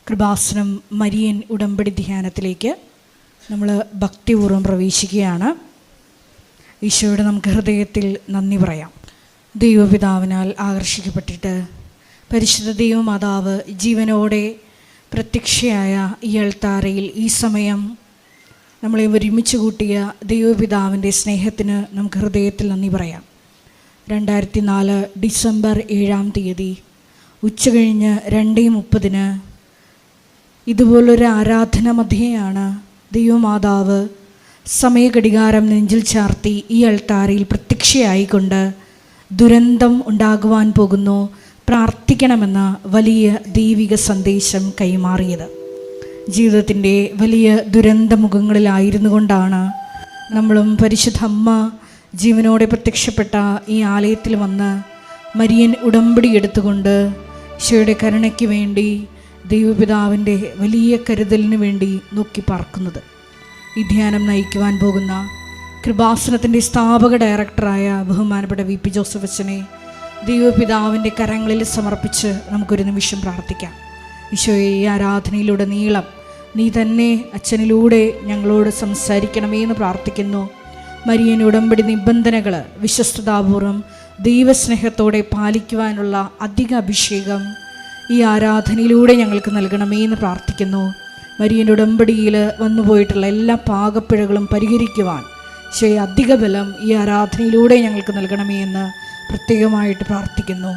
Kripasanam Marian ഉടമ്പടി ധ്യാനത്തിലേക്ക് നമ്മൾ ഭക്തിപൂർവ്വം പ്രവേശിക്കുകയാണ്. ഈശോയുടെ നമുക്ക് ഹൃദയത്തിൽ നന്ദി പറയാം. ദൈവപിതാവിനാൽ ആകർഷിക്കപ്പെട്ടിട്ട് പരിശുദ്ധ ദൈവമാതാവ് ജീവനോടെ പ്രത്യക്ഷയായ ഈ അൾത്താരയിൽ ഈ സമയം നമ്മളെ ഒരുമിച്ച് കൂട്ടിയ ദൈവപിതാവിൻ്റെ സ്നേഹത്തിന് നമുക്ക് ഹൃദയത്തിൽ നന്ദി പറയാം. 2004 ഡിസംബർ 7-ാം തീയതി ഉച്ചകഴിഞ്ഞ് 2:30 ഇതുപോലൊരു ആരാധന മധ്യയാണ് ദൈവമാതാവ് സമയഘടികാരം നെഞ്ചിൽ ചാർത്തി ഈ അൾത്താരയിൽ പ്രത്യക്ഷയായിക്കൊണ്ട് ദുരന്തം ഉണ്ടാകുവാൻ പോകുന്നു, പ്രാർത്ഥിക്കണമെന്ന വലിയ ദൈവിക സന്ദേശം കൈമാറിയത്. ജീവിതത്തിൻ്റെ വലിയ ദുരന്തമുഖങ്ങളിലായിരുന്നു കൊണ്ടാണ് നമ്മളും പരിശുദ്ധ അമ്മ ജീവനോടെ പ്രത്യക്ഷപ്പെട്ട ഈ ആലയത്തിൽ വന്ന് മരിയൻ ഉടമ്പടി എടുത്തുകൊണ്ട് ഈശോയുടെ കരുണയ്ക്ക് വേണ്ടി ദൈവപിതാവിൻ്റെ വലിയ കരുതലിന് വേണ്ടി നോക്കി പാർക്കുന്നത്. ഈ ധ്യാനം നയിക്കുവാൻ പോകുന്ന കൃപാസനത്തിൻ്റെ സ്ഥാപക ഡയറക്ടറായ ബഹുമാനപ്പെട്ട വി പി ജോസഫ് അച്ഛനെ ദൈവപിതാവിൻ്റെ കരങ്ങളിൽ സമർപ്പിച്ച് നമുക്കൊരു നിമിഷം പ്രാർത്ഥിക്കാം. ഈശോയെ, ഈ ആരാധനയിലൂടെ നീളം നീ തന്നെ അച്ഛനിലൂടെ ഞങ്ങളോട് സംസാരിക്കണമേ എന്ന് പ്രാർത്ഥിക്കുന്നു. മരിയൻ ഉടമ്പടി നിബന്ധനകൾ വിശ്വസ്തതാപൂർവം ദൈവസ്നേഹത്തോടെ പാലിക്കുവാനുള്ള അധിക അഭിഷേകം ഈ ആരാധനയിലൂടെ ഞങ്ങൾക്ക് നൽകണമേ എന്ന് പ്രാർത്ഥിക്കുന്നു. മരിയൻ ഉടമ്പടിയിൽ വന്നുപോയിട്ടുള്ള എല്ലാ പാകപ്പിഴകളും പരിഹരിക്കുവാൻ അധിക ബലം ഈ ആരാധനയിലൂടെ ഞങ്ങൾക്ക് നൽകണമേ എന്ന് പ്രത്യേകമായിട്ട് പ്രാർത്ഥിക്കുന്നു.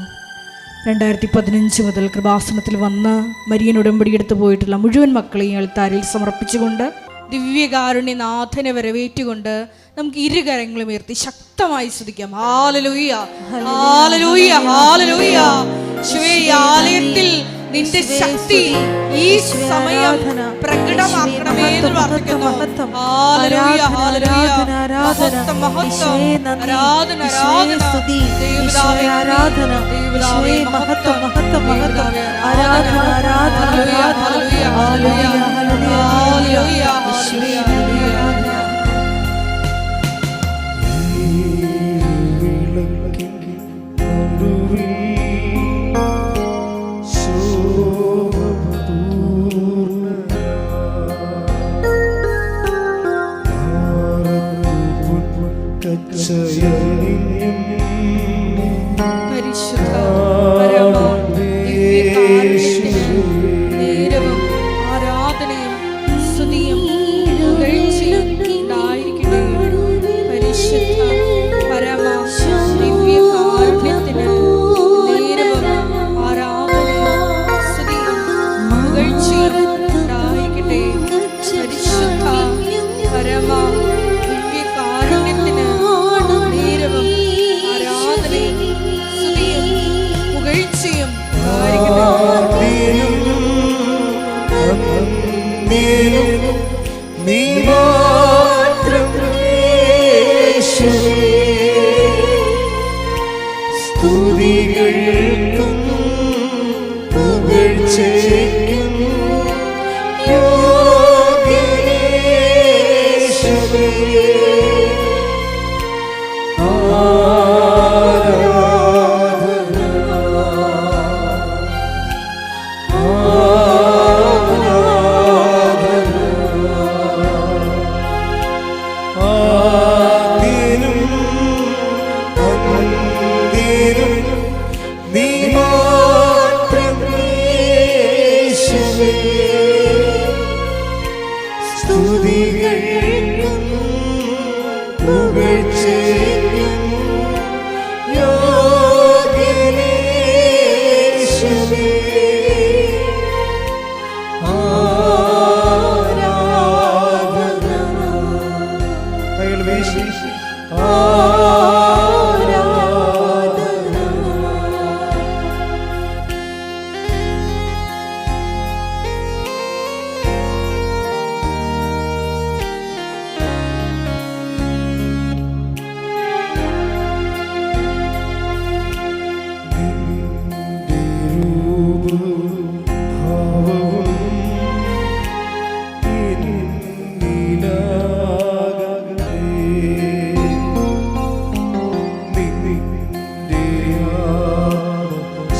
2015 മുതൽ കൃപാസനത്തിൽ വന്ന് മരിയൻ ഉടമ്പടി എടുത്തു പോയിട്ടുള്ള മുഴുവൻ മക്കളെയും അൾത്താരയിൽ സമർപ്പിച്ചുകൊണ്ട് ദിവ്യകാരുണ്യനാഥനെ വരവേറ്റുകൊണ്ട് നമുക്ക് ഇരുകരങ്ങളും ഉയർത്തി ശക്തമായി സ്തുതിക്കാം. ഹല്ലേലൂയ, ഹല്ലേലൂയ, ഹല്ലേലൂയ. യേശുവേ, ഈ ആലയത്തിൽ നിന്റെ ശക്തി ഈ സമയം പ്രകടമാക്കണമേ എന്ന് പ്രാർത്ഥിക്കുന്നു. ഹല്ലേലൂയ, ഹല്ലേലൂയ. മഹത്വം, മഹത്വം, ആരാധന, ആരാധന, ദൈവപിതാവേ, ആരാധന, ദൈവപിതാവേ, മഹത്വം, മഹത്വം, മഹത്വം, ആരാധന, ആരാധന, ഹല്ലേലൂയ, ഹല്ലേലൂയ, ഹല്ലേലൂയ, ഹല്ലേലൂയ.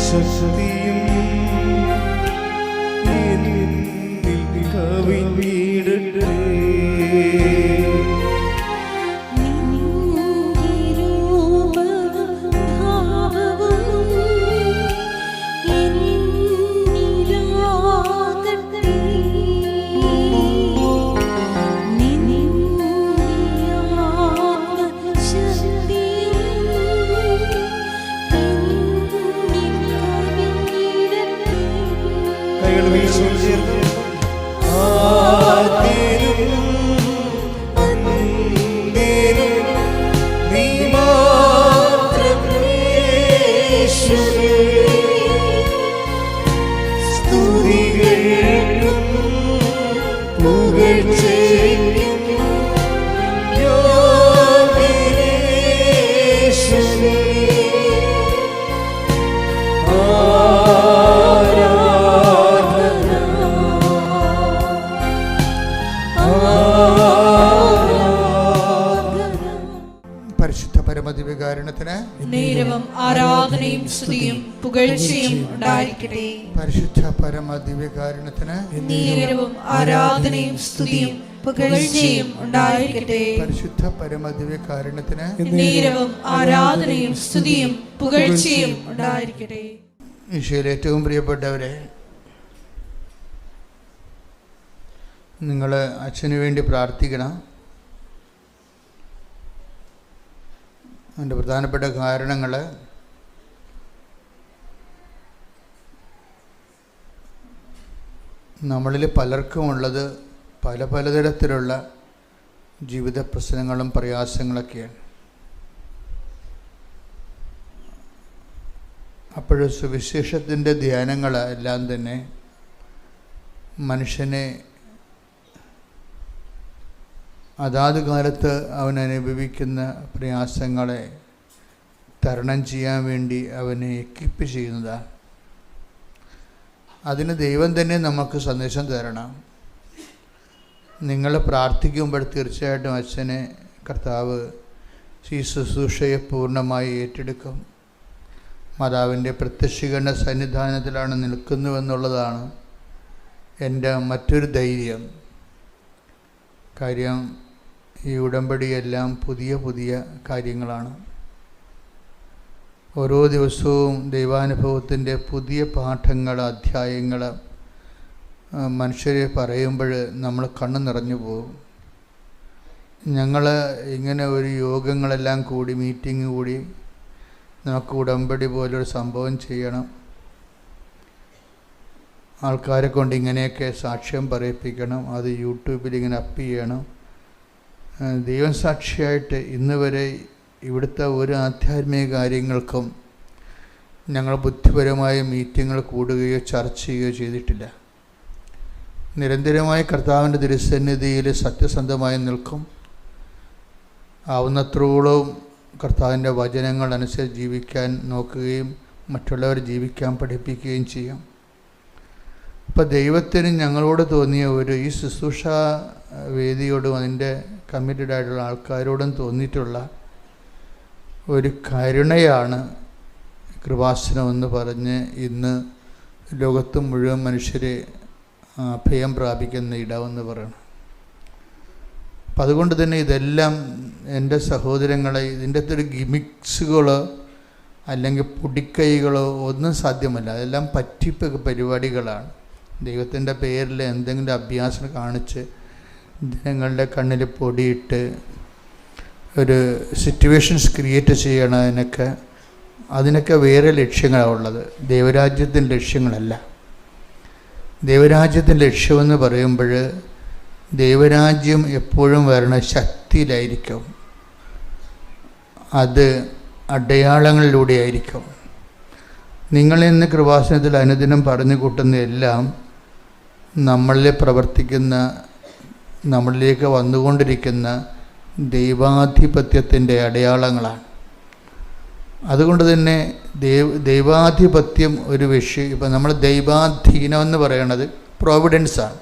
ശക്തിയും കവിഞ്ഞിടട്ടെ. കൈകൾ വീശി ചേർന്ന് പരിശുദ്ധ പരമദിവ്യകാരുണ്യത്തിന് നേരവും ആരാധനയും സ്തുതിയും പുകഴ്ചയും ഉണ്ടായിരിക്കട്ടെ. പരിശുദ്ധ പരമദിവ്യകാരുണ്യത്തിന് നേരവും ആരാധനയും സ്തുതിയും പുകഴ്ചയും ഉണ്ടായിരിക്കട്ടെ. പരിശുദ്ധ പരമദിവ്യകാരുണ്യത്തിന് നേരവും ആരാധനയും സ്തുതിയും പുകഴ്ചയും ഉണ്ടായിരിക്കട്ടെ. ഈശോയിൽ ഏറ്റവും പ്രിയപ്പെട്ടവരെ, നിങ്ങൾ അച്ഛന് വേണ്ടി പ്രാർത്ഥിക്കണം. അതിൻ്റെ പ്രധാനപ്പെട്ട കാരണങ്ങൾ നമ്മളിൽ പലർക്കുമുള്ളത് പലതരത്തിലുള്ള ജീവിത പ്രശ്നങ്ങളും പ്രയാസങ്ങളൊക്കെയാണ്. അപ്പോൾ സുവിശേഷത്തിൻ്റെ ധ്യാനങ്ങൾ എല്ലാം തന്നെ മനുഷ്യനെ അതാത് കാലത്ത് അവൻ അനുഭവിക്കുന്ന പ്രയാസങ്ങളെ തരണം ചെയ്യാൻ വേണ്ടി അവനെ എക്വിപ്പ് ചെയ്യുന്നതാണ്. അതിന് ദൈവം തന്നെ നമുക്ക് സന്ദേശം തരണം. നിങ്ങൾ പ്രാർത്ഥിക്കുമ്പോൾ തീർച്ചയായിട്ടും അച്ഛനെ കർത്താവ് ഈ ശുശ്രൂഷയെ പൂർണ്ണമായി ഏറ്റെടുക്കും. മാതാവിൻ്റെ പ്രത്യക്ഷീകരണ സന്നിധാനത്തിലാണ് നിൽക്കുന്നുവെന്നുള്ളതാണ് എൻ്റെ മറ്റൊരു ധൈര്യം. കാര്യം ഈ ഉടമ്പടിയെല്ലാം പുതിയ കാര്യങ്ങളാണ്. ഓരോ ദിവസവും ദൈവാനുഭവത്തിൻ്റെ പുതിയ പാഠങ്ങൾ, അധ്യായങ്ങൾ മനുഷ്യരെ പറയുമ്പോൾ നമ്മൾ കണ്ണ് നിറഞ്ഞു പോകും. ഞങ്ങൾ ഇങ്ങനെ ഒരു യോഗങ്ങളെല്ലാം കൂടി, മീറ്റിംഗ് കൂടി, നമുക്ക് ഉടമ്പടി പോലൊരു സംഭവം ചെയ്യണം, ആൾക്കാരെ കൊണ്ട് ഇങ്ങനെയൊക്കെ സാക്ഷ്യം പറയിപ്പിക്കണം, അത് യൂട്യൂബിൽ ഇങ്ങനെ അപ്പ് ചെയ്യണം. ദൈവം സാക്ഷിയായിട്ട് ഇന്ന് വരെ ഇവിടുത്തെ ഒരു ആധ്യാത്മിക കാര്യങ്ങൾക്കും ഞങ്ങൾ ബുദ്ധിപരമായ മീറ്റിങ്ങൾ കൂടുകയോ ചർച്ച ചെയ്യുകയോ ചെയ്തിട്ടില്ല. നിരന്തരമായി കർത്താവിൻ്റെ തിരുസന്നിധിയിൽ സത്യസന്ധമായി നിൽക്കും. ആവുന്നത്രോളം കർത്താവിൻ്റെ വചനങ്ങൾ അനുസരിച്ച് ജീവിക്കാൻ നോക്കുകയും മറ്റുള്ളവർ ജീവിക്കാൻ പഠിപ്പിക്കുകയും ചെയ്യും. അപ്പോൾ ദൈവത്തിന് ഞങ്ങളോട് തോന്നിയ ഈ ശുശ്രൂഷ വേദിയോടും അതിൻ്റെ കമ്മിറ്റഡ് ആയിട്ടുള്ള ആൾക്കാരോടും തോന്നിയിട്ടുള്ള ഒരു കരുണയാണ് കൃപാസനം എന്ന് പറഞ്ഞ് ഇന്ന് ലോകത്ത് മുഴുവൻ മനുഷ്യരെ അഭയം പ്രാപിക്കുന്ന ഇടമെന്ന് പറയണം. അപ്പം അതുകൊണ്ട് തന്നെ ഇതെല്ലാം എൻ്റെ സഹോദരങ്ങളെ, ഇതിൻ്റെ അകത്തൊരു ഗിമിക്സുകളോ അല്ലെങ്കിൽ പൊടിക്കൈകളോ ഒന്നും സാധ്യമല്ല. അതെല്ലാം പറ്റിപ്പ് പരിപാടികളാണ്. ദൈവത്തിൻ്റെ പേരിൽ എന്തെങ്കിലും അഭ്യാസം കാണിച്ച് ജനങ്ങളുടെ കണ്ണിൽ പൊടിയിട്ട് ഒരു സിറ്റുവേഷൻസ് ക്രിയേറ്റ് ചെയ്യണം. അതിനൊക്കെ വേറെ ലക്ഷ്യങ്ങളാണ് ഉള്ളത്. ദൈവരാജ്യത്തിൻ്റെ ലക്ഷ്യങ്ങളല്ല. ദൈവരാജ്യത്തിൻ്റെ ലക്ഷ്യമെന്ന് പറയുമ്പോൾ ദൈവരാജ്യം എപ്പോഴും വരണ ശക്തിയിലായിരിക്കും, അത് അടയാളങ്ങളിലൂടെ ആയിരിക്കും. നിങ്ങളിന്ന് കൃപാസനത്തിൽ അനുദിനം പറഞ്ഞു കൂട്ടുന്നതെല്ലാം നമ്മളിൽ പ്രവർത്തിക്കുന്ന, നമ്മളിലേക്ക് വന്നുകൊണ്ടിരിക്കുന്ന ദൈവാധിപത്യത്തിൻ്റെ അടയാളങ്ങളാണ്. അതുകൊണ്ട് തന്നെ ദൈവാധിപത്യം ഒരു വിഷയം. ഇപ്പം നമ്മൾ ദൈവാധീനം എന്ന് പറയണത് പ്രോവിഡൻസാണ്.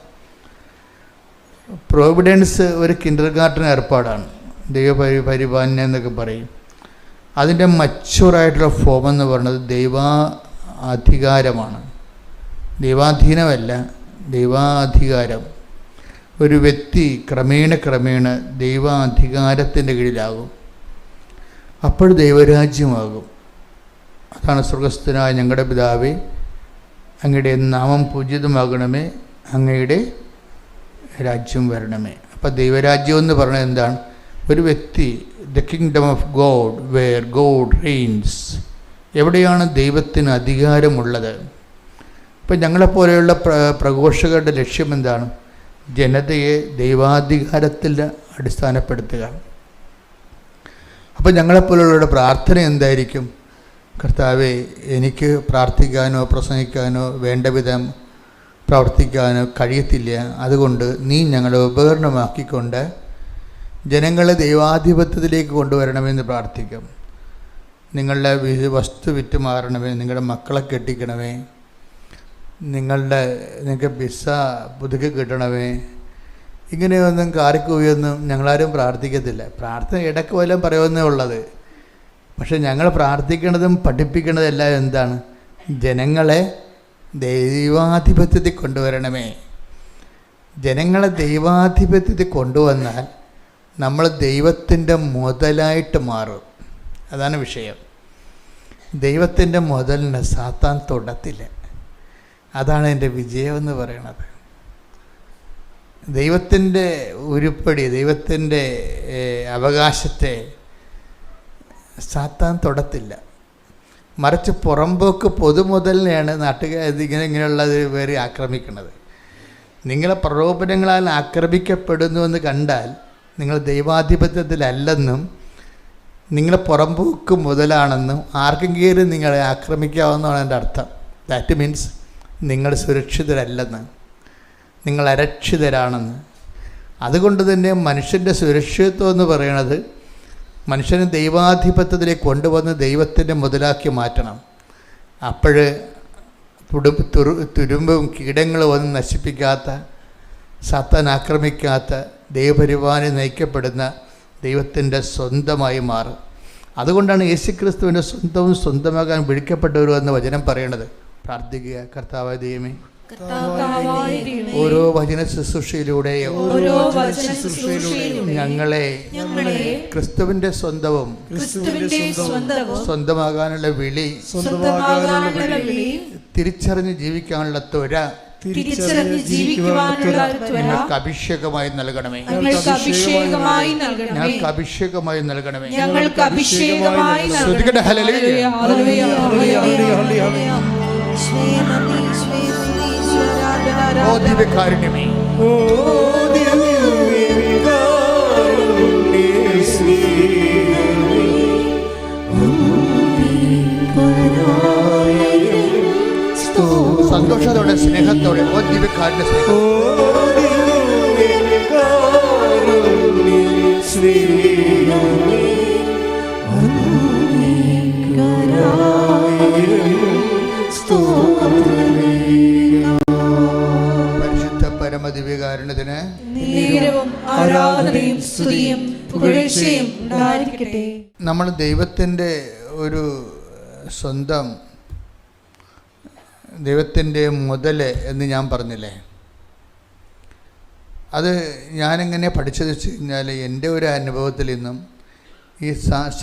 പ്രോവിഡൻസ് ഒരു കിൻഡർ ഗാർട്ടൻ ഏർപ്പാടാണ്. ദൈവപരിപാലനം എന്നൊക്കെ പറയും. അതിൻ്റെ മച്ചുവറായിട്ടുള്ള ഫോം എന്ന് പറയുന്നത് ദൈവാധികാരമാണ്. ദൈവാധീനമല്ല, ദൈവാധികാരം. ഒരു വ്യക്തി ക്രമേണ ദൈവാധികാരത്തിൻ്റെ കീഴിലാകും. അപ്പോൾ ദൈവരാജ്യമാകും. അതാണ് സ്വർഗസ്ഥനായ ഞങ്ങളുടെ പിതാവേ, അങ്ങയുടെ നാമം പൂജിതമാകണമേ, അങ്ങയുടെ രാജ്യം വരണമേ. അപ്പോൾ ദൈവരാജ്യം എന്ന് പറയുന്നത് എന്താണ്? ഒരു വ്യക്തി, the kingdom of God where God reigns, എവിടെയാണ് ദൈവത്തിന് അധികാരമുള്ളത്. ഇപ്പം ഞങ്ങളെപ്പോലെയുള്ള പ്രഘോഷകരുടെ ലക്ഷ്യം എന്താണ്? ജനതയെ ദൈവാധികാരത്തിൽ അടിസ്ഥാനപ്പെടുത്തുക. അപ്പോൾ ഞങ്ങളെപ്പോലുള്ളവരുടെ പ്രാർത്ഥന എന്തായിരിക്കും? കർത്താവേ, എനിക്ക് പ്രാർത്ഥിക്കാനോ പ്രസംഗിക്കാനോ വേണ്ട വിധം പ്രവർത്തിക്കാനോ കഴിയത്തില്ല. അതുകൊണ്ട് നീ ഞങ്ങളെ ഉപകരണമാക്കിക്കൊണ്ട് ജനങ്ങളെ ദൈവാധിപത്യത്തിലേക്ക് കൊണ്ടുവരണമെന്ന് പ്രാർത്ഥിക്കും. നിങ്ങളുടെ വസ്തു വിറ്റ് മാറണമേ, നിങ്ങളുടെ മക്കളെ കെട്ടിക്കണമേ, നിങ്ങൾക്ക് വിസ പുതുക്കി കിട്ടണമേ. ഇങ്ങനെയൊന്നും കാറിക്കൂയൊന്നും ഞങ്ങളാരും പ്രാർത്ഥിക്കത്തില്ല. പ്രാർത്ഥന ഇടയ്ക്ക് വല്ലതും പറയുമെന്നേ ഉള്ളത്. പക്ഷെ ഞങ്ങൾ പ്രാർത്ഥിക്കുന്നതും പഠിപ്പിക്കുന്നതും എല്ലാം എന്താണ്? ജനങ്ങളെ ദൈവാധിപത്യത്തിൽ കൊണ്ടുവരണമേ. ജനങ്ങളെ ദൈവാധിപത്യത്തിൽ കൊണ്ടുവന്നാൽ നമ്മൾ ദൈവത്തിൻ്റെ മുതലായിട്ട് മാറും. അതാണ് വിഷയം. ദൈവത്തിൻ്റെ മുതലിനെ സാത്താൻ തൊടത്തില്ല. അതാണ് എൻ്റെ വിജയമെന്ന് പറയണത്. ദൈവത്തിൻ്റെ ഉരുപ്പടി, ദൈവത്തിൻ്റെ അവകാശത്തെ സാത്താൻ തൊടത്തില്ല. മറിച്ച് പുറമ്പോക്ക് പൊതുമുതലിനെയാണ് ഇങ്ങനെയുള്ളത് വേറെ ആക്രമിക്കുന്നത്. നിങ്ങളെ പ്രലോഭനങ്ങളാൽ ആക്രമിക്കപ്പെടുന്നുവെന്ന് കണ്ടാൽ നിങ്ങൾ ദൈവാധിപത്യത്തിലല്ലെന്നും നിങ്ങളെ പുറമ്പോക്ക് മുതലാണെന്നും ആർക്കെങ്കിലും നിങ്ങളെ ആക്രമിക്കാവുന്നതാണ് എൻ്റെ അർത്ഥം. ദാറ്റ് മീൻസ് നിങ്ങൾ സുരക്ഷിതരല്ലെന്ന്, നിങ്ങൾ അരക്ഷിതരാണെന്ന്. അതുകൊണ്ട് തന്നെ മനുഷ്യൻ്റെ സുരക്ഷിതത്വം എന്ന് പറയുന്നത് മനുഷ്യനെ ദൈവാധിപത്യത്തിലേക്ക് കൊണ്ടുവന്ന് ദൈവത്തിൻ്റെ മുതലാക്കി മാറ്റണം. അപ്പോൾ തുരുമ്പും കീടങ്ങളും ഒന്നും നശിപ്പിക്കാത്ത, സാത്താൻ ആക്രമിക്കാത്ത, ദൈവപരിപാലന നയിക്കപ്പെടുന്ന ദൈവത്തിൻ്റെ സ്വന്തമായി മാറും. അതുകൊണ്ടാണ് യേശുക്രിസ്തുവിൻ്റെ സ്വന്തമാകാൻ വിളിക്കപ്പെട്ടവരുമെന്ന് വചനം പറയണത്. പ്രാർത്ഥിക്കുക. കർത്താവായ ദൈവമേ, ഓരോ വചന ശുശ്രൂഷയിലൂടെയും ഞങ്ങളെ ക്രിസ്തുവിന്റെ സ്വന്തവും സ്വന്തമാകാനുള്ള വിളി തിരിച്ചറിഞ്ഞ് ജീവിക്കാനുള്ള ത്വര ഞങ്ങൾക്ക് അഭിഷേകമായി നൽകണമേ. ഞങ്ങൾക്ക് അഭിഷേകമായി നൽകണമേ. ശ്രുതികട ഹല്ലേലൂയ. ഓ ദിവ്യകാരുണ്യമേ, സന്തോഷത്തോടെ സ്നേഹത്തോടെ ഓ ദിവ്യകാരുണ്യ പരിശുദ്ധ പരമദിവ്യകാരുണ്യത്തിന് ആരാധനയും സ്തുതിയും പുകഴ്ചയും ഉണ്ടായിരിക്കട്ടെ. നമ്മൾ ദൈവത്തിൻ്റെ ഒരു സ്വന്തം, ദൈവത്തിൻ്റെ മുതൽ എന്ന് ഞാൻ പറഞ്ഞില്ലേ, അത് ഞാനെങ്ങനെ പഠിച്ചത് വെച്ച് കഴിഞ്ഞാൽ എൻ്റെ ഒരു അനുഭവത്തിൽ നിന്നും ഈ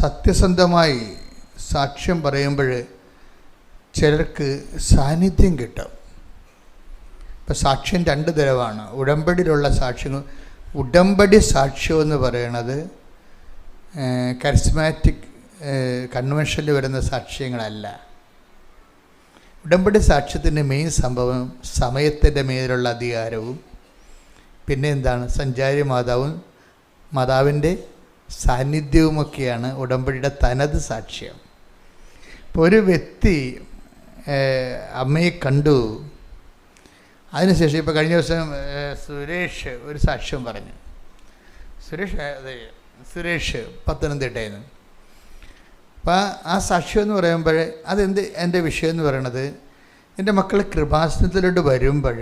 സത്യസന്ധമായി സാക്ഷ്യം പറയുമ്പോൾ ചിലർക്ക് സാന്നിധ്യം കിട്ടും. ഇപ്പം സാക്ഷ്യം രണ്ട് തരമാണ്. ഉടമ്പടിയിലുള്ള സാക്ഷ്യങ്ങൾ, ഉടമ്പടി സാക്ഷ്യം എന്ന് പറയണത് കരിസ്മാറ്റിക് കൺവെൻഷനിൽ വരുന്ന സാക്ഷ്യങ്ങളല്ല. ഉടമ്പടി സാക്ഷ്യത്തിൻ്റെ മെയിൻ സംഭവം സമയത്തിൻ്റെ മേലുള്ള അധികാരവും പിന്നെ എന്താണ് സഞ്ചാരി മാതാവിൻ്റെ സാന്നിധ്യവുമൊക്കെയാണ് ഉടമ്പടിയുടെ തനത് സാക്ഷ്യം. ഇപ്പോൾ ഒരു വ്യക്തി അമ്മയെ കണ്ടു, അതിനുശേഷം ഇപ്പോൾ കഴിഞ്ഞ ദിവസം സുരേഷ് ഒരു സാക്ഷ്യം പറഞ്ഞു. സുരേഷ് പത്തനംതിട്ടയിൽ നിന്ന്. അപ്പോൾ ആ സാക്ഷ്യം എന്ന് പറയുമ്പോൾ എൻ്റെ വിഷയം എന്ന് പറയണത്, എൻ്റെ മക്കൾ കൃപാസനത്തിലോട്ട് വരുമ്പോൾ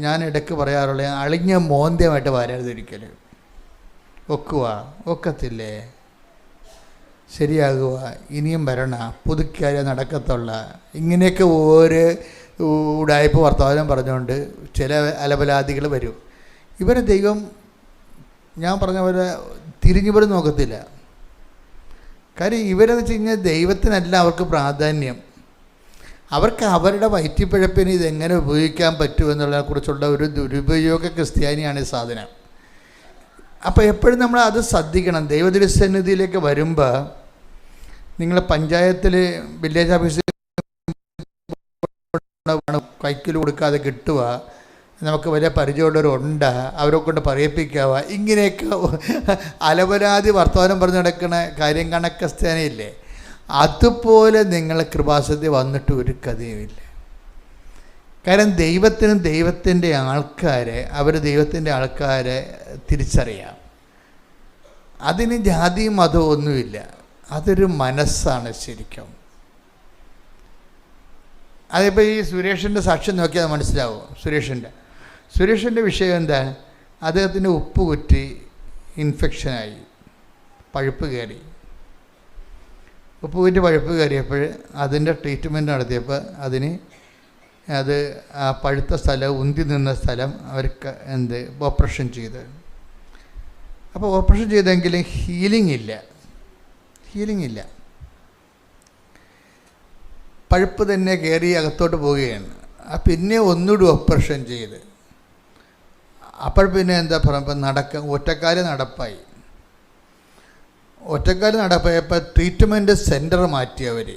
ഞാൻ ഇടയ്ക്ക് പറയാറുള്ള അളിഞ്ഞ മോന്ത്യമായിട്ട് വരരുതൊരിക്കൽ. ഒക്കത്തില്ലേ, ശരിയാകുക, ഇനിയും വരണ, പുതുക്കിയാലേ നടക്കത്തുള്ള, ഇങ്ങനെയൊക്കെ ഓരോ ഉടായ്പ വർത്തമാനം പറഞ്ഞുകൊണ്ട് ചില അലപലാദികൾ വരും. ഇവരെ ദൈവം ഞാൻ പറഞ്ഞ പോലെ തിരിഞ്ഞു പോലും നോക്കത്തില്ല. കാര്യം ഇവരെന്ന് വെച്ച് കഴിഞ്ഞാൽ ദൈവത്തിനല്ല അവർക്ക് പ്രാധാന്യം. അവർക്ക് അവരുടെ വയറ്റിപ്പിഴപ്പിന് ഇതെങ്ങനെ ഉപയോഗിക്കാൻ പറ്റുമെന്നുള്ളതിനെക്കുറിച്ചുള്ള ഒരു ദുരുപയോഗ ക്രിസ്ത്യാനിയാണ് ഈ സാധനം. അപ്പോൾ എപ്പോഴും നമ്മൾ അത് ശ്രദ്ധിക്കണം. ദൈവതിരുസന്നിധിയിലേക്ക് വരുമ്പോൾ നിങ്ങൾ പഞ്ചായത്തിൽ വില്ലേജ് ഓഫീസിൽ കൈക്കിൽ കൊടുക്കാതെ കിട്ടുക, നമുക്ക് വലിയ പരിചയമുള്ളവരുണ്ട്, അവരെ കൊണ്ട് പറയിപ്പിക്കാവുക, ഇങ്ങനെയൊക്കെ അലപരാതി വർത്തമാനം പറഞ്ഞ് നടക്കുന്ന കാര്യം കണക്കസ്തേനയില്ലേ, അതുപോലെ നിങ്ങൾ കൃപാസനത്തിൽ വന്നിട്ട് ഒരു കഥയുമില്ല. കാരണം ദൈവത്തിൻ്റെ ആൾക്കാരെ തിരിച്ചറിയാം. അതിന് ജാതിയും മതവും ഒന്നുമില്ല, അതൊരു മനസ്സാണ് ശരിക്കും. അതിപ്പോൾ ഈ സുരേഷിൻ്റെ സാക്ഷ്യം നോക്കിയാൽ മനസ്സിലാവും. സുരേഷിൻ്റെ വിഷയം എന്താണ്? അദ്ദേഹത്തിൻ്റെ ഉപ്പ് കുറ്റി ഇൻഫെക്ഷനായി, പഴുപ്പ് കയറി. ഉപ്പ് കുറ്റി പഴുപ്പ് കയറിയപ്പോൾ അതിൻ്റെ ട്രീറ്റ്മെൻറ്റ് നടത്തിയപ്പോൾ അത് ആ പഴുത്ത സ്ഥലം, ഉന്തി നിന്ന സ്ഥലം അവർക്ക് ഓപ്പറേഷൻ ചെയ്ത്. അപ്പോൾ ഓപ്പറേഷൻ ചെയ്തെങ്കിലും ഹീലിംഗ് ഇല്ല. പഴുപ്പ് തന്നെ കയറി അകത്തോട്ട് പോവുകയാണ്. പിന്നെ ഒന്നുകൂടി ഓപ്പറേഷൻ ചെയ്ത്. അപ്പോൾ പിന്നെ എന്താ പറയുമ്പോൾ ഒറ്റക്കാല് നടപ്പായപ്പോൾ ട്രീറ്റ്മെൻറ്റ് സെൻറ്റർ മാറ്റി. അവർ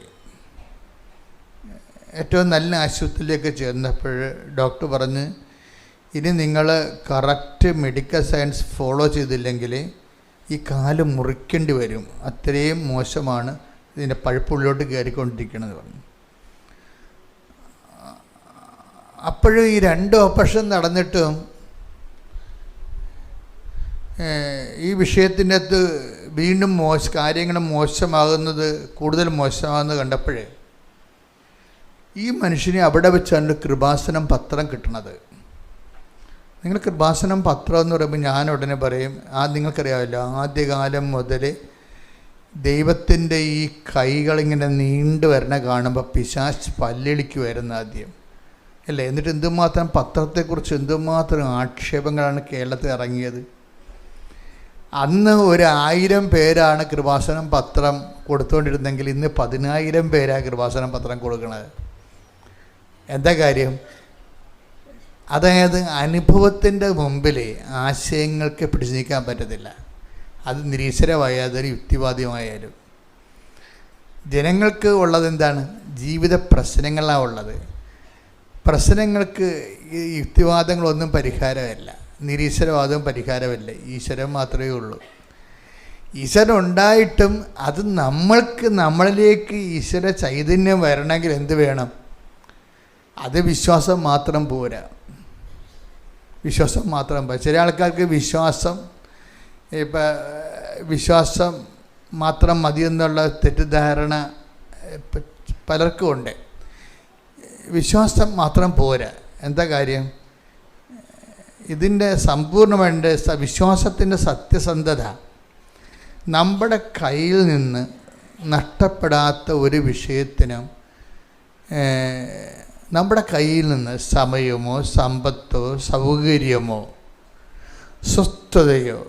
ഏറ്റവും നല്ല ആശുപത്രിയിലേക്ക് ചെന്നപ്പോൾ ഡോക്ടർ പറഞ്ഞ്, ഇനി നിങ്ങൾ കറക്റ്റ് മെഡിക്കൽ സയൻസ് ഫോളോ ചെയ്തില്ലെങ്കിൽ ഈ കാല് മുറിക്കേണ്ടി വരും, അത്രയും മോശമാണ്, ഇതിൻ്റെ പഴുപ്പുള്ളിലോട്ട് കയറിക്കൊണ്ടിരിക്കണമെന്ന് പറഞ്ഞു. അപ്പോഴും ഈ 2 ഓപ്പറേഷൻ നടന്നിട്ടും ഈ വിഷയത്തിൻ്റെ അകത്ത് വീണ്ടും കാര്യങ്ങൾ മോശമാകുന്നത്, കൂടുതൽ മോശമാകുന്നത് കണ്ടപ്പോഴേ ഈ മനുഷ്യനെ അവിടെ വെച്ചാണ് കൃപാസനം പത്രം കിട്ടണത്. നിങ്ങൾ കൃപാസനം പത്രം എന്ന് പറയുമ്പോൾ ഞാൻ ഉടനെ പറയും, നിങ്ങൾക്കറിയാമല്ലോ, ആദ്യകാലം മുതൽ ദൈവത്തിൻ്റെ ഈ കൈകളിങ്ങനെ നീണ്ടു വരണ കാണുമ്പോൾ പിശാച് പല്ലിളിക്കുമായിരുന്നു ആദ്യം, അല്ലേ? എന്നിട്ട് എന്തുമാത്രം പത്രത്തെക്കുറിച്ച് എന്തുമാത്രം ആക്ഷേപങ്ങളാണ് കേരളത്തിൽ ഇറങ്ങിയത്. അന്ന് 1000 പേരാണ് കൃപാസനം പത്രം കൊടുത്തുകൊണ്ടിരുന്നെങ്കിൽ ഇന്ന് 10,000 പേരാണ് കൃപാസനം പത്രം കൊടുക്കുന്നത്. എന്താ കാര്യം? അതായത് അനുഭവത്തിൻ്റെ മുമ്പിൽ ആശയങ്ങൾക്ക് പിടിച്ചു നിൽക്കാൻ പറ്റത്തില്ല. അത് നിരീശ്വരമായാലും യുക്തിവാദിയുമായാലും ജനങ്ങൾക്ക് ഉള്ളത് എന്താണ്? ജീവിത പ്രശ്നങ്ങളാണ് ഉള്ളത്. പ്രശ്നങ്ങൾക്ക് യുക്തിവാദങ്ങളൊന്നും പരിഹാരമല്ല, നിരീശ്വരവാദവും പരിഹാരമല്ല. ഈശ്വരൻ മാത്രമേ ഉള്ളൂ. ഈശ്വരൻ ഉണ്ടായിട്ടും അത് നമ്മളിലേക്ക് ഈശ്വര ചൈതന്യം വരണമെങ്കിൽ എന്ത് വേണം? അത് വിശ്വാസം മാത്രം പോരാ. ചില ആൾക്കാർക്ക് വിശ്വാസം മാത്രം മതിയെന്നുള്ള തെറ്റിദ്ധാരണ പലർക്കും ഉണ്ട്. വിശ്വാസം മാത്രം പോരാ. എന്താ കാര്യം? ഇതിൻ്റെ സമ്പൂർണ്ണമായിട്ട് വിശ്വാസത്തിൻ്റെ സത്യസന്ധത, നമ്മുടെ കയ്യിൽ നിന്ന് നഷ്ടപ്പെടാത്ത ഒരു വിഷയത്തിനും നമ്മുടെ കയ്യിൽ നിന്ന് സമയമോ സമ്പത്തോ സൗകര്യമോ സ്വസ്ഥതയോ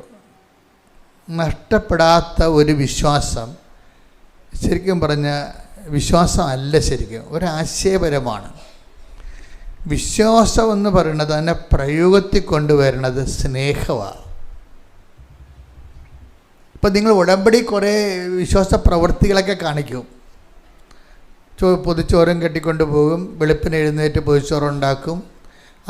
നഷ്ടപ്പെടാത്ത ഒരു വിശ്വാസം ശരിക്കും പറഞ്ഞാൽ വിശ്വാസം അല്ല, ശരിക്കും ഒരാശയപരമാണ്. വിശ്വാസം എന്ന് പറയുന്നത് തന്നെ പ്രയോഗത്തിൽ കൊണ്ടുവരുന്നത് സ്നേഹമാണ്. ഇപ്പം നിങ്ങൾ ഉടമ്പടി കുറേ വിശ്വാസ പ്രവൃത്തികളൊക്കെ കാണിക്കും. പൊതിച്ചോറും കെട്ടിക്കൊണ്ട് പോകും, വെളുപ്പിന് എഴുന്നേറ്റ് പൊതിച്ചോറുണ്ടാക്കും,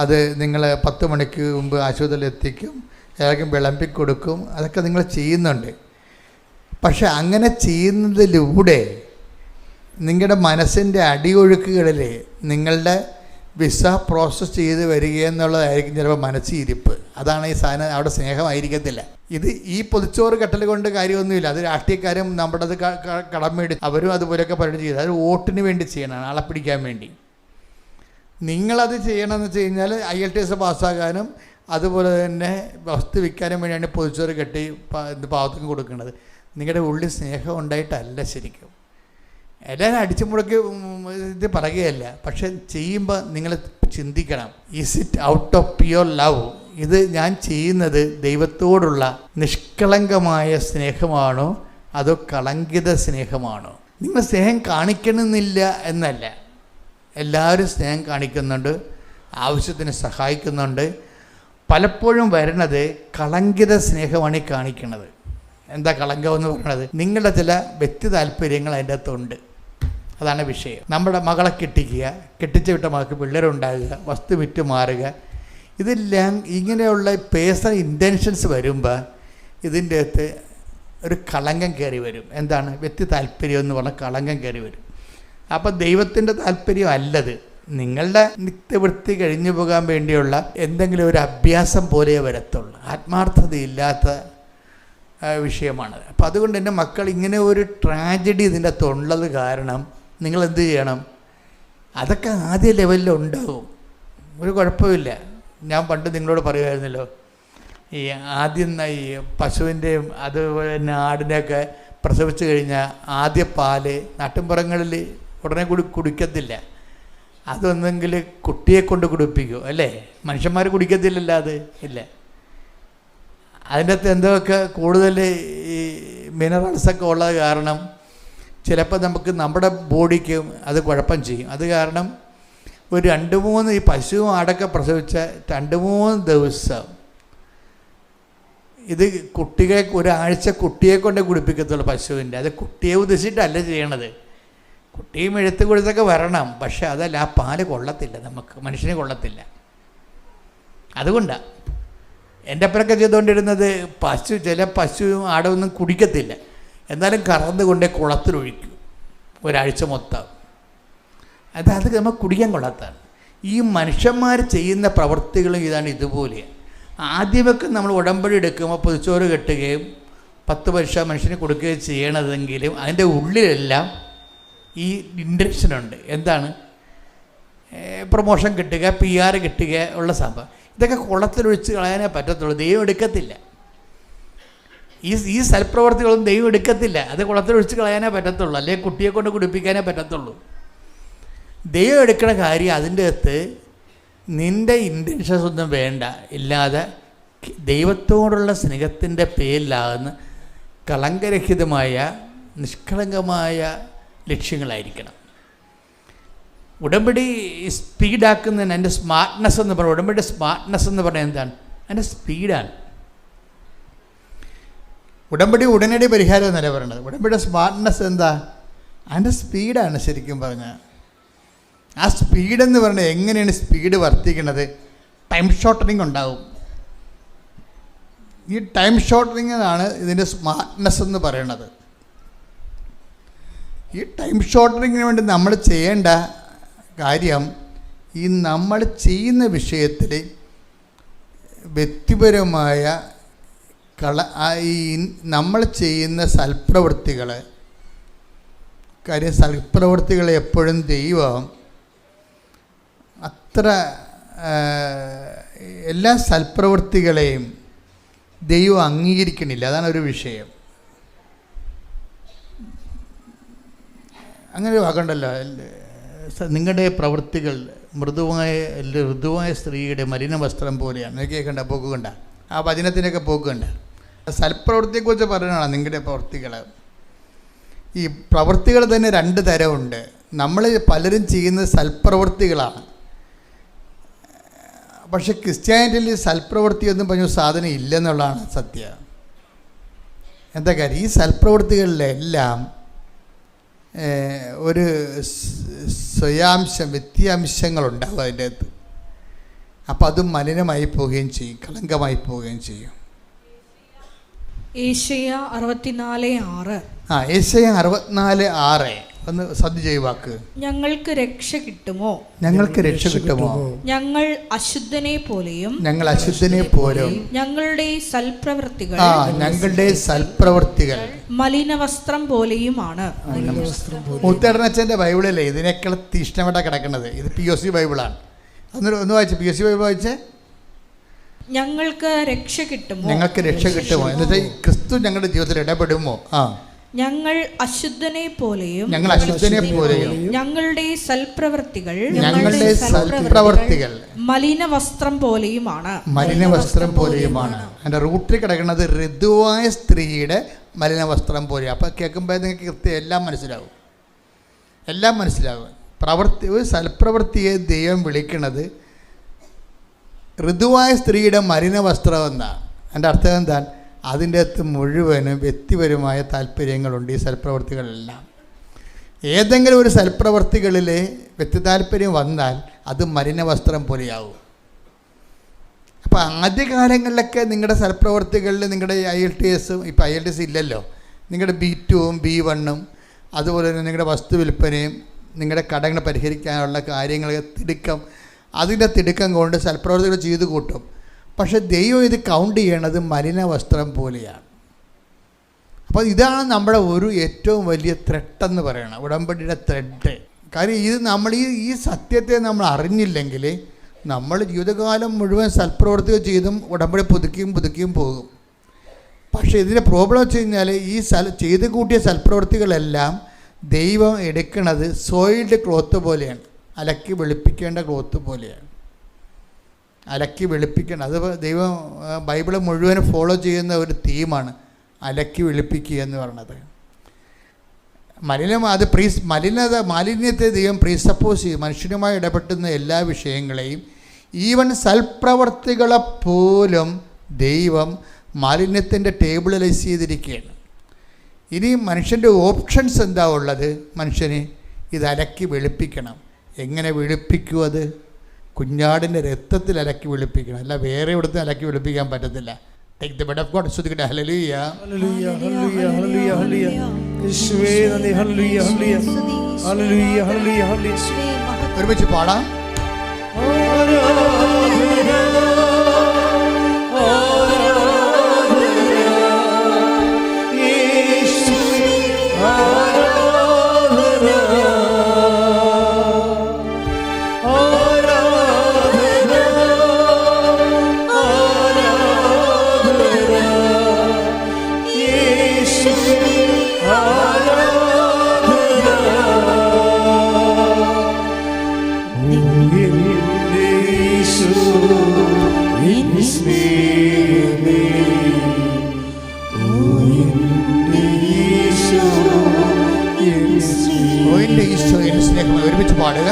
അത് നിങ്ങൾ 10 മണിക്ക് മുമ്പ് ആശുപത്രിയിൽ എത്തിക്കും, എല്ലാവർക്കും വിളമ്പിക്കൊടുക്കും. അതൊക്കെ നിങ്ങൾ ചെയ്യുന്നുണ്ട്. പക്ഷെ അങ്ങനെ ചെയ്യുന്നതിലൂടെ നിങ്ങളുടെ മനസ്സിൻ്റെ അടിയൊഴുക്കുകളിൽ നിങ്ങളുടെ വിസ പ്രോസസ്സ് ചെയ്ത് വരികയെന്നുള്ളതായിരിക്കും ചിലപ്പോൾ മനസ്സിരിപ്പ്. അതാണ് ഈ സാധനം. അവിടെ സ്നേഹമായിരിക്കത്തില്ല. ഇത് ഈ പൊതിച്ചോറ് കെട്ടൽ കൊണ്ട് കാര്യമൊന്നുമില്ല. അത് രാഷ്ട്രീയക്കാരും നമ്മുടെ അത് കടമേടി അവരും അതുപോലെയൊക്കെ പരിപാടി ചെയ്ത് അത് വോട്ടിന് വേണ്ടി ചെയ്യണം, ആളെ പിടിക്കാൻ വേണ്ടി. നിങ്ങളത് ചെയ്യണമെന്ന് വെച്ച് കഴിഞ്ഞാൽ IELTS പാസ്സാകാനും അതുപോലെ തന്നെ വസ്തു വിൽക്കാനും വേണ്ടിയാണ് പൊതിച്ചോറ് കെട്ടി പാവത്തിന് കൊടുക്കുന്നത്. നിങ്ങളുടെ ഉള്ളിൽ സ്നേഹം ഉണ്ടായിട്ടല്ല ശരിക്കും. എല്ലാവരും അടിച്ചു മുടക്കി ഇത് പറയുകയല്ല, പക്ഷെ ചെയ്യുമ്പോൾ നിങ്ങൾ ചിന്തിക്കണം, is it out of pure love? ഇത് ഞാൻ ചെയ്യുന്നത് ദൈവത്തോടുള്ള നിഷ്കളങ്കമായ സ്നേഹമാണോ അതോ കളങ്കിത സ്നേഹമാണോ? നിങ്ങൾ സ്നേഹം കാണിക്കണമെന്നില്ല എന്നല്ല, എല്ലാവരും സ്നേഹം കാണിക്കുന്നുണ്ട്, ആവശ്യത്തിന് സഹായിക്കുന്നുണ്ട്. പലപ്പോഴും വരണത് കളങ്കിത സ്നേഹമാണ് ഈ കാണിക്കുന്നത്. എന്താ കളങ്കം എന്ന് പറയുന്നത്? നിങ്ങളുടെ ചില വ്യക്തി താല്പര്യങ്ങൾ അതിൻ്റെ അകത്തുണ്ട്, അതാണ് വിഷയം. നമ്മുടെ മകളെ കെട്ടിക്കുക, കെട്ടിച്ച് വിട്ട മകൾക്ക് പിള്ളേരുണ്ടാകുക, വസ്തു വിറ്റ് മാറുക, ഇതെല്ലാം ഇങ്ങനെയുള്ള പേഴ്സണൽ ഇൻറ്റൻഷൻസ് വരുമ്പോൾ ഇതിൻ്റെ അകത്ത് ഒരു കളങ്കം കയറി വരും. എന്താണ്? വ്യക്തി താല്പര്യം എന്ന് പറഞ്ഞാൽ കളങ്കം കയറി വരും. അപ്പോൾ ദൈവത്തിൻ്റെ താല്പര്യം അല്ലത്, നിങ്ങളുടെ നിത്യവൃത്തി കഴിഞ്ഞു പോകാൻ വേണ്ടിയുള്ള എന്തെങ്കിലും ഒരു അഭ്യാസം പോലെ വരത്തുള്ളൂ, ആത്മാർത്ഥതയില്ലാത്ത വിഷയമാണ്. അപ്പോൾ അതുകൊണ്ട് എൻ്റെ മക്കൾ ഇങ്ങനെ ഒരു ട്രാജഡി ഇതിൻ്റെ അകത്തുള്ളത് കാരണം നിങ്ങൾ എന്ത് ചെയ്യണം? അതൊക്കെ ആദ്യ ലെവലിൽ ഉണ്ടാകും, ഒരു കുഴപ്പമില്ല. ഞാൻ പണ്ട് നിങ്ങളോട് പറയുമായിരുന്നല്ലോ, ഈ ആദ്യം ഈ പശുവിൻ്റെയും അതുപോലെ തന്നെ ആടിനെയൊക്കെ പ്രസവിച്ച് കഴിഞ്ഞാൽ ആദ്യ പാല് നാട്ടിൻപുറങ്ങളിൽ ഉടനെ കുടിക്കത്തില്ല, അതൊന്നെങ്കിൽ കുട്ടിയെ കൊണ്ട് കുടിപ്പിക്കും, അല്ലേ? മനുഷ്യന്മാർ കുടിക്കത്തില്ലല്ലോ, അത് ഇല്ല. അതിൻ്റെ അകത്ത് എന്തൊക്കെ കൂടുതൽ ഈ മിനറൽസൊക്കെ ഉള്ളത് കാരണം ചിലപ്പോൾ നമുക്ക് നമ്മുടെ ബോഡിക്ക് അത് കുഴപ്പം ചെയ്യും. അത് കാരണം ഒരു 2-3 ഈ പശുവും ആടൊക്കെ പ്രസവിച്ച 2-3 ദിവസം ഇത് കുട്ടികളെ ഒരാഴ്ച കുട്ടിയെ കൊണ്ട് കുടിപ്പിക്കത്തുള്ളൂ പശുവിൻ്റെ. അത് കുട്ടിയെ ഉദ്ദേശിച്ചിട്ടല്ല ചെയ്യണത്, കുട്ടിയും എഴുത്ത് കൊടുത്തൊക്കെ വരണം, പക്ഷെ അതല്ല, ആ പാല് കൊള്ളത്തില്ല, നമുക്ക് മനുഷ്യനെ കൊള്ളത്തില്ല. അതുകൊണ്ടാണ് എൻ്റെ അപ്പനൊക്കെ ചെയ്തുകൊണ്ടിരുന്നത്. ചില പശുവും ആടൊന്നും കുടിക്കത്തില്ല, എന്നാലും കറന്ന് കൊണ്ടേ കുളത്തിലൊഴിക്കും ഒരാഴ്ച മൊത്തം. അത് നമുക്ക് കുടിക്കാൻ കൊള്ളാത്തതാണ്. ഈ മനുഷ്യന്മാർ ചെയ്യുന്ന പ്രവൃത്തികളും ഇതാണ് ഇതുപോലെ. ആദ്യമൊക്കെ നമ്മൾ ഉടമ്പടി എടുക്കുമ്പോൾ പൊതിച്ചോറ് കെട്ടുകയും 10 പൈസ മനുഷ്യന് കൊടുക്കുകയും ചെയ്യണതെങ്കിലും അതിൻ്റെ ഉള്ളിലെല്ലാം ഈ ഇൻറ്റൻഷനുണ്ട്. എന്താണ്? പ്രൊമോഷൻ കിട്ടുക, PR കിട്ടുക ഉള്ള സംഭവം. ഇതൊക്കെ കുളത്തിലൊഴിച്ച് കളയാനേ പറ്റത്തുള്ളൂ, ദൈവം എടുക്കത്തില്ല. ഈ സൽപ്രവർത്തികളൊന്നും ദൈവം എടുക്കത്തില്ല, അത് കുളത്തിലൊഴിച്ച് കളയാനേ പറ്റത്തുള്ളൂ, അല്ലെങ്കിൽ കുട്ടിയെ കൊണ്ട് കുടിപ്പിക്കാനേ പറ്റത്തുള്ളൂ. ദൈവം എടുക്കുന്ന കാര്യം അതിൻ്റെ അകത്ത് നിൻ്റെ ഇൻറ്റൻഷൻസ് ഒന്നും വേണ്ട, ഇല്ലാതെ ദൈവത്തോടുള്ള സ്നേഹത്തിൻ്റെ പേരിലാകുന്ന കളങ്കരഹിതമായ നിഷ്കളങ്കമായ ലക്ഷ്യങ്ങളായിരിക്കണം. ഉടമ്പടി സ്പീഡാക്കുന്നതിന് എൻ്റെ സ്മാർട്ട്നെസ് എന്ന് പറയുന്നത്, ഉടമ്പടി സ്മാർട്ട്നെസ് എന്ന് പറയുന്നത് എന്താണ്? അതിൻ്റെ സ്പീഡാണ്. ഉടമ്പടി ഉടനടി പരിഹാരം എന്നല്ല പറയുന്നത്. ഉടമ്പടിയുടെ സ്മാർട്ട്നെസ് എന്താ? അതിൻ്റെ സ്പീഡാണ് ശരിക്കും പറഞ്ഞാൽ. ആ സ്പീഡെന്ന് പറഞ്ഞാൽ എങ്ങനെയാണ് സ്പീഡ് വർദ്ധിക്കുന്നത്? ടൈം ഷോർട്ടനിങ് ഉണ്ടാവും. ഈ ടൈം ഷോർട്ടനിങ്ങിനാണ് ഇതിൻ്റെ സ്മാർട്ട്നെസ് എന്ന് പറയുന്നത്. ഈ ടൈം ഷോർട്ടനിങ്ങിന് വേണ്ടി നമ്മൾ ചെയ്യേണ്ട കാര്യം, ഈ നമ്മൾ ചെയ്യുന്ന വിഷയത്തിൽ വ്യക്തിപരമായ ഈ നമ്മൾ ചെയ്യുന്ന സൽപ്രവൃത്തികൾ, കാര്യം സൽപ്രവൃത്തികൾ എപ്പോഴും ദൈവം അത്ര എല്ലാ സൽപ്രവൃത്തികളെയും ദൈവം അംഗീകരിക്കണില്ല, അതാണ് ഒരു വിഷയം. അങ്ങനെ ഒരു വാക്കുണ്ടല്ലോ, നിങ്ങളുടെ പ്രവൃത്തികൾ ഋതുവായ സ്ത്രീയുടെ മലിന വസ്ത്രം പോലെയാണ്. കേൾക്കണ്ട, പോക്കുകണ്ട, ആ വചനത്തിനൊക്കെ പോക്കുകണ്ട. സൽപ്രവൃത്തിയെക്കുറിച്ച് പറയുന്നതാണ് നിങ്ങളുടെ പ്രവൃത്തികൾ. ഈ പ്രവൃത്തികൾ തന്നെ 2 തരമുണ്ട്. നമ്മൾ പലരും ചെയ്യുന്നത് സൽപ്രവൃത്തികളാണ്, പക്ഷെ ക്രിസ്ത്യാനിറ്റിയിൽ സൽപ്രവൃത്തി ഒന്നും പറഞ്ഞ സാധനം ഇല്ലെന്നുള്ളതാണ് സത്യം. എന്താ കാര്യം? ഈ സൽപ്രവൃത്തികളിലെല്ലാം ഒരു വ്യത്യാംശങ്ങളുണ്ടാവും അതിൻ്റെ അകത്ത്. അപ്പം അത് മലിനമായി പോവുകയും ചെയ്യും, കളങ്കമായി പോവുകയും ചെയ്യും. ഏശയ്യാ 64:6. ഏശയ്യാ 64:6 ഒന്ന് ശ്രദ്ധിച്ച വാക്ക്. ഞങ്ങൾക്ക് രക്ഷ കിട്ടുമോ? ഞങ്ങൾക്ക് രക്ഷ കിട്ടുമോ? ഞങ്ങൾ അശുദ്ധനെ പോലെയും ഞങ്ങളുടെ സൽപ്രവൃത്തികൾ മലിനവസ്ത്രം പോലെയുമാണ്. മുത്തടനച്ചൻ്റെ ബൈബിളല്ലേ ഇതിനേക്കാൾ തീഷ്ണമായിട്ടാണ് കിടക്കുന്നത്. ഇത് POC ബൈബിളാണ്. ഒന്ന് വായിച്ചേ, POC ബൈബിൾ വായിച്ചേ. ഞങ്ങൾക്ക് രക്ഷ കിട്ടുമോ? ഞങ്ങൾക്ക് രക്ഷ കിട്ടുമോ എന്ന് വെച്ചാൽ ക്രിസ്തു ഞങ്ങളുടെ ജീവിതത്തിൽ ഇടപെടുമോ? ഞങ്ങൾ അശുദ്ധനെ പോലെയും ഞങ്ങളുടെ സൽപ്രവൃത്തികൾ മലിനവസ്ത്രം പോലെയുമാണ്. അതിൻ്റെ റൂട്ടിൽ കിടക്കുന്നത് ഋതുവായ സ്ത്രീയുടെ മലിനവസ്ത്രം പോലെ. അപ്പോൾ കേൾക്കുമ്പോൾ നിങ്ങൾക്ക് കൃത്യം എല്ലാം മനസ്സിലാവും. ഒരു സൽപ്രവൃത്തിയെ ദൈവം വിളിക്കുന്നത് ഋതുവായ സ്ത്രീയുടെ മലിനവസ്ത്രം എന്നാണ്. എൻ്റെ അർത്ഥം എന്താണ്? അതിൻ്റെ അകത്ത് മുഴുവനും വ്യക്തിപരമായ താല്പര്യങ്ങളുണ്ട്. ഈ സൽപ്രവൃത്തികളെല്ലാം ഏതെങ്കിലും ഒരു സൽപ്രവൃത്തികളിൽ വ്യക്തി താല്പര്യം വന്നാൽ അത് മലിനവസ്ത്രം പോലെയാവും. അപ്പോൾ ആദ്യകാലങ്ങളിലൊക്കെ നിങ്ങളുടെ സൽപ്രവൃത്തികളിൽ നിങ്ങളുടെ IELTS, ഇപ്പോൾ IELTS ഇല്ലല്ലോ, നിങ്ങളുടെ B2ഉം B1ഉം അതുപോലെ തന്നെ നിങ്ങളുടെ വസ്തു വിൽപ്പനയും നിങ്ങളുടെ കടങ്ങൾ പരിഹരിക്കാനുള്ള കാര്യങ്ങൾ അതിൻ്റെ തിടുക്കം കൊണ്ട് സൽപ്രവൃത്തികൾ ചെയ്തു കൂട്ടും. പക്ഷെ ദൈവം ഇത് കൗണ്ട് ചെയ്യണത് മലിനവസ്ത്രം പോലെയാണ്. അപ്പോൾ ഇതാണ് നമ്മുടെ ഒരു ഏറ്റവും വലിയ ത്രെഡെന്ന് പറയണം, ഉടമ്പടിയുടെ ത്രെഡ്. കാര്യം ഇത് നമ്മൾ ഈ സത്യത്തെ നമ്മൾ അറിഞ്ഞില്ലെങ്കിൽ നമ്മൾ ജീവിതകാലം മുഴുവൻ സൽപ്രവൃത്തികൾ ചെയ്തും ഉടമ്പടി പുതുക്കിയും പോകും. പക്ഷേ ഇതിൻ്റെ പ്രോബ്ലം വെച്ച് കഴിഞ്ഞാൽ ഈ ചെയ്ത് കൂട്ടിയ സൽപ്രവൃത്തികളെല്ലാം ദൈവം എടുക്കുന്നത് സോയിൽഡ് ക്ലോത്ത് പോലെയാണ്, അലക്കി വെളുപ്പിക്കേണ്ട ക്ലോത്ത് പോലെയാണ്. അലക്കി വെളുപ്പിക്കണം. അത് ദൈവം ബൈബിൾ മുഴുവൻ ഫോളോ ചെയ്യുന്ന ഒരു തീമാണ് അലക്കി വെളുപ്പിക്കുക എന്ന് പറയുന്നത്. മാലിന്യത്തെ ദൈവം പ്രീസപ്പോസ് ചെയ്യും. മനുഷ്യനുമായി ഇടപെട്ടുന്ന എല്ലാ വിഷയങ്ങളെയും, ഈവൻ സൽപ്രവർത്തികളെപ്പോലും ദൈവം മാലിന്യത്തിൻ്റെ ടേബിളൈസ് ചെയ്തിരിക്കുകയാണ്. ഇനി മനുഷ്യൻ്റെ ഓപ്ഷൻസ് എന്താ ഉള്ളത്? മനുഷ്യന് ഇത് അലക്കി വെളുപ്പിക്കണം. എങ്ങനെ വെളുപ്പിക്കും? അത് കുഞ്ഞാടിൻ്റെ രക്തത്തിൽ അലക്കി വെളുപ്പിക്കണം, അല്ല വേറെ ഇവിടുത്തെ അലക്കി വെളുപ്പിക്കാൻ പറ്റത്തില്ല. Take the blood of God. ശ്രദ്ധിക്കട്ടെ. ഹല്ലേലൂയ, ഹല്ലേലൂയ, ഹല്ലേലൂയ, ഹല്ലേലൂയ, ഹല്ലേലൂയ. യേശുവേ നന്ദി. ഹല്ലേലൂയ, ഹല്ലേലൂയ, ഹല്ലേലൂയ, ഹല്ലേലൂയ, ഹല്ലേലൂയ. ഒരുമിച്ച് പാടാം. ഒരുമിച്ച് പാടുക.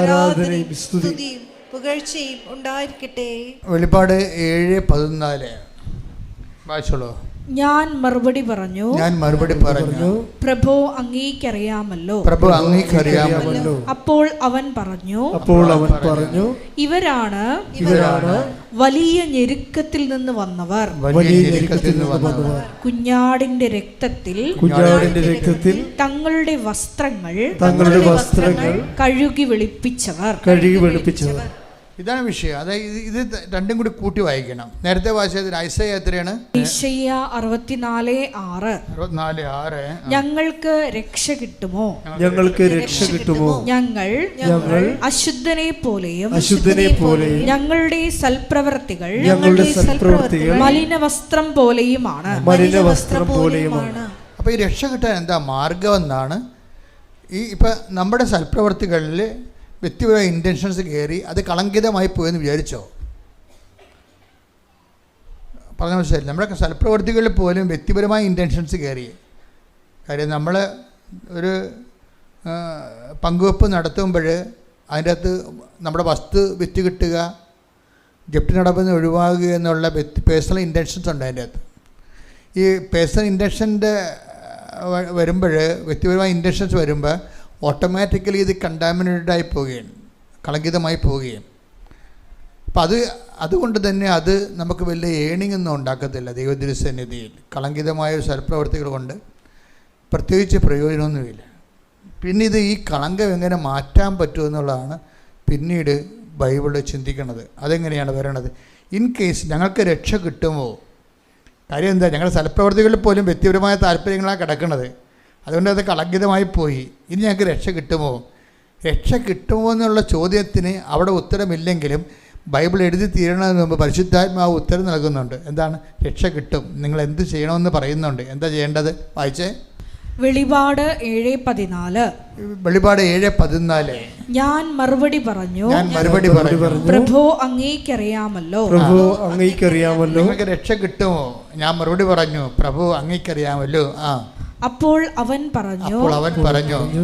ആരാധന. വെളിപ്പാട് 7:14 വായിച്ചോളൂ. ഞാൻ മറുപടി പറഞ്ഞു, പ്രഭു അങ്ങേക്കറിയാമല്ലോ. അപ്പോൾ അവൻ പറഞ്ഞു, ഇവരാണ് വലിയ ഞെരുക്കത്തിൽ നിന്ന് വന്നവർ, കുഞ്ഞാടിന്റെ രക്തത്തിൽ തങ്ങളുടെ വസ്ത്രങ്ങൾ കഴുകി വെളുപ്പിച്ചവർ. ഇതാണ് വിഷയം. അതായത് ഇത് രണ്ടും കൂടി കൂട്ടി വായിക്കണം. നേരത്തെ വായിച്ചത് ഐസയ്യ എത്രയാണ്? ഐസയ്യ 64:6. ഞങ്ങൾക്ക് രക്ഷ കിട്ടുമോ, ഞങ്ങൾ അശുദ്ധനെ പോലെയും ഞങ്ങളുടെ സൽപ്രവർത്തികൾ മലിനവസ്ത്രം പോലെയുമാണ്. അപ്പോൾ ഈ രക്ഷ കിട്ടാൻ എന്താ മാർഗം എന്നാണ്. ഇപ്പം നമ്മുടെ സൽപ്രവർത്തികളിൽ വ്യക്തിപരമായ ഇൻറ്റൻഷൻസ് കയറി അത് കളങ്കിതമായി പോയെന്ന് വിചാരിച്ചോ? പറഞ്ഞ മനസ്സിലായി. നമ്മുടെ സൽപ്രവർത്തികളിൽ പോലും വ്യക്തിപരമായ ഇൻറ്റൻഷൻസ് കയറി. കാര്യം നമ്മൾ ഒരു പങ്കുവെപ്പ് നടത്തുമ്പോൾ അതിൻ്റെ അകത്ത് നമ്മുടെ വസ്തു വിറ്റ് കിട്ടുക, ജപ്തി നടപടി ഒഴിവാകുക എന്നുള്ള പേഴ്സണൽ ഇൻറ്റൻഷൻസ് ഉണ്ട് അതിൻ്റെ അകത്ത്. ഈ പേഴ്സണൽ ഇൻറ്റൻഷൻ്റെ വരുമ്പോൾ, വ്യക്തിപരമായ ഇൻറ്റൻഷൻസ് വരുമ്പോൾ ഓട്ടോമാറ്റിക്കലി ഇത് കണ്ടാമിനേറ്റഡായി പോവുകയാണ്, കളങ്കിതമായി പോവുകയും. അപ്പം അതുകൊണ്ട് തന്നെ അത് നമുക്ക് വലിയ ഏണിംഗ് ഒന്നും ഉണ്ടാക്കത്തില്ല. ദൈവത്തിരുസന്നിധിയിൽ കളങ്കിതമായ ഒരു സൽപ്രവർത്തികൾ കൊണ്ട് പ്രത്യേകിച്ച് പ്രയോജനമൊന്നുമില്ല. പിന്നെ ഇത് ഈ കളങ്കം എങ്ങനെ മാറ്റാൻ പറ്റുമെന്നുള്ളതാണ് പിന്നീട് ബൈബിളിൽ ചിന്തിക്കുന്നത്. അതെങ്ങനെയാണ് വരണത്? ഇൻ കേസ് ഞങ്ങൾക്ക് രക്ഷ കിട്ടുമോ? കാര്യം എന്താ, ഞങ്ങളുടെ സൽപ്രവർത്തികളിൽ പോലും വ്യക്തിപരമായ താല്പര്യങ്ങളാണ് കിടക്കുന്നത്. അതുകൊണ്ട് അത് കളങ്കിതമായി പോയി. ഇനി ഞങ്ങൾക്ക് രക്ഷ കിട്ടുമോ? രക്ഷ കിട്ടുമോ എന്നുള്ള ചോദ്യത്തിന് അവിടെ ഉത്തരമില്ലെങ്കിലും ബൈബിൾ എഴുതി തീരണതിന് മുമ്പ് പരിശുദ്ധാത്മാവ് ഉത്തരം നൽകുന്നുണ്ട്. എന്താണ്? രക്ഷ കിട്ടും. നിങ്ങൾ എന്ത് ചെയ്യണമെന്ന് പറയുന്നുണ്ട്. എന്താ ചെയ്യേണ്ടത്? വായിച്ചേ. വെളിപാട് 7:14. വെളിപാട് 7:14. ഞാൻ മറുപടി പറഞ്ഞു, പ്രഭു അങ്ങേക്കറിയാമല്ലോ. പ്രഭു അങ്ങേക്കറിയാമല്ലോ. നിങ്ങൾക്ക് രക്ഷ കിട്ടുമോ? ഞാൻ മറുപടി പറഞ്ഞു, പ്രഭു അങ്ങേക്കറിയാമല്ലോ. അപ്പോൾ അവൻ പറഞ്ഞു,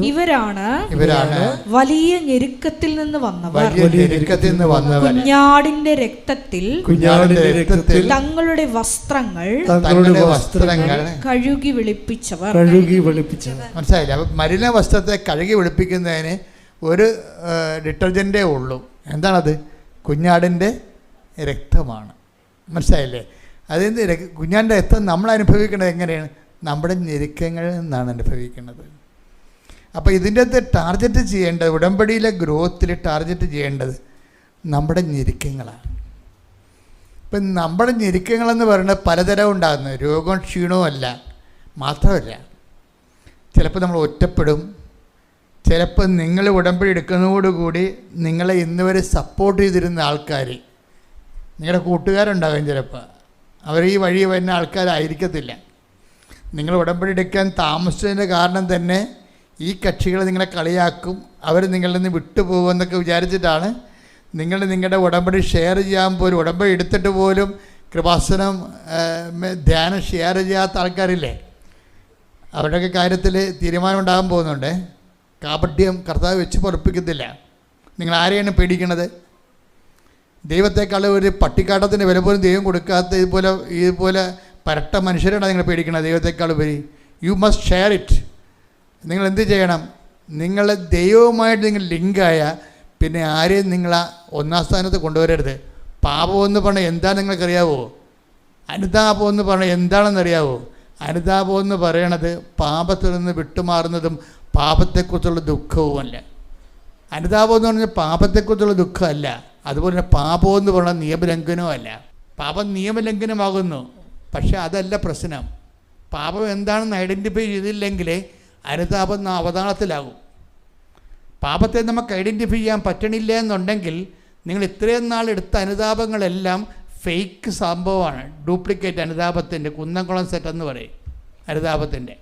ഇവരാണ് വലിയ ഞെരുക്കത്തിൽ നിന്ന് വന്നവർ, കുഞ്ഞാടിന്റെ രക്തത്തിൽ തങ്ങളുടെ വസ്ത്രങ്ങൾ കഴുകി വെളുപ്പിച്ചവർ. മനസ്സിലായില്ല? അപ്പം മലിന വസ്ത്രത്തെ കഴുകി വെളുപ്പിക്കുന്നതിന് ഒരു ഡിറ്റർജൻറ്റേ ഉള്ളൂ. എന്താണത്? കുഞ്ഞാടിൻ്റെ രക്തമാണ്. മനസ്സിലായില്ലേ? അതിന് കുഞ്ഞാടിൻ്റെ രക്തം നമ്മൾ അനുഭവിക്കുന്നത് എങ്ങനെയാണ്? നമ്മുടെ ഞെരുക്കങ്ങളിൽ നിന്നാണ് അനുഭവിക്കുന്നത്. അപ്പോൾ ഇതിൻ്റെ അകത്ത് ടാർഗറ്റ് ചെയ്യേണ്ടത്, ഉടമ്പടിയിലെ ഗ്രോത്തിൽ ടാർഗറ്റ് ചെയ്യേണ്ടത് നമ്മുടെ ഞെരുക്കങ്ങളാണ്. ഇപ്പം നമ്മുടെ ഞെരുക്കങ്ങളെന്ന് പറയുന്നത് പലതരം ഉണ്ടാകുന്നു. രോഗവും ക്ഷീണവും അല്ല, മാത്രമല്ല ചിലപ്പോൾ നമ്മൾ ഒറ്റപ്പെടും. ചിലപ്പോൾ നിങ്ങൾ ഉടമ്പടി എടുക്കുന്നതോടുകൂടി നിങ്ങളെ ഇന്ന് വരെ സപ്പോർട്ട് ചെയ്തിരുന്ന ആൾക്കാർ, നിങ്ങളുടെ കൂട്ടുകാരുണ്ടാകും. ചിലപ്പോൾ അവർ ഈ വഴി വരുന്ന ആൾക്കാരായിരിക്കത്തില്ല. നിങ്ങൾ ഉടമ്പടി എടുക്കാൻ താമസിച്ചതിൻ്റെ കാരണം തന്നെ ഈ കക്ഷികൾ നിങ്ങളെ കളിയാക്കും, അവർ നിങ്ങളിൽ നിന്ന് വിട്ടുപോകുമെന്നൊക്കെ വിചാരിച്ചിട്ടാണ് നിങ്ങൾ നിങ്ങളുടെ ഉടമ്പടി ഷെയർ ചെയ്യാൻ പോലും, ഉടമ്പടി എടുത്തിട്ട് പോലും കൃപാസനം ധ്യാനം ഷെയർ ചെയ്യാത്ത ആൾക്കാരില്ലേ? അവരുടെയൊക്കെ കാര്യത്തിൽ തീരുമാനം ഉണ്ടാകാൻ പോകുന്നുണ്ട്. കാപട്യം കർത്താവ് വെച്ച് പൊറപ്പിക്കത്തില്ല. നിങ്ങൾ ആരെയാണ് പേടിക്കണത്? ദൈവത്തെക്കാൾ ഒരു പട്ടിക്കാട്ടത്തിൻ്റെ വില പോലും ദൈവം കൊടുക്കാത്ത ഇതുപോലെ പരട്ട മനുഷ്യരാണ് നിങ്ങൾ പേടിക്കണം. ദൈവത്തെക്കാൾ ഉപരി യു മസ്റ്റ് ഷെയർ ഇറ്റ്. നിങ്ങൾ എന്ത് ചെയ്യണം? നിങ്ങൾ ദൈവവുമായിട്ട് നിങ്ങൾ ലിങ്കായ പിന്നെ ആരെയും നിങ്ങൾ ഒന്നാം സ്ഥാനത്ത് കൊണ്ടുവരരുത്. പാപമെന്ന് പറഞ്ഞാൽ എന്താ നിങ്ങൾക്കറിയാവോ? അനുതാപം എന്ന് പറഞ്ഞാൽ എന്താണെന്നറിയാവോ? അനുതാപം എന്ന് പറയണത് പാപത്തിൽ നിന്ന് വിട്ടുമാറുന്നതും പാപത്തെക്കുറിച്ചുള്ള ദുഃഖവുമല്ല. അനുതാപം എന്ന് പറഞ്ഞാൽ പാപത്തെക്കുറിച്ചുള്ള ദുഃഖമല്ല. അതുപോലെ തന്നെ പാപമെന്ന് പറഞ്ഞാൽ നിയമലംഘനവും അല്ല. പാപം നിയമലംഘനമാകുന്നു, പക്ഷെ അതല്ല പ്രശ്നം. പാപം എന്താണെന്ന് ഐഡൻറ്റിഫൈ ചെയ്തില്ലെങ്കിൽ അനുതാപം അവതാളത്തിലാകും. പാപത്തെ നമുക്ക് ഐഡൻറ്റിഫൈ ചെയ്യാൻ പറ്റണില്ല എന്നുണ്ടെങ്കിൽ നിങ്ങൾ ഇത്രയും നാൾ എടുത്ത അനുതാപങ്ങളെല്ലാം ഫേക്ക് സംഭവമാണ്, ഡ്യൂപ്ലിക്കേറ്റ് അനുതാപത്തിൻ്റെ കുന്നംകുളം സെറ്റ് എന്ന് പറയും. അനുതാപത്തിൻ്റെ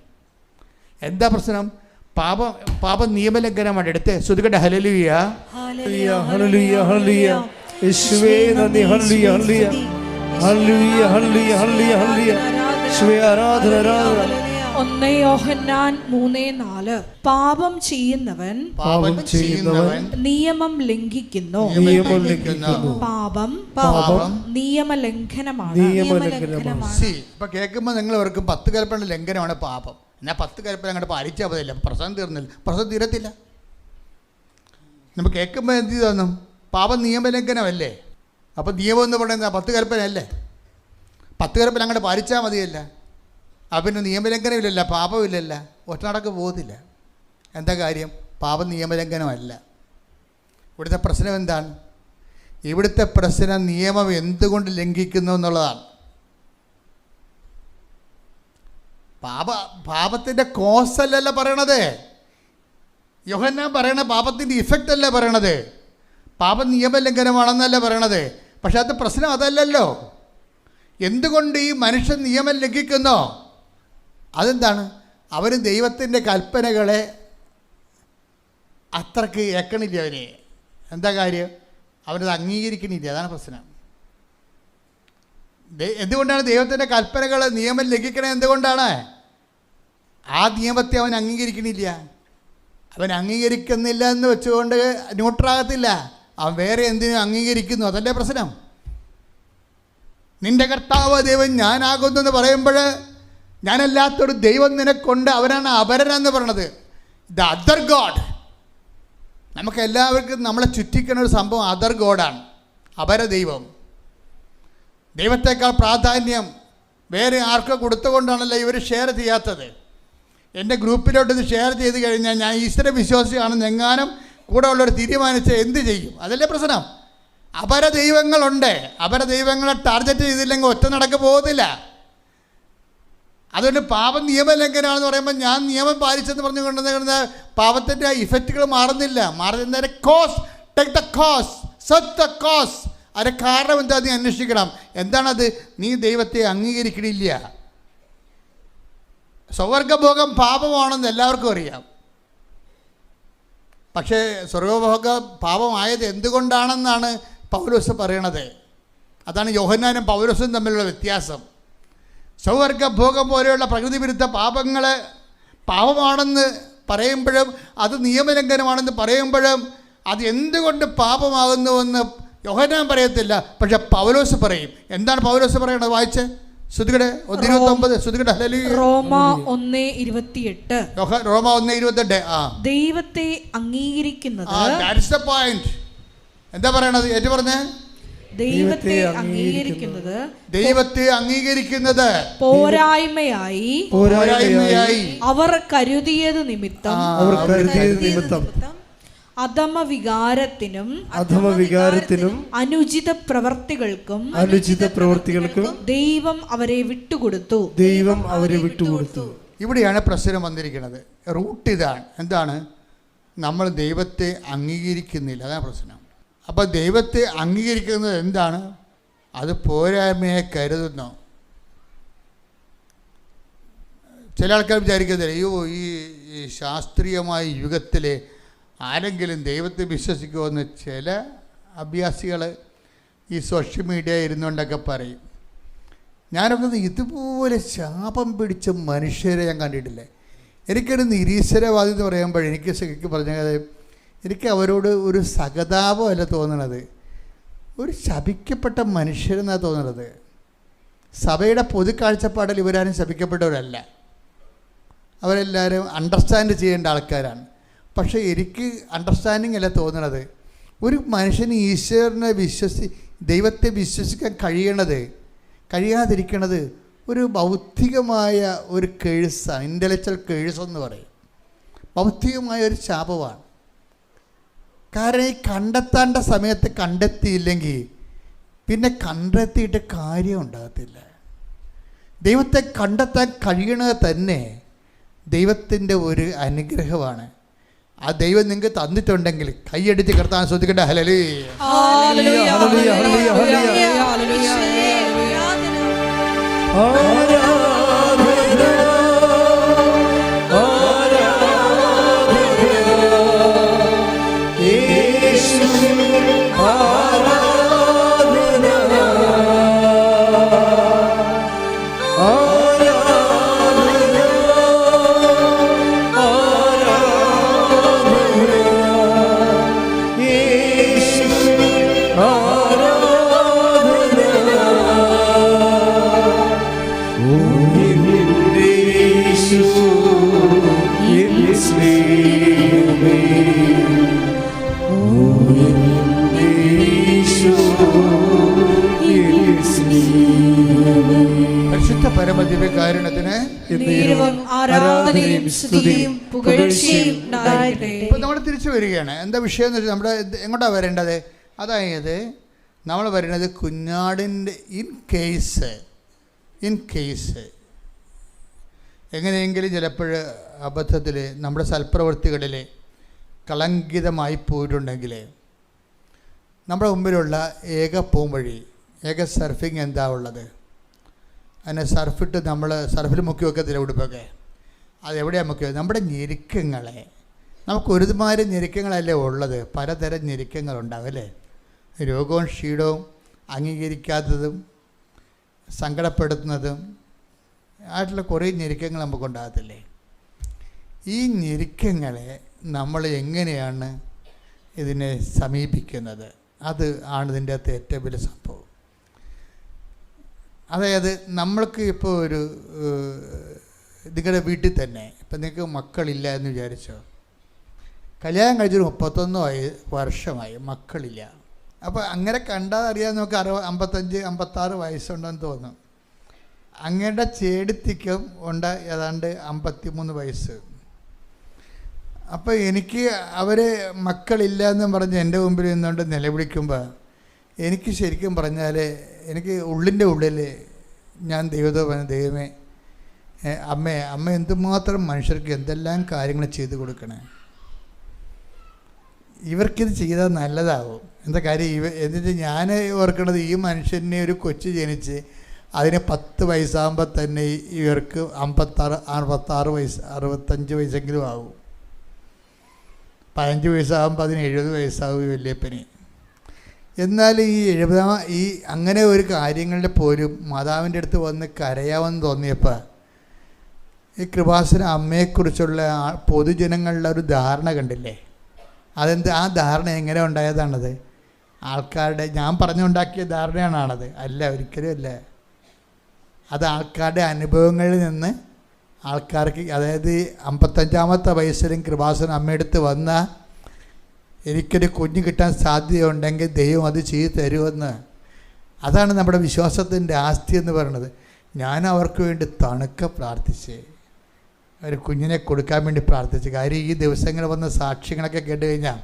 എന്താ പ്രശ്നം? പാപം നിയമലംഘനമാണ്. എടുത്ത് ശ്രുതികട്ടെ. ഹല്ലേലൂയ ഹല്ലേലൂയ ഹല്ലേലൂയ. യേശുവേ നന്ദി. ഹല്ലേലൂയ ഹല്ലേലൂയ ഹല്ലേലൂയ ഹല്ലേലൂയ ഹല്ലേലൂയ. യേശുവേ ആരാധന ആരാധന. 1 യോഹന്നാൻ 3:4. പാപം ചെയ്യുന്നവൻ നിയമം ലംഘിക്കുന്നു. പാപം നിയമലംഘനമാണ്. ഇപ്പൊ കേൾക്കുമ്പോൾ നിങ്ങൾ ഓർക്കും 10 കൽപ്പന ലംഘനമാണ് പാപം. എന്നാൽ 10 കൽപ്പന അങ്ങോട്ട് പാലിച്ചാൽ മതിയില്ല, പ്രശ്നം തീർന്നില്ല. പ്രശ്നം തീരത്തില്ല. നമ്മൾ കേൾക്കുമ്പോൾ എന്ത് തോന്നും? പാപം നിയമലംഘനമല്ലേ? അപ്പോൾ നിയമം എന്ന് പറയുന്നത് 10 കൽപ്പന അല്ലേ? 10 കൽപ്പന അങ്ങോട്ട് പാലിച്ചാൽ മതിയല്ല. പിന്നെ നിയമലംഘനമില്ലല്ല, പാപമില്ലല്ല, ഒറ്റനടക്ക് പോകത്തില്ല. എന്താ കാര്യം? പാപം നിയമലംഘനമല്ല. ഇവിടുത്തെ പ്രശ്നം എന്താണ്? ഇവിടുത്തെ പ്രശ്നം നിയമം എന്തുകൊണ്ട് ലംഘിക്കുന്നു എന്നുള്ളതാണ്. പാപത്തിൻ്റെ കോസല്ലല്ല പറയണത്. യോഹന്നാൻ പറയണ പാപത്തിൻ്റെ ഇഫക്റ്റ് അല്ല പറയണത്. പാപം നിയമലംഘനമാണെന്നല്ല പറയണത്. പക്ഷെ അത് പ്രശ്നം അതല്ലല്ലോ. എന്തുകൊണ്ട് ഈ മനുഷ്യൻ നിയമം ലംഘിക്കുന്നോ? അതെന്താണ്? അവർ ദൈവത്തിൻ്റെ കൽപ്പനകളെ അത്രയ്ക്ക് ഏക്കണില്ല. അവന് എന്താ കാര്യം? അവനത് അംഗീകരിക്കണില്ല. അതാണ് പ്രശ്നം. എന്തുകൊണ്ടാണ് ദൈവത്തിൻ്റെ കൽപ്പനകൾ നിയമം ലംഘിക്കണത്? എന്തുകൊണ്ടാണ്? ആ നിയമത്തെ അവൻ അംഗീകരിക്കണില്ല. അവൻ അംഗീകരിക്കുന്നില്ല എന്ന് വെച്ചുകൊണ്ട് ന്യൂട്രാകത്തില്ല. അവൻ വേറെ എന്തിനും അംഗീകരിക്കുന്നു. അതല്ലേ പ്രശ്നം? നിന്റെ കർത്താവ് ദൈവം ഞാനാകുന്നു എന്ന് പറയുമ്പോൾ ഞാനല്ലാത്തൊരു ദൈവം നിനക്കുണ്ട്, അവനാണ് അപരനെന്ന് പറയണത്. The other God. നമുക്ക് എല്ലാവർക്കും നമ്മളെ ചുറ്റിക്കുന്ന ഒരു സംഭവം അതർ ഗോഡാണ്, അപര ദൈവം. ദൈവത്തെക്കാൾ പ്രാധാന്യം വേറെ ആർക്കോ കൊടുത്തുകൊണ്ടാണല്ലോ ഇവർ ഷെയർ ചെയ്യാത്തത്. എൻ്റെ ഗ്രൂപ്പിലോട്ട് ഇത് ഷെയർ ചെയ്ത് കഴിഞ്ഞാൽ ഞാൻ ഈശ്വര വിശ്വാസിയാണെന്ന് എങ്ങാനും കൂടെ ഉള്ളവർ തീരുമാനിച്ച് എന്ത് ചെയ്യും? അതല്ലേ പ്രശ്നം. അപര ദൈവങ്ങളുണ്ട്. അപര ദൈവങ്ങളെ ടാർഗറ്റ് ചെയ്തില്ലെങ്കിൽ ഒറ്റ നടക്ക് പോകത്തില്ല. അതുകൊണ്ട് പാപം നിയമലംഘനമാണെന്ന് പറയുമ്പോൾ ഞാൻ നിയമം പാലിച്ചെന്ന് പറഞ്ഞു കൊണ്ടുവന്ന പാപത്തിൻ്റെ ഇഫക്റ്റുകൾ മാറുന്നില്ല. മാറുന്നതിൻ്റെ cause, take the cause, set the cause. അതിൻ്റെ കാരണം എന്താ നീ അന്വേഷിക്കണം. എന്താണത്? നീ ദൈവത്തെ അംഗീകരിക്കണില്ല. സ്വർഗഭോഗം പാപമാണെന്ന് എല്ലാവർക്കും അറിയാം. പക്ഷേ സ്വർഗഭോഗം പാപമായത് എന്തുകൊണ്ടാണെന്നാണ് പൗലോസ് പറയണത്. അതാണ് യോഹന്നാനും പൗലോസും തമ്മിലുള്ള വ്യത്യാസം. സ്വർഗഭോഗം പോലെയുള്ള പ്രകൃതി വിരുദ്ധ പാപങ്ങൾ പാപമാണെന്ന് പറയുമ്പോഴും അത് നിയമലംഘനമാണെന്ന് പറയുമ്പോഴും അത് എന്തുകൊണ്ട് പാപമാകുന്നുവെന്ന് യോഹന്നാൻ പറയത്തില്ല, പക്ഷെ പൗലോസ് പറയും. എന്താണ് പൗലോസ് പറയണത്? വായിച്ച് ശ്രുതികടെ 1:29. ശ്രുതികടെ റോമ 1:28. റോമ 1:28. ദൈവത്തെ അംഗീകരിക്കുന്നത്. That's the point. എന്താ പറയണത്? ഏറ്റു പറഞ്ഞേ. ദൈവത്തെ അംഗീകരിക്കുന്നത്, ദൈവത്തെ അംഗീകരിക്കുന്നത് പോരായ്മയായി അവർ കരുതിയത് നിമിത്തം അധമവികാരത്തിനും അനുചിത പ്രവർത്തികൾക്കും ദൈവം അവരെ വിട്ടുകൊടുത്തു. ഇവിടെയാണ് പ്രശ്നം വന്നിരിക്കുന്നത്. റൂട്ട് ഇതാണ്. എന്താണ്? നമ്മൾ ദൈവത്തെ അംഗീകരിക്കുന്നില്ല, അതാണ് പ്രശ്നം. അപ്പോൾ ദൈവത്തെ അംഗീകരിക്കുന്നത് എന്താണ്? അത് പോരായ്മയെ കരുതുന്നു. ചില ആൾക്കാർ വിചാരിക്കുന്നത്, അയ്യോ ഈ ശാസ്ത്രീയമായ യുഗത്തിൽ ആരെങ്കിലും ദൈവത്തെ വിശ്വസിക്കുമെന്ന് ചില അഭ്യാസികൾ ഈ സോഷ്യൽ മീഡിയ ഇരുന്നുകൊണ്ടൊക്കെ പറയും. ഞാനൊക്കെ ഇതുപോലെ ശാപം പിടിച്ച മനുഷ്യരെ ഞാൻ കണ്ടിട്ടില്ല. എനിക്കൊരു നിരീശ്വരവാദി എന്ന് പറയുമ്പോൾ എനിക്ക് പറഞ്ഞത്, എനിക്ക് അവരോട് ഒരു സഹതാപമല്ല തോന്നണത്, ഒരു ശപിക്കപ്പെട്ട മനുഷ്യരെന്നാണ് തോന്നുന്നത്. സഭയുടെ പൊതു കാഴ്ചപ്പാടിൽ ഇവരാരും ശപിക്കപ്പെട്ടവരല്ല, അവരെല്ലാവരും അണ്ടർസ്റ്റാൻഡ് ചെയ്യേണ്ട ആൾക്കാരാണ്. പക്ഷേ എനിക്ക് അണ്ടർസ്റ്റാൻഡിങ് അല്ല തോന്നണത്. ഒരു മനുഷ്യന് ഈശ്വരനെ ദൈവത്തെ വിശ്വസിക്കാൻ കഴിയാതിരിക്കണത് ഒരു ഭൗതികമായ ഒരു കേഴ്സാണ്. ഇൻ്റലക്ച്വൽ കേഴ്സ് എന്ന് പറയും. ഭൗതികമായ ഒരു ശാപമാണ്. കാരണം ഈ കണ്ടെത്തേണ്ട സമയത്ത് കണ്ടെത്തിയില്ലെങ്കിൽ പിന്നെ കണ്ടെത്തിയിട്ട് കാര്യം ഉണ്ടാകത്തില്ല. ദൈവത്തെ കണ്ടെത്താൻ കഴിയണത് തന്നെ ദൈവത്തിൻ്റെ ഒരു അനുഗ്രഹമാണ്. ആ ദൈവം നിങ്ങൾക്ക് തന്നിട്ടുണ്ടെങ്കിൽ കൈയടിച്ച് കർത്താൻ ശ്രദ്ധിക്കട്ടെ. ഹല്ലേലൂയ. പരിശുദ്ധ പരമദിവ്യകാരുണ്യത്തിന് ഇപ്പൊ നമ്മൾ തിരിച്ചു വരികയാണ്. എന്താ വിഷയം എന്ന് വെച്ചാൽ നമ്മുടെ എങ്ങോട്ടാണ് വരേണ്ടത്? അതായത് നമ്മൾ വരുന്നത് കുഞ്ഞാടിൻ്റെ ഇൻ കേസ് എങ്ങനെയെങ്കിലും ചിലപ്പോൾ അബദ്ധത്തിൽ നമ്മുടെ സൽപ്രവൃത്തികളിൽ കളങ്കിതമായി പോയിട്ടുണ്ടെങ്കിൽ നമ്മുടെ മുമ്പിലുള്ള ഏക പോംവഴി, ഏക സർഫിങ് എന്താ ഉള്ളത്? അതിനെ സർഫിട്ട് നമ്മൾ സർഫിൽ മുക്കി വെക്കത്തില്ല ഉടുപ്പൊക്കെ. അതെവിടെയാണ് മുക്കി? നമ്മുടെ ഞെരുക്കങ്ങളെ. നമുക്ക് ഒരുമാതിരി ഞെരുക്കങ്ങളല്ലേ ഉള്ളത്, പലതരം ഞെരുക്കങ്ങളുണ്ടാവും അല്ലേ? രോഗവും ക്ഷീണവും അംഗീകരിക്കാത്തതും സങ്കടപ്പെടുത്തുന്നതും ആയിട്ടുള്ള കുറേ ഞെരുക്കങ്ങൾ നമുക്കുണ്ടാകത്തില്ലേ? ഈ ഞെരുക്കങ്ങളെ നമ്മൾ എങ്ങനെയാണ് ഇതിനെ സമീപിക്കുന്നത്? അത് ആണ് ഇതിൻ്റെ അകത്ത് ഏറ്റവും വലിയ സംഭവം. അതായത് നമ്മൾക്ക് ഇപ്പോൾ ഒരു നിങ്ങളുടെ വീട്ടിൽ തന്നെ ഇപ്പം നിങ്ങൾക്ക് മക്കളില്ല എന്ന് വിചാരിച്ചോ, കല്യാണം കഴിച്ചൊരു 31 വർഷമായി മക്കളില്ല. അപ്പോൾ അങ്ങനെ കണ്ടാൽ അറിയാൻ നമുക്ക് 55-56 വയസ്സുണ്ടെന്ന് തോന്നും. അങ്ങയുടെ ചേടത്തിക്കും ഉണ്ട് ഏതാണ്ട് 53 വയസ്സ്. അപ്പോൾ എനിക്ക് അവർ മക്കളില്ല എന്നും പറഞ്ഞ് എൻ്റെ മുമ്പിൽ നിന്നുകൊണ്ട് നിലവിളിക്കുമ്പോൾ എനിക്ക് ശരിക്കും പറഞ്ഞാൽ എനിക്ക് ഉള്ളിൻ്റെ ഉള്ളിൽ ഞാൻ ദൈവമേ അമ്മ എന്തുമാത്രം മനുഷ്യർക്ക് എന്തെല്ലാം കാര്യങ്ങൾ ചെയ്തു കൊടുക്കണേ. ഇവർക്കിത് ചെയ്താൽ നല്ലതാവും. എന്താ കാര്യം? എന്നിട്ട് ഞാൻ ഓർക്കണത് ഈ മനുഷ്യനെ ഒരു കൊച്ചു ജനിച്ച് അതിന് 10 വയസ്സാകുമ്പോൾ തന്നെ ഇവർക്ക് 56 വയസ്സ് 65 വയസ്സെങ്കിലും ആവും. 15 വയസ്സാകുമ്പോൾ അതിന് 70 വയസ്സാവും ഈ വല്യപ്പന്. എന്നാൽ ഈ അങ്ങനെ ഒരു കാര്യങ്ങളുടെ പോലും മാതാവിൻ്റെ അടുത്ത് വന്ന് കരയാമെന്ന് തോന്നിയപ്പോൾ ഈ കൃപാസന അമ്മയെക്കുറിച്ചുള്ള പൊതുജനങ്ങളുടെ ഒരു ധാരണ കണ്ടില്ലേ? ആ ധാരണ എങ്ങനെ ഉണ്ടായതാണത്? ആൾക്കാരുടെ ഞാൻ പറഞ്ഞുണ്ടാക്കിയ ധാരണയാണത്? അല്ല, ഒരിക്കലും അല്ല. അത് ആൾക്കാരുടെ അനുഭവങ്ങളിൽ നിന്ന് ആൾക്കാർക്ക്, അതായത് 55-ാമത്തെ വയസ്സിലും കൃപാസന അമ്മയെടുത്ത് വന്ന എനിക്കൊരു കുഞ്ഞ് കിട്ടാൻ സാധ്യതയുണ്ടെങ്കിൽ ദൈവം അത് ചെയ്തു തരുമെന്ന്. അതാണ് നമ്മുടെ വിശ്വാസത്തിൻ്റെ ആസ്തി എന്ന് പറയുന്നത്. ഞാൻ അവർക്ക് വേണ്ടി തണുക്ക പ്രാർത്ഥിച്ച് ഒരു കുഞ്ഞിനെ കൊടുക്കാൻ വേണ്ടി പ്രാർത്ഥിച്ചു. കാര്യം ഈ ദിവസങ്ങൾ വന്ന സാക്ഷ്യങ്ങളൊക്കെ കേട്ട് കഴിഞ്ഞാൽ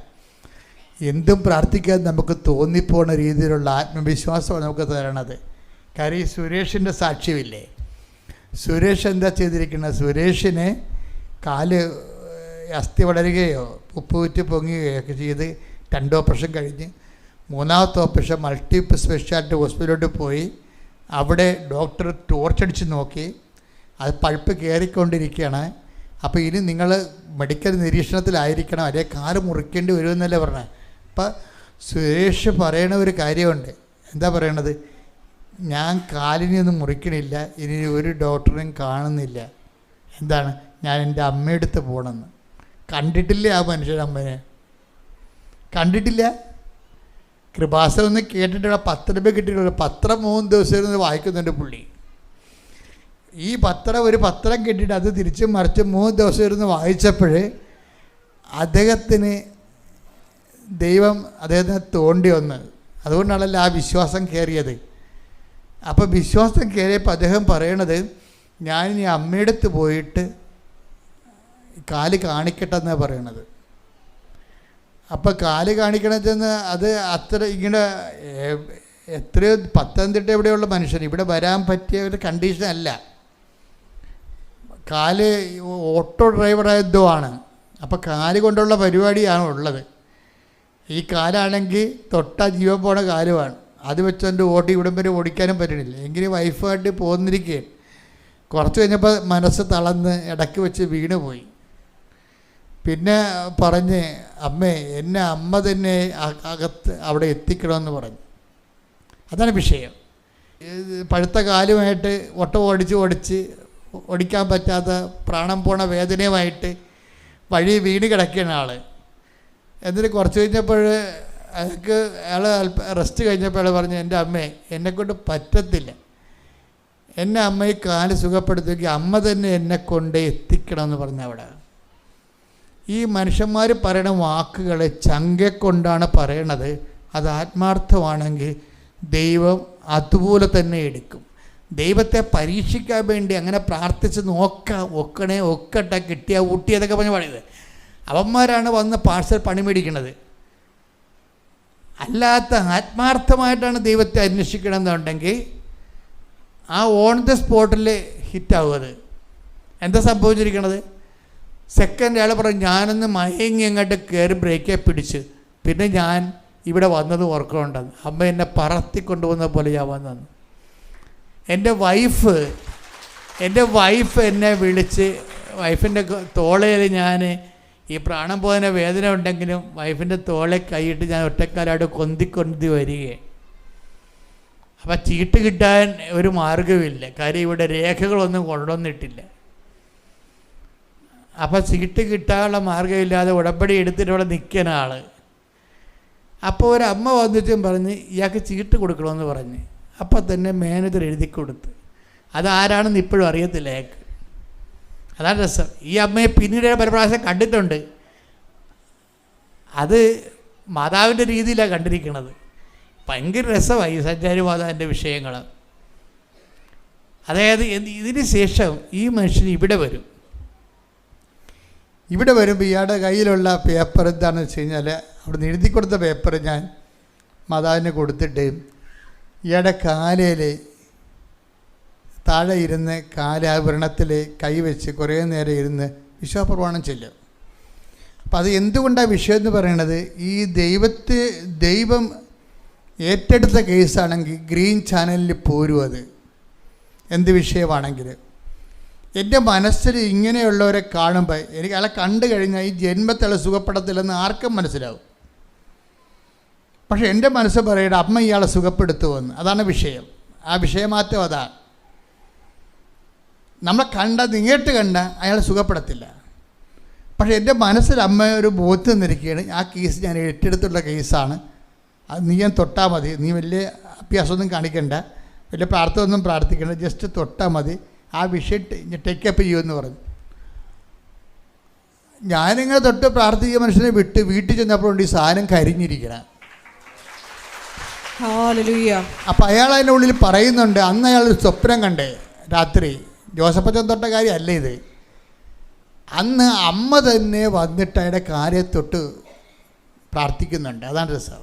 എന്തും പ്രാർത്ഥിക്കാൻ നമുക്ക് തോന്നിപ്പോണ രീതിയിലുള്ള ആത്മവിശ്വാസമാണ് നമുക്ക് തരണത്. കാര്യം ഈ സുരേഷിൻ്റെ സാക്ഷ്യമില്ലേ? സുരേഷ് എന്താ ചെയ്തിരിക്കുന്നത്? സുരേഷിന് കാല് അസ്ഥി വളരുകയോ ഉപ്പുവിറ്റ് പൊങ്ങുകയോ ഒക്കെ ചെയ്ത് 2 ഓപ്പറേഷൻ കഴിഞ്ഞ് 3ാമത്തെ ഓപ്പറേഷൻ മൾട്ടി സ്പെഷ്യാലിറ്റി ഹോസ്പിറ്റലിലോട്ട് പോയി. അവിടെ ഡോക്ടർ ടോർച്ചടിച്ച് നോക്കി, അത് പഴുപ്പ് കയറിക്കൊണ്ടിരിക്കുകയാണ്. അപ്പോൾ ഇനി നിങ്ങൾ മെഡിക്കൽ നിരീക്ഷണത്തിലായിരിക്കണം, അല്ലെങ്കിൽ കാല് മുറിക്കേണ്ടി വരുമെന്നല്ലേ പറഞ്ഞത്. അപ്പം സുരേഷ് പറയണ ഒരു കാര്യമുണ്ട്. എന്താ പറയണത്? ഞാൻ കാലിനൊന്നും മുറിക്കണില്ല, ഇനി ഒരു ഡോക്ടറെയും കാണുന്നില്ല. എന്താണ്? ഞാൻ എൻ്റെ അമ്മയെടുത്ത് പോകണമെന്ന്. കണ്ടിട്ടില്ല ആ മനുഷ്യരമ്മനെ, കണ്ടിട്ടില്ല. കൃപാസനം ഒന്ന് കേട്ടിട്ടുള്ള 10 രൂപ കിട്ടിയിട്ടുള്ള പത്രം 3 ദിവസം ഇരുന്ന് വായിക്കുന്നുണ്ട് പുള്ളി. ഈ ഒരു പത്രം കിട്ടിയിട്ട് അത് തിരിച്ചും മറിച്ച് 3 ദിവസം ഇരുന്ന് വായിച്ചപ്പോൾ അദ്ദേഹത്തിന് ദൈവം അദ്ദേഹത്തിനെ തോണ്ടി വന്ന്. അതുകൊണ്ടാണല്ലോ ആ വിശ്വാസം കയറിയത്. അപ്പോൾ വിശ്വാസം കയറിയപ്പോൾ അദ്ദേഹം പറയണത്, ഞാനിനി അമ്മയെടുത്ത് പോയിട്ട് കാല് കാണിക്കട്ടെ എന്നാണ് പറയണത്. അപ്പോൾ കാല് കാണിക്കണമെന്ന് അത് അത്ര ഇങ്ങനെ എത്രയോ പത്തനംതിട്ട എവിടെയുള്ള മനുഷ്യൻ ഇവിടെ വരാൻ പറ്റിയ ഒരു കണ്ടീഷൻ അല്ല. കാല് ഓട്ടോ ഡ്രൈവറായതോ ആണ്. അപ്പോൾ കാല് കൊണ്ടുള്ള പരിപാടിയാണ് ഉള്ളത്. ഈ കാലാണെങ്കിൽ തൊട്ടാ ജീവൻ പോണ കാലുമാണ്. അത് വെച്ചുകൊണ്ട് ഇവിടം വരെ ഓടിക്കാനും പറ്റണില്ല. എങ്കിലും വൈഫായിട്ട് പോന്നിരിക്കുകയും കുറച്ച് കഴിഞ്ഞപ്പോൾ മനസ്സ് തളർന്ന് ഇടയ്ക്ക് വെച്ച് വീണ് പോയി. പിന്നെ പറഞ്ഞ്, അമ്മേ എന്നെ അമ്മ തന്നെ അകത്ത് അവിടെ എത്തിക്കണമെന്ന് പറഞ്ഞു. അതാണ് വിഷയം. പഴുത്ത കാലുമായിട്ട് ഓടിച്ച് ഓടിക്കാൻ പറ്റാത്ത പ്രാണം പോണ വേദനയുമായിട്ട് വഴി വീണ് കിടക്കുകയാണ് ആൾ. എന്നിട്ട് കുറച്ച് കഴിഞ്ഞപ്പോൾ അയാൾ റെസ്റ്റ് കഴിഞ്ഞപ്പോൾ അയാൾ പറഞ്ഞു, എൻ്റെ അമ്മേ എന്നെക്കൊണ്ട് പറ്റത്തില്ല, എന്നെ അമ്മ ഈ കാല് സുഖപ്പെടുത്തുമെങ്കിൽ അമ്മ തന്നെ എന്നെ കൊണ്ട് എത്തിക്കണമെന്ന് പറഞ്ഞു. അവിടെ ഈ മനുഷ്യന്മാർ പറയണ വാക്കുകൾ ചങ്കെക്കൊണ്ടാണ് പറയണത്. അത് ആത്മാർത്ഥമാണെങ്കിൽ ദൈവം അതുപോലെ തന്നെ എടുക്കും. ദൈവത്തെ പരീക്ഷിക്കാൻ വേണ്ടി അങ്ങനെ പ്രാർത്ഥിച്ച് ഒക്കട്ടെ കിട്ടിയ ഊട്ടിയതൊക്കെ പറഞ്ഞ് പറയുന്നത് അവന്മാരാണ് വന്ന് പാഴ്സൽ പണി മേടിക്കണത്. അല്ലാത്ത ആത്മാർത്ഥമായിട്ടാണ് ദൈവത്തെ അന്വേഷിക്കണമെന്നുണ്ടെങ്കിൽ ആ ഓൺ ദ സ്പോട്ടിൽ ഹിറ്റാവും. അത് എന്താ സംഭവിച്ചിരിക്കണത്? സെക്കൻഡ് അയാൾ പറഞ്ഞു, ഞാനൊന്ന് മയങ്ങി അങ്ങോട്ട് കയറി ബ്രേക്കെ പിടിച്ച് പിന്നെ ഞാൻ ഇവിടെ വന്നത് ഓർക്കുന്നുണ്ടെന്ന്. അമ്മ എന്നെ പറത്തിക്കൊണ്ടുപോകുന്ന പോലെ ഞാൻ വന്നു. എൻ്റെ വൈഫ് എന്നെ വിളിച്ച് വൈഫിൻ്റെ തോളയിൽ ഞാൻ ഈ പ്രാണം പോകുന്ന വേദന ഉണ്ടെങ്കിലും വൈഫിൻ്റെ തോളെ കൈയിട്ട് ഞാൻ ഒറ്റക്കാലായിട്ട് കൊന്തി വരികയെ. അപ്പം ചീട്ട് കിട്ടാൻ ഒരു മാർഗമില്ല. കാര്യം ഇവിടെ രേഖകളൊന്നും കൊണ്ടുവന്നിട്ടില്ല. അപ്പം ചീട്ട് കിട്ടാനുള്ള മാർഗമില്ലാതെ ഉടമ്പടി എടുത്തിട്ട് ഇവിടെ നിൽക്കുന്ന ആൾ. അപ്പോൾ ഒരമ്മ വന്നിട്ടും പറഞ്ഞ് ഇയാൾക്ക് ചീട്ട് കൊടുക്കണമെന്ന് പറഞ്ഞ്. അപ്പം തന്നെ മാനേജർ എഴുതി കൊടുത്ത്. അതാരാണെന്ന് ഇപ്പോഴും അറിയത്തില്ല അയാൾക്ക്. അതാണ് രസം. ഈ അമ്മയെ പിന്നീട് പല പ്രാവശ്യം കണ്ടിട്ടുണ്ട്. അത് മാതാവിൻ്റെ രീതിയിലാണ് കണ്ടിരിക്കുന്നത്. ഭയങ്കര രസമായി ഈ സഞ്ചാരി മാതാവിൻ്റെ വിഷയങ്ങൾ. അതായത് ഇതിന് ശേഷം ഈ മനുഷ്യൻ ഇവിടെ വരും. ഇവിടെ വരുമ്പോൾ ഇയാളുടെ കയ്യിലുള്ള പേപ്പർ എന്താണെന്ന് വെച്ച് കഴിഞ്ഞാൽ, അവിടെ നിന്ന് എഴുതി കൊടുത്ത പേപ്പർ ഞാൻ മാതാവിന് കൊടുത്തിട്ട് ഇയാളുടെ കാലയിൽ താഴെ ഇരുന്ന് കാലാഭരണത്തിൽ കൈവച്ച് കുറേ നേരം ഇരുന്ന് വിശ്വാസപ്രമാണം ചെല്ലും. അപ്പം അത് എന്തുകൊണ്ടാണ് വിഷയം എന്ന് പറയണത്, ഈ ദൈവം ഏറ്റെടുത്ത കേസാണെങ്കിൽ ഗ്രീൻ ചാനലിൽ പോരും. അത് എന്ത് വിഷയമാണെങ്കിൽ എൻ്റെ മനസ്സിൽ ഇങ്ങനെയുള്ളവരെ കാണുമ്പോൾ എനിക്ക് അയാളെ കണ്ടു കഴിഞ്ഞാൽ ഈ ജന്മത്തിലുള്ള സുഖപ്പെടത്തില്ലെന്ന് ആർക്കും മനസ്സിലാവും. പക്ഷേ എൻ്റെ മനസ്സ് പറയട്ടെ, അമ്മ ഇയാളെ സുഖപ്പെടുത്തുമെന്ന്. അതാണ് വിഷയം. ആ വിഷയമാറ്റം അതാണ്. നമ്മളെ നേരിട്ട് കണ്ട അയാൾ സുഖപ്പെടത്തില്ല. പക്ഷേ എൻ്റെ മനസ്സിൽ അമ്മ ഒരു ബോധ്യം നിൽക്കുകയാണ്, ആ കേസ് ഞാൻ ഏറ്റെടുത്തുള്ള കേസാണ്, അത് നീ ഞാൻ തൊട്ടാൽ മതി, നീ വലിയ അഭ്യാസമൊന്നും കാണിക്കണ്ട, വലിയ പ്രാർത്ഥനയൊന്നും പ്രാർത്ഥിക്കണ്ട, ജസ്റ്റ് തൊട്ടാൽ മതി, ആ വിഷയം ടേക്കപ്പ് ചെയ്യുമെന്ന് പറഞ്ഞു. ഞാനിങ്ങനെ തൊട്ട് പ്രാർത്ഥിക്കുക മനുഷ്യനെ വിട്ട് വീട്ടിൽ ചെന്നപ്പോഴുണ്ട് ഈ സാധനം കരിഞ്ഞിരിക്കണം. അപ്പം അയാൾ അതിൻ്റെ ഉള്ളിൽ പറയുന്നുണ്ട്, അന്ന് അയാൾ സ്വപ്നം കണ്ടേ രാത്രി. ജോസഫച്ചൻ തൊട്ട കാര്യമല്ല ഇത്. അന്ന് അമ്മ തന്നെ വന്നിട്ട് അയാളുടെ കാര്യത്തൊട്ട് പ്രാർത്ഥിക്കുന്നുണ്ട്. അതാണ് രസം.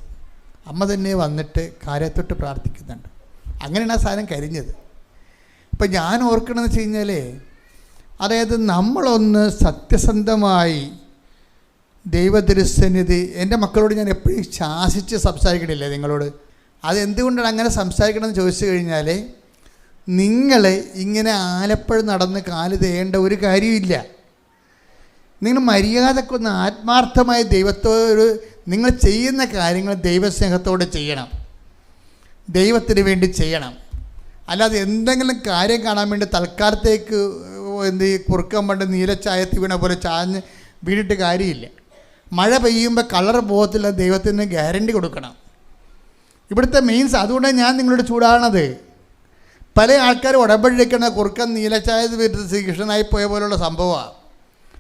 അമ്മ തന്നെ വന്നിട്ട് കാര്യത്തൊട്ട് പ്രാർത്ഥിക്കുന്നുണ്ട്. അങ്ങനെയാണ് ആ സാധനം കരിഞ്ഞത്. ഇപ്പം ഞാൻ ഓർക്കണമെന്ന് വെച്ച് കഴിഞ്ഞാൽ, അതായത് നമ്മളൊന്ന് സത്യസന്ധമായി ദൈവതിരുസന്നിധി, എൻ്റെ മക്കളോട് ഞാൻ എപ്പോഴും ശാസിച്ച് സംസാരിക്കണില്ലേ നിങ്ങളോട്. അതെന്തുകൊണ്ടാണ് അങ്ങനെ സംസാരിക്കണമെന്ന് ചോദിച്ചു കഴിഞ്ഞാൽ, നിങ്ങൾ ഇങ്ങനെ ആലപ്പുഴ നടന്ന് കാല് തേയേണ്ട ഒരു കാര്യമില്ല. നിങ്ങൾ മര്യാദക്കൊന്ന് ആത്മാർത്ഥമായ ദൈവത്തോട് നിങ്ങൾ ചെയ്യുന്ന കാര്യങ്ങൾ ദൈവസ്നേഹത്തോടെ ചെയ്യണം, ദൈവത്തിന് വേണ്ടി ചെയ്യണം. അല്ലാതെ എന്തെങ്കിലും കാര്യം കാണാൻ വേണ്ടി തൽക്കാലത്തേക്ക് കുറുക്കം പണ്ട് നീലച്ചായത്തി വീണ പോലെ ചാഞ്ഞ് വീണിട്ട് കാര്യമില്ല. മഴ പെയ്യുമ്പോൾ കളർ പോകത്തില്ല, ദൈവത്തിന് ഗ്യാരണ്ടി കൊടുക്കണം. ഇവിടുത്തെ മീൻസ് അതുകൊണ്ടാണ് ഞാൻ നിങ്ങളോട് ചൂടാണത്. പല ആൾക്കാരും ഉടമ്പടിക്കുന്ന കുറുക്കൻ നീലച്ചായ വീട്ടിൽ ശ്രീകൃഷ്ണനായി പോയ പോലുള്ള സംഭവമാണ്.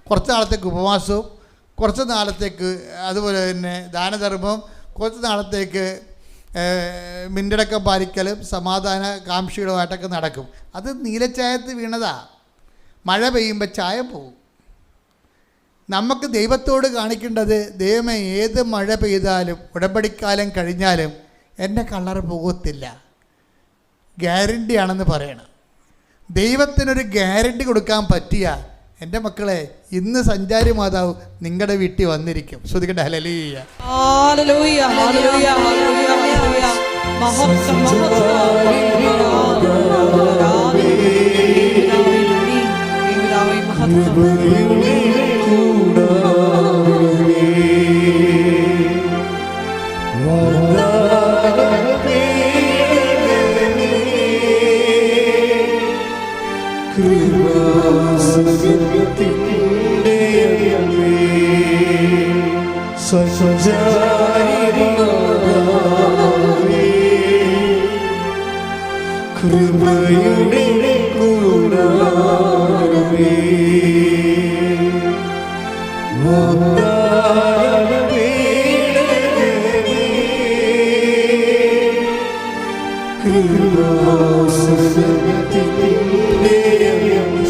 കുറച്ച് നാളത്തേക്ക് ഉപവാസവും, കുറച്ച് നാളത്തേക്ക് അതുപോലെ തന്നെ ദാനധർമ്മവും, കുറച്ച് നാളത്തേക്ക് മിന്നടക്കം പാലിക്കലും സമാധാന കാംക്ഷികളുമായിട്ടൊക്കെ നടക്കും. അത് നീലച്ചായത്ത് വീണതാ. മഴ പെയ്യുമ്പോൾ ചായ പോകും. നമുക്ക് ദൈവത്തോട് കാണിക്കേണ്ടത്, ദൈവമേ ഏത് മഴ പെയ്താലും ഉടമ്പടിക്കാലം കഴിഞ്ഞാലും എൻ്റെ കളർ പോകത്തില്ല, ഗ്യാരണ്ടിയാണെന്ന് പറയണം. ദൈവത്തിനൊരു ഗ്യാരണ്ടി കൊടുക്കാൻ പറ്റിയ എൻ്റെ മക്കളെ, ഇന്ന് സഞ്ചാരി മാതാവ് നിങ്ങളുടെ വീട്ടിൽ വന്നിരിക്കും. ശ്രദ്ധിക്കട്ടെ. ഹല്ലേലൂയ, ഹല്ലേലൂയ, ഹല്ലേലൂയ, ഹല്ലേലൂയ. മഹത്വം, കൃപയുടെ കൂടാരമേ,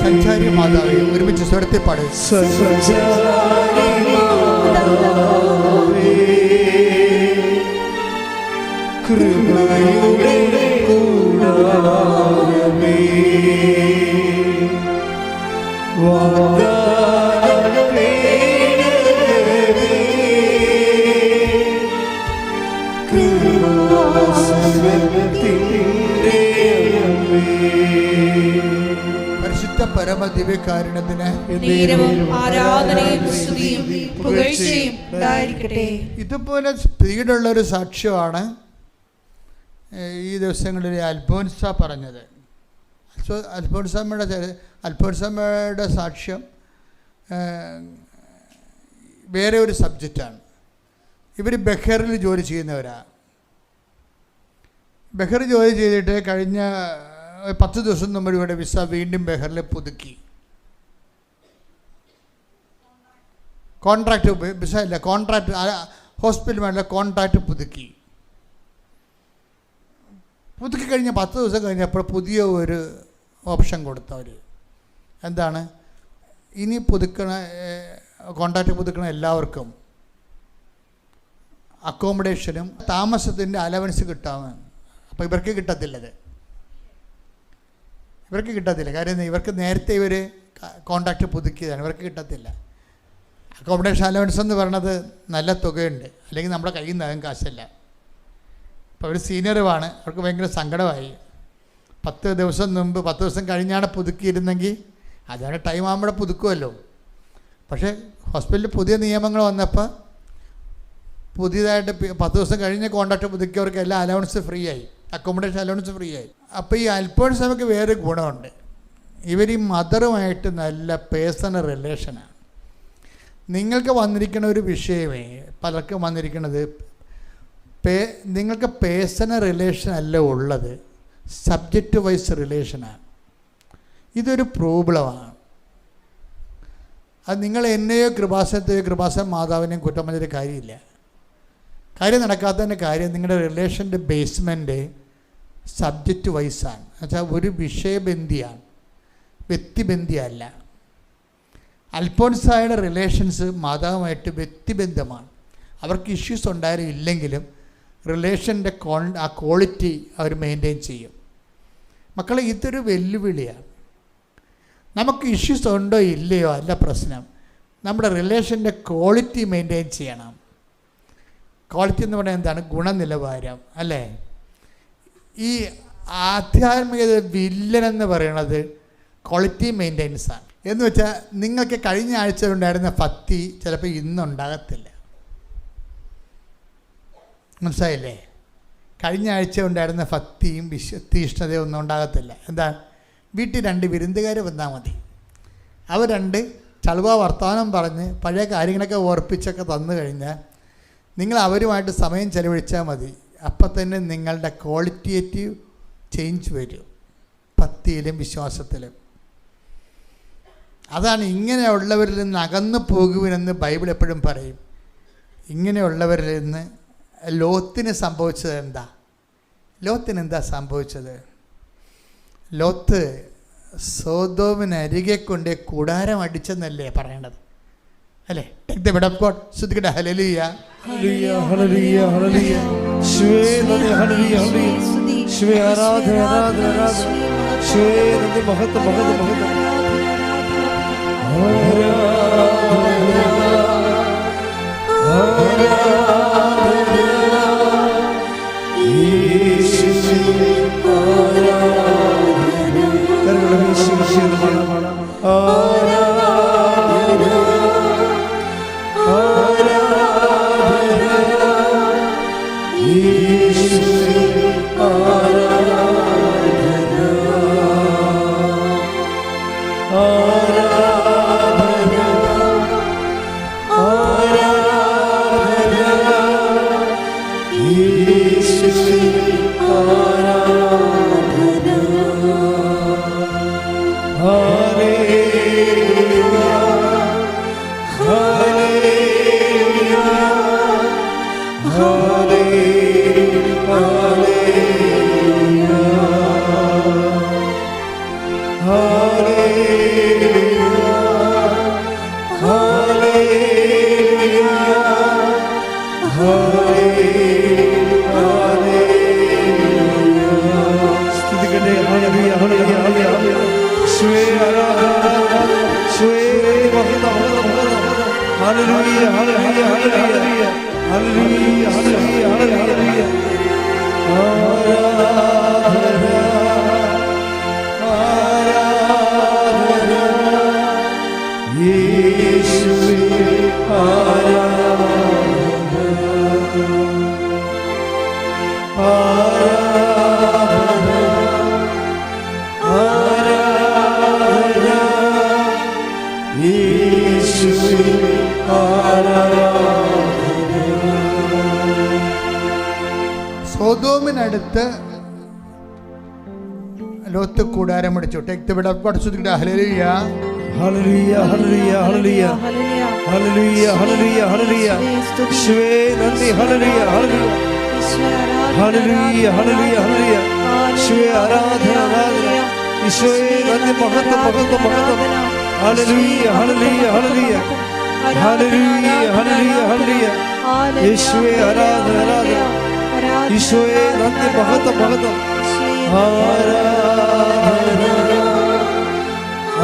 സഞ്ചാരി മാതാവേ, ഒരുമിച്ച് സ്വരത്തിൽ പാടും. കൃപയുടെ കൂടാരമേ, പരിശുദ്ധ പരമ ദിവ്യകാരുണ്യത്തിന് ആരാധനയും സ്തുതിയും പുകഴ്ചയും ഉണ്ടായിരിക്കട്ടെ. ഇതുപോലെ സ്പീഡുള്ളൊരു സാക്ഷ്യമാണ് ഈ ദിവസങ്ങളിൽ അൽഫോൻസ പറഞ്ഞത്. അൽഫോൻസമ്മയുടെ സാക്ഷ്യം വേറെ ഒരു സബ്ജക്റ്റാണ്. ഇവർ ബഹറിൽ ജോലി ചെയ്യുന്നവരാണ്. ബഹർ ജോലി ചെയ്തിട്ട് കഴിഞ്ഞ 10 ദിവസം മുമ്പ് ഇവിടെ വിസ വീണ്ടും ബഹറിൽ പുതുക്കി. കോൺട്രാക്റ്റ് വിസ ഇല്ല, കോൺട്രാക്റ്റ് ഹോസ്പിറ്റൽ വേണ്ട കോൺട്രാക്റ്റ് പുതുക്കി കഴിഞ്ഞ 10 ദിവസം കഴിഞ്ഞപ്പോൾ പുതിയ ഒരു ഓപ്ഷൻ കൊടുത്തവർ. എന്താണ്? ഇനി കോൺട്രാക്റ്റ് പുതുക്കണ എല്ലാവർക്കും അക്കോമഡേഷനും താമസത്തിൻ്റെ അലവൻസ് കിട്ടാമെന്ന്. അപ്പോൾ ഇവർക്ക് കിട്ടത്തില്ലത്, കാര്യം ഇവർക്ക് നേരത്തെ ഇവർ കോൺട്രാക്റ്റ് പുതുക്കിയതാണ്, ഇവർക്ക് കിട്ടത്തില്ല. അക്കോമഡേഷൻ അലവൻസ് എന്ന് പറയണത് നല്ല തുകയുണ്ട്, അല്ലെങ്കിൽ നമ്മുടെ കയ്യിൽ നിന്നാകും കാശല്ല. അപ്പോൾ അവർ സീനിയറുമാണ്, അവർക്ക് ഭയങ്കര സങ്കടമായി. 10 ദിവസം മുമ്പ് 10 ദിവസം കഴിഞ്ഞാണ് പുതുക്കിയിരുന്നെങ്കിൽ അതാണ് ടൈം ആകുമ്പോൾ പുതുക്കുമല്ലോ. പക്ഷേ ഹോസ്പിറ്റലിൽ പുതിയ നിയമങ്ങൾ വന്നപ്പോൾ പുതിയതായിട്ട് 10 ദിവസം കഴിഞ്ഞ് കോൺട്രാക്റ്റ് പുതുക്കിയവർക്ക് എല്ലാ അലവൻസ് ഫ്രീ ആയി, അക്കോമഡേഷൻ അലവൻസ് ഫ്രീ ആയി. അപ്പോൾ ഈ അൽഫോൺസ് നമുക്ക് വേറെ ഗുണമുണ്ട്, ഇവർ ഈ മദറുമായിട്ട് നല്ല പേഴ്സണൽ റിലേഷനാണ്. നിങ്ങൾക്ക് വന്നിരിക്കുന്ന ഒരു വിഷയമേ പലർക്കും വന്നിരിക്കുന്നത് നിങ്ങൾക്ക് പേഴ്സണൽ റിലേഷൻ അല്ല ഉള്ളത്, സബ്ജക്റ്റ് വൈസ് റിലേഷനാണ്. ഇതൊരു പ്രോബ്ലമാണ്. അത് നിങ്ങൾ എന്നെയോ കൃപാസന മാതാവിനെയും കുറ്റം പറഞ്ഞൊരു കാര്യമില്ല. കാര്യം നടക്കാത്തതിൻ്റെ കാര്യം നിങ്ങളുടെ റിലേഷൻ്റെ ബേസ്മെൻറ്റ് സബ്ജക്റ്റ് വൈസാണ്. എന്നുവെച്ചാൽ ഒരു വിഷയബന്ധിയാണ്, വ്യക്തിബന്ധിയല്ല. അൽഫോൻസായുടെ റിലേഷൻസ് മാതാവുമായിട്ട് വ്യക്തിബന്ധമാണ്. അവർക്ക് ഇഷ്യൂസ് ഉണ്ടായാലും ഇല്ലെങ്കിലും റിലേഷൻ്റെ ആ ക്വാളിറ്റി അവർ മെയിൻറ്റെയിൻ ചെയ്യും. മക്കളെ, ഇതൊരു വെല്ലുവിളിയാണ്. നമുക്ക് ഇഷ്യൂസ് ഉണ്ടോ ഇല്ലയോ അല്ല പ്രശ്നം, നമ്മുടെ റിലേഷൻ്റെ ക്വാളിറ്റി മെയിൻറ്റെയിൻ ചെയ്യണം. ക്വാളിറ്റി എന്ന് പറയുന്നത് എന്താണ്? ഗുണനിലവാരം അല്ലേ? ഈ ആധ്യാത്മികത വില്ലനെന്ന് പറയുന്നത് ക്വാളിറ്റി മെയിൻ്റെനൻസാണ്. എന്ന് വെച്ചാൽ നിങ്ങൾക്ക് കഴിഞ്ഞ ആഴ്ച ഉണ്ടായിരുന്ന ഭക്തി ചിലപ്പോൾ ഇന്നുണ്ടാകത്തില്ല. മനസ്സിലായില്ലേ? കഴിഞ്ഞ ആഴ്ച ഉണ്ടായിരുന്ന ഭക്തിയും തീഷ്ണതയും ഒന്നും ഉണ്ടാകത്തില്ല. എന്താ? വീട്ടിൽ 2 വിരുന്നുകാർ വന്നാൽ മതി, അവർ 2 ചളുവ വർത്തമാനം പറഞ്ഞ് പഴയ കാര്യങ്ങളൊക്കെ ഓർപ്പിച്ചൊക്കെ തന്നു കഴിഞ്ഞാൽ നിങ്ങൾ അവരുമായിട്ട് സമയം ചെലവഴിച്ചാൽ മതി. അപ്പം തന്നെ നിങ്ങളുടെ ക്വാളിറ്റേറ്റീവ് ചേഞ്ച് വരും ഭക്തിയിലും വിശ്വാസത്തിലും. അതാണ് ഇങ്ങനെയുള്ളവരിൽ നിന്ന് അകന്നു പോകുവിനെന്ന് ബൈബിൾ എപ്പോഴും പറയും. ഇങ്ങനെയുള്ളവരിൽ നിന്ന് ലോത്തിന് സംഭവിച്ചത് എന്താ? ലോത്തിന് എന്താ സംഭവിച്ചത്? ലോത്ത് സോദോമിനരികെ കൊണ്ട് കൂടാരം അടിച്ചെന്നല്ലേ പറയേണ്ടത് അല്ലേ? Take the bed of God. ശ്രദ്ധിക്കട്ടെ. ഹല്ലേലൂയ, ഹല്ലേലൂയ, ഹല്ലേലൂയ, ഹല്ലേലൂയ. യേശുവേ നന്ദി, ഹല്ലേലൂയ, ഹല്ലേലൂയ. യേശുവേ ആരാധന, ആരാധന, ആരാധന. യേശുവേ നന്ദി, മഹത്വം, മഹത്വം, മഹത്വം. സോദോമിനടുത്ത് ലോത്ത് കൂടാരം അടിച്ചു. Take the bed of God. സ്തുതിക്കട്ടെ. ഹല്ലേലൂയ ഹല്ലേലൂയ ഹല്ലേലൂയ ഹല്ലേലൂയ ഹല്ലേലൂയ ഹല്ലേലൂയ ഹല്ലേലൂയ യേശുവേ നന്ദി. ഹല്ലേലൂയ ഹല്ലേലൂയ ഹല്ലേലൂയ ഹല്ലേലൂയ ഹല്ലേലൂയ യേശുവേ ആരാധന ആരാധന. യേശുവേ നന്ദി. മഹത്വം മഹത്വം മഹത്വം. ഹല്ലേലൂയ ഹല്ലേലൂയ ഹല്ലേലൂയ ഹല്ലേലൂയ ഹല്ലേലൂയ ഹല്ലേലൂയ യേശുവേ ആരാധന ആരാധന. യേശുവേ നന്ദി. മഹത്വം മഹത്വം. ആരാധന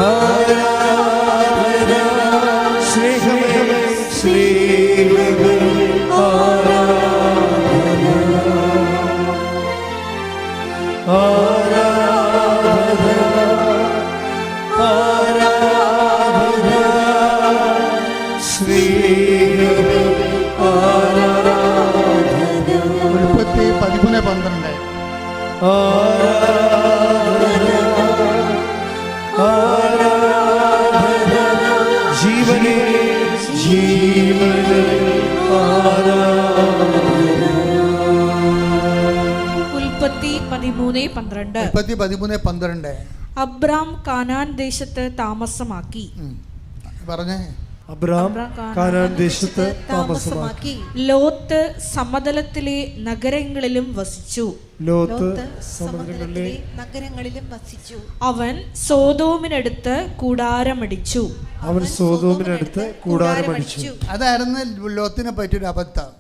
ആരാധന സ്നേഹമേ സ്നേഹമേ ആരാധന ആരാധന ആരാധന സ്നേഹമേ ആരാധന. ഉൽപ്പത്തി 13:12. ജീവനേ ജീവനേ ഉൽപ്പത്തി 13:12. അബ്രാം കാനാൻ ദേശത്ത് താമസമാക്കി. പറഞ്ഞേ. അബ്രാം കാനാൻ ദേശത്ത് താമസമാക്കി. ലോത്ത് സമതലത്തിലെ നഗരങ്ങളിലും വസിച്ചു. ലോത്ത് സമുദ്രങ്ങളിലെ നഗരങ്ങളിലും വസിച്ചു. അവൻ സോതോമിനടുത്ത് കൂടാരമടിച്ചു. അവൻ സോതോമിനടുത്ത് കൂടാരമടിച്ചു. അതായിരുന്നു ലോത്തിനെ പറ്റിയൊരു അബദ്ധം.